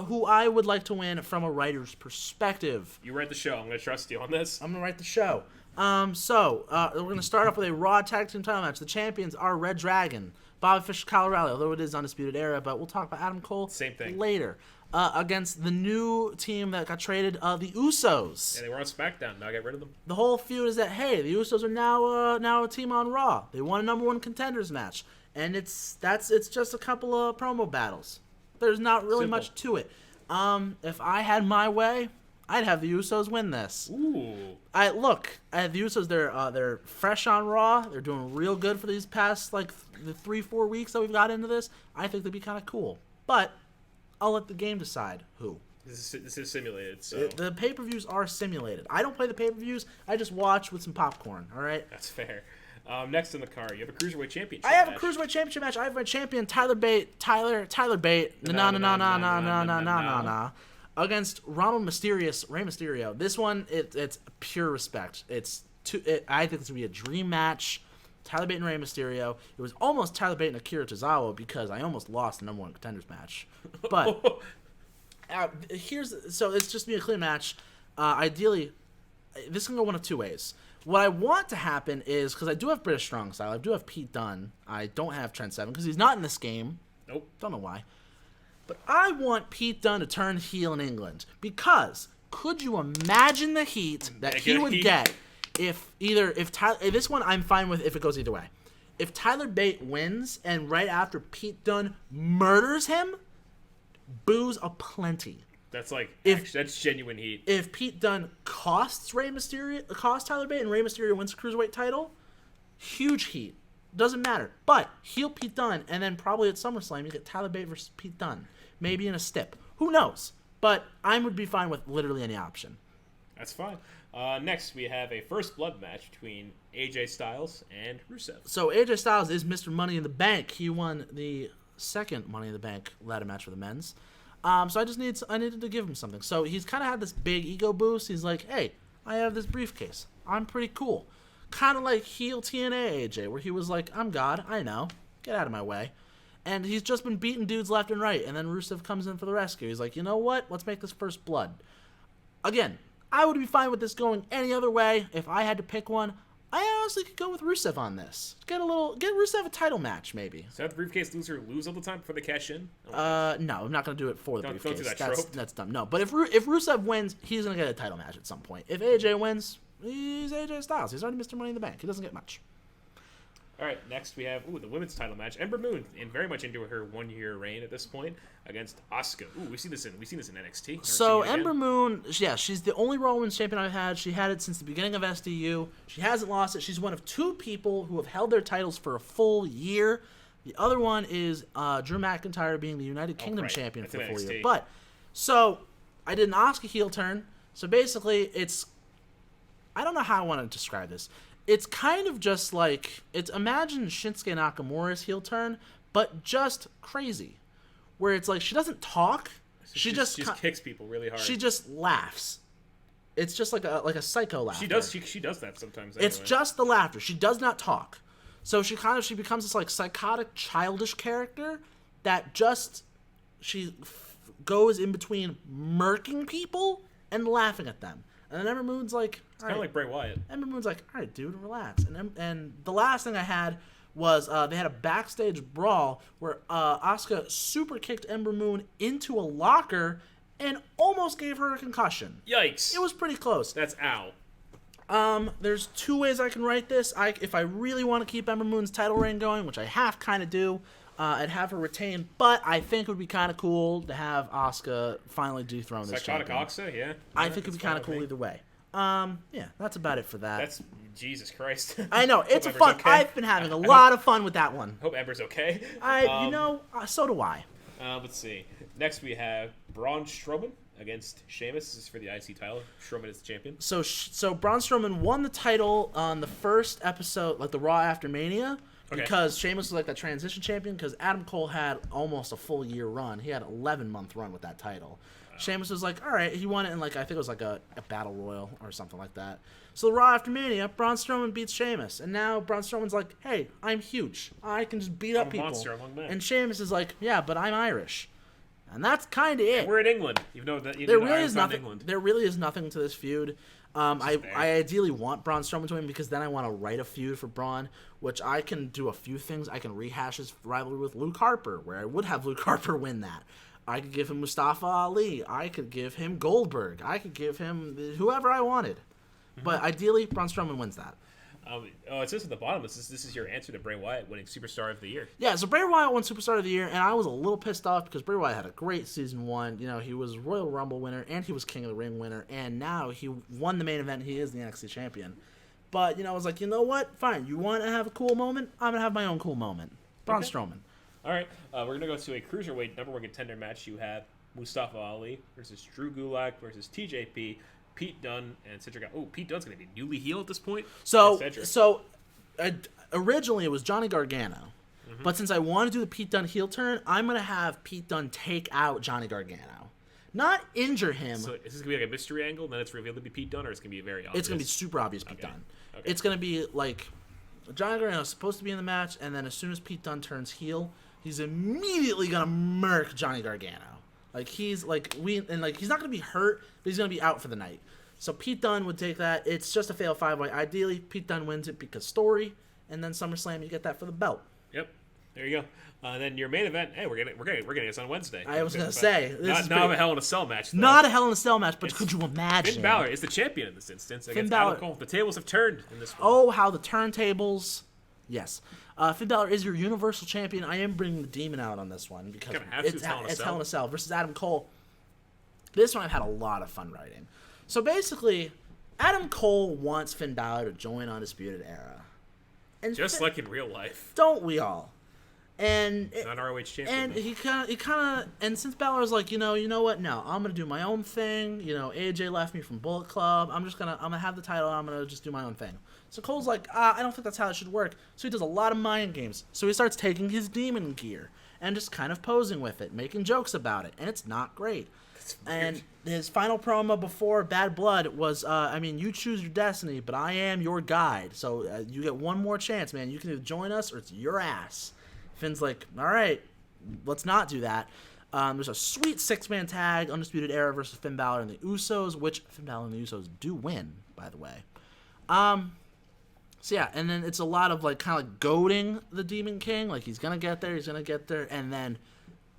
Speaker 2: who I would like to win from a writer's perspective.
Speaker 1: You write the show. I'm going to trust you on this.
Speaker 2: I'm going to write the show. We're going to start off with a Raw Tag Team title match. The champions are Red Dragon, Bobby Fish, Kyle O'Reilly, although it is Undisputed Era, but we'll talk about Adam Cole
Speaker 1: Same thing.
Speaker 2: later. Against the new team that got traded, the Usos.
Speaker 1: Yeah, they were on SmackDown. Now get rid of them.
Speaker 2: The whole feud is that, hey, the Usos are now a team on Raw. They won a #1 contenders match. And it's just a couple of promo battles. There's not really
Speaker 1: Simple.
Speaker 2: much to it. If I had my way, I'd have the Usos win this.
Speaker 1: Ooh.
Speaker 2: The Usos, they're fresh on Raw. They're doing real good for these past the 3-4 weeks that we've got into this. I think they'd be kind of cool. But I'll let the game decide who.
Speaker 1: This is simulated, so
Speaker 2: The pay-per-views are simulated. I don't play the pay-per-views. I just watch with some popcorn, all right?
Speaker 1: that's fair. Next in the card, you have a Cruiserweight Championship
Speaker 2: I have
Speaker 1: match.
Speaker 2: a Cruiserweight Championship match. I have my champion, Tyler Bate. Tyler Bate. Against Ronald Mysterious, Rey Mysterio. This one, it's pure respect. I think it's going to be a dream match. Tyler Bate and Rey Mysterio. It was almost Tyler Bate and Akira Tozawa because I almost lost the #1 contenders match. But so it's just be a clean match. Ideally, this can go one of two ways. What I want to happen is, because I do have British Strong Style, I do have Pete Dunne. I don't have Trent Seven because he's not in this game.
Speaker 1: Nope.
Speaker 2: Don't know why. But I want Pete Dunne to turn heel in England because could you imagine the heat that he would get if this one I'm fine with if it goes either way. If Tyler Bate wins and right after Pete Dunne murders him, boos aplenty.
Speaker 1: That's that's genuine heat.
Speaker 2: If Pete Dunne costs Tyler Bate and Rey Mysterio wins the Cruiserweight title, huge heat. Doesn't matter. But heel Pete Dunne, and then probably at SummerSlam you get Tyler Bate versus Pete Dunne. Maybe in a stip. Who knows? But I would be fine with literally any option.
Speaker 1: That's fine. Next, we have a first blood match between AJ Styles and Rusev.
Speaker 2: So AJ Styles is Mr. Money in the Bank. He won the second Money in the Bank ladder match for the men's. So I needed to give him something. So he's kind of had this big ego boost. He's like, hey, I have this briefcase. I'm pretty cool. Kind of like heel TNA AJ, where he was like, I'm God. I know. Get out of my way. And he's just been beating dudes left and right. And then Rusev comes in for the rescue. He's like, you know what? Let's make this first blood. Again, I would be fine with this going any other way. If I had to pick one, I honestly could go with Rusev on this. Get Rusev a title match, maybe.
Speaker 1: So have the briefcase loser lose all the time before they cash in?
Speaker 2: No, I'm not going to do it for the briefcase.
Speaker 1: Don't do that trope.
Speaker 2: That's dumb. No, but if Rusev wins, he's going to get a title match at some point. If AJ wins, he's AJ Styles. He's already Mr. Money in the Bank. He doesn't get much.
Speaker 1: All right, next we have the women's title match. Ember Moon, and very much into her 1-year reign at this point, against Asuka. We've seen this in NXT.
Speaker 2: So Ember Moon, yeah, she's the only Raw Women's Champion I've had. She had it since the beginning of SDU. She hasn't lost it. She's one of 2 people who have held their titles for a full year. The other one is Drew McIntyre being the United Kingdom champion for a full year. But so I did an Asuka heel turn. So basically, I don't know how I want to describe this. It's kind of just like, imagine Shinsuke Nakamura's heel turn, but just crazy. Where it's like, she doesn't talk. She just
Speaker 1: kicks people really hard.
Speaker 2: She just laughs. It's just like a psycho laughter.
Speaker 1: She does that sometimes anyway.
Speaker 2: It's just the laughter. She does not talk. So she becomes this like psychotic, childish character that she goes in between murking people and laughing at them. And then Ember Moon's like...
Speaker 1: It's kind of like Bray Wyatt.
Speaker 2: Ember Moon's like, all right, dude, relax. And the last thing I had was they had a backstage brawl where Asuka super kicked Ember Moon into a locker and almost gave her a concussion.
Speaker 1: Yikes.
Speaker 2: It was pretty close.
Speaker 1: That's ow.
Speaker 2: There's 2 ways I can write this. If I really want to keep Ember Moon's title reign going, which I half kind of do, I'd have her retain, but I think it would be kind of cool to have Asuka finally dethrone this
Speaker 1: Psychotic
Speaker 2: champion.
Speaker 1: Asuka, yeah.
Speaker 2: I think it would be kind of cool either way. Yeah, that's about it for that.
Speaker 1: That's Jesus Christ.
Speaker 2: I know, it's
Speaker 1: Hope
Speaker 2: fun.
Speaker 1: Ember's okay.
Speaker 2: I've been having a lot of fun with that one.
Speaker 1: Hope Ember's okay.
Speaker 2: So do I.
Speaker 1: Let's see. Next we have Braun Strowman against Sheamus. This is for the IC title. Strowman is the champion.
Speaker 2: So Braun Strowman won the title on the first episode, like the Raw after Mania.
Speaker 1: Okay.
Speaker 2: Because Sheamus was like the transition champion, because Adam Cole had almost a full year run. He had an 11-month run with that title. Sheamus was like, all right, he won it in I think it was like a Battle Royal or something like that. So the Raw after Mania, Braun Strowman beats Sheamus. And now Braun Strowman's like, hey, I'm huge. I can just beat up people.
Speaker 1: Monster among men.
Speaker 2: And Sheamus is like, yeah, but I'm Irish. And that's kind of it.
Speaker 1: And we're in England.
Speaker 2: There really is nothing to this feud. I ideally want Braun Strowman to win because then I want to write a feud for Braun, which I can do a few things. I can rehash his rivalry with Luke Harper, where I would have Luke Harper win that. I could give him Mustafa Ali. I could give him Goldberg. I could give him whoever I wanted. Mm-hmm. But ideally, Braun Strowman wins that.
Speaker 1: It says at the bottom, this is your answer to Bray Wyatt winning Superstar of the Year.
Speaker 2: Yeah, so Bray Wyatt won Superstar of the Year, and I was a little pissed off because Bray Wyatt had a great season 1. You know, he was Royal Rumble winner, and he was King of the Ring winner, and now he won the main event. He is the NXT champion. But, I was like, you know what? Fine. You want to have a cool moment? I'm going to have my own cool moment. Braun Strowman.
Speaker 1: All right. We're going to go to a Cruiserweight number 1 contender match. You have Mustafa Ali versus Drew Gulak versus TJP, Pete Dunne, and Cedric. Oh, Pete Dunne's going to be newly heel at this point.
Speaker 2: Originally it was Johnny Gargano. Mm-hmm. But since I want to do the Pete Dunne heel turn, I'm going to have Pete Dunne take out Johnny Gargano. Not injure him.
Speaker 1: So is this going to be like a mystery angle, and then it's revealed to be Pete Dunne, or it's going to be very obvious?
Speaker 2: It's going to be super obvious Pete Dunne.
Speaker 1: Okay.
Speaker 2: It's going to be like Johnny Gargano is supposed to be in the match, and then as soon as Pete Dunne turns heel, he's immediately going to murk Johnny Gargano. He's not going to be hurt, but he's going to be out for the night. So Pete Dunne would take that. It's just a fail 5-way. Ideally, Pete Dunne wins it because story, and then SummerSlam, you get that for the belt.
Speaker 1: Yep. There you go. Then your main event. Hey, we're getting this on Wednesday.
Speaker 2: I was gonna say
Speaker 1: not a Hell in a Cell match. Though.
Speaker 2: Not a Hell in a Cell match, but could you imagine?
Speaker 1: Finn Balor is the champion in this instance against
Speaker 2: Balor.
Speaker 1: Adam Cole. The tables have turned in this one.
Speaker 2: Oh, how the turntables! Yes, Finn Balor is your Universal Champion. I am bringing the Demon out on this one because it's Hell in a Cell versus Adam Cole. This one I've had a lot of fun writing. So basically, Adam Cole wants Finn Balor to join Undisputed Era. And
Speaker 1: just like in real life.
Speaker 2: Don't we all? And
Speaker 1: Not ROH champion.
Speaker 2: And he kind of, and since Balor's like, you know what? No, I'm gonna do my own thing. AJ left me from Bullet Club. I'm gonna have the title. I'm gonna just do my own thing. So Cole's like, I don't think that's how it should work. So he does a lot of mind games. So he starts taking his demon gear and just kind of posing with it, making jokes about it, and it's not great. And his final promo before Bad Blood was, you choose your destiny, but I am your guide. So you get one more chance, man. You can either join us or it's your ass. Finn's like, all right, let's not do that. There's a sweet 6-man tag, Undisputed Era versus Finn Balor and the Usos, which Finn Balor and the Usos do win, by the way. So yeah, and then it's a lot of kind of goading the Demon King. Like, he's going to get there, and then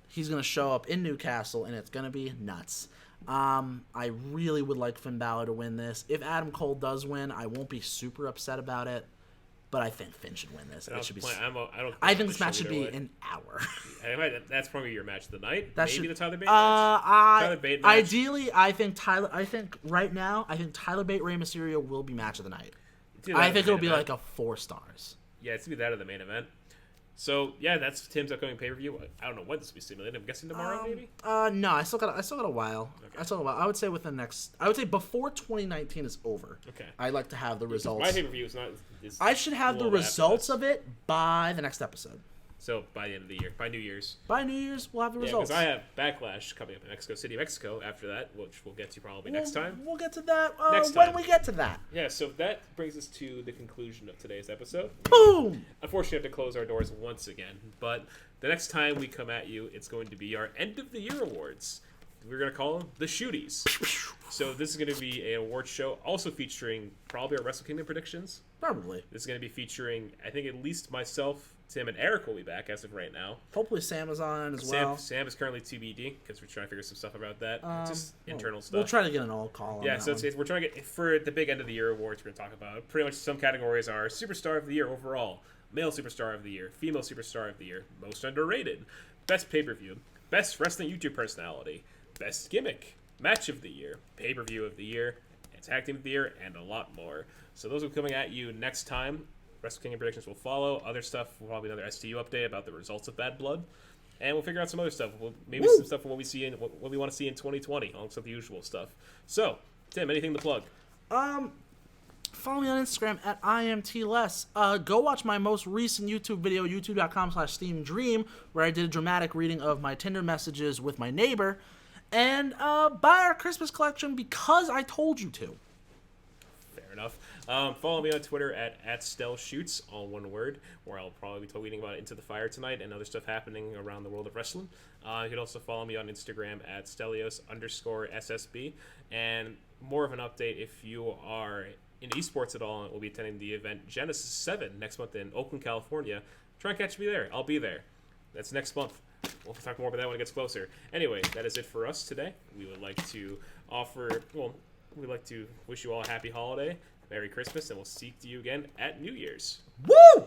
Speaker 2: he's going to show up in Newcastle, and it's going to be nuts. I really would like Finn Balor to win this. If Adam Cole does win, I won't be super upset about it. But I think Finn should win this. It should be. I think this match should be an hour.
Speaker 1: That's probably your match of the night.
Speaker 2: Maybe
Speaker 1: the Tyler Bate match. Tyler Bate match.
Speaker 2: Ideally, I think right now, Tyler Bate Rey Mysterio will be match of the night. I think it'll be like a 4 stars.
Speaker 1: Yeah, it's gonna be that of the main event. So yeah, that's Tim's upcoming pay-per-view. I don't know when this will be simulated. I'm guessing tomorrow, maybe.
Speaker 2: No, I still got a while. Okay. I would say before 2019 is over.
Speaker 1: Okay.
Speaker 2: I'd like to have the results.
Speaker 1: My pay-per-view is not.
Speaker 2: I should have the results of it by the next episode.
Speaker 1: So by the end of the year, by New Year's.
Speaker 2: By New Year's, we'll have the results.
Speaker 1: Because I have Backlash coming up in Mexico City, Mexico. After that, which we'll get to probably next time.
Speaker 2: We'll get to that
Speaker 1: next
Speaker 2: when
Speaker 1: time.
Speaker 2: we get to that.
Speaker 1: Yeah. So that brings us to the conclusion of today's episode.
Speaker 2: Boom.
Speaker 1: Unfortunately, we have to close our doors once again. But the next time we come at you, it's going to be our end of the year awards. We're going to call them the Shooties. So this is going to be an award show, also featuring probably our Wrestle Kingdom predictions.
Speaker 2: Probably.
Speaker 1: This is going to be featuring, I think, at least myself, Tim, and Eric will be back as of right now.
Speaker 2: Hopefully Sam is on as well.
Speaker 1: Sam is currently TBD because we're trying to figure some stuff about that. Just internal stuff.
Speaker 2: We'll try to get an all-call on that
Speaker 1: so we're trying to get, for the big end of the year awards we're going to talk about, pretty much some categories are Superstar of the Year overall, Male Superstar of the Year, Female Superstar of the Year, Most Underrated, Best Pay-Per-View, Best Wrestling YouTube Personality, Best Gimmick, Match of the Year, Pay-Per-View of the Year, and Tag Team of the Year, and a lot more. So those will be coming at you next time. Wrestle Kingdom predictions will follow. Other stuff, will probably another STU update about the results of Bad Blood. And we'll figure out some other stuff. Maybe some stuff from what we want to see in 2020, alongside the usual stuff. So, Tim, anything to plug?
Speaker 2: Follow me on Instagram at IMTLess. Go watch my most recent YouTube video, youtube.com/SteamDream, where I did a dramatic reading of my Tinder messages with my neighbor. And buy our Christmas collection because I told you to.
Speaker 1: Fair enough. Follow me on Twitter at Stel Shoots, all one word, where I'll probably be tweeting about Into the Fire tonight and other stuff happening around the world of wrestling. You can also follow me on Instagram at Stelios_SSB. And more of an update, if you are in esports at all, we'll be attending the event Genesis 7 next month in Oakland, California. Try and catch me there. I'll be there. That's next month. We'll talk more about that when it gets closer. Anyway, that is it for us today. We would like to we'd like to wish you all a happy holiday, Merry Christmas, and we'll see you again at New Year's.
Speaker 2: Woo!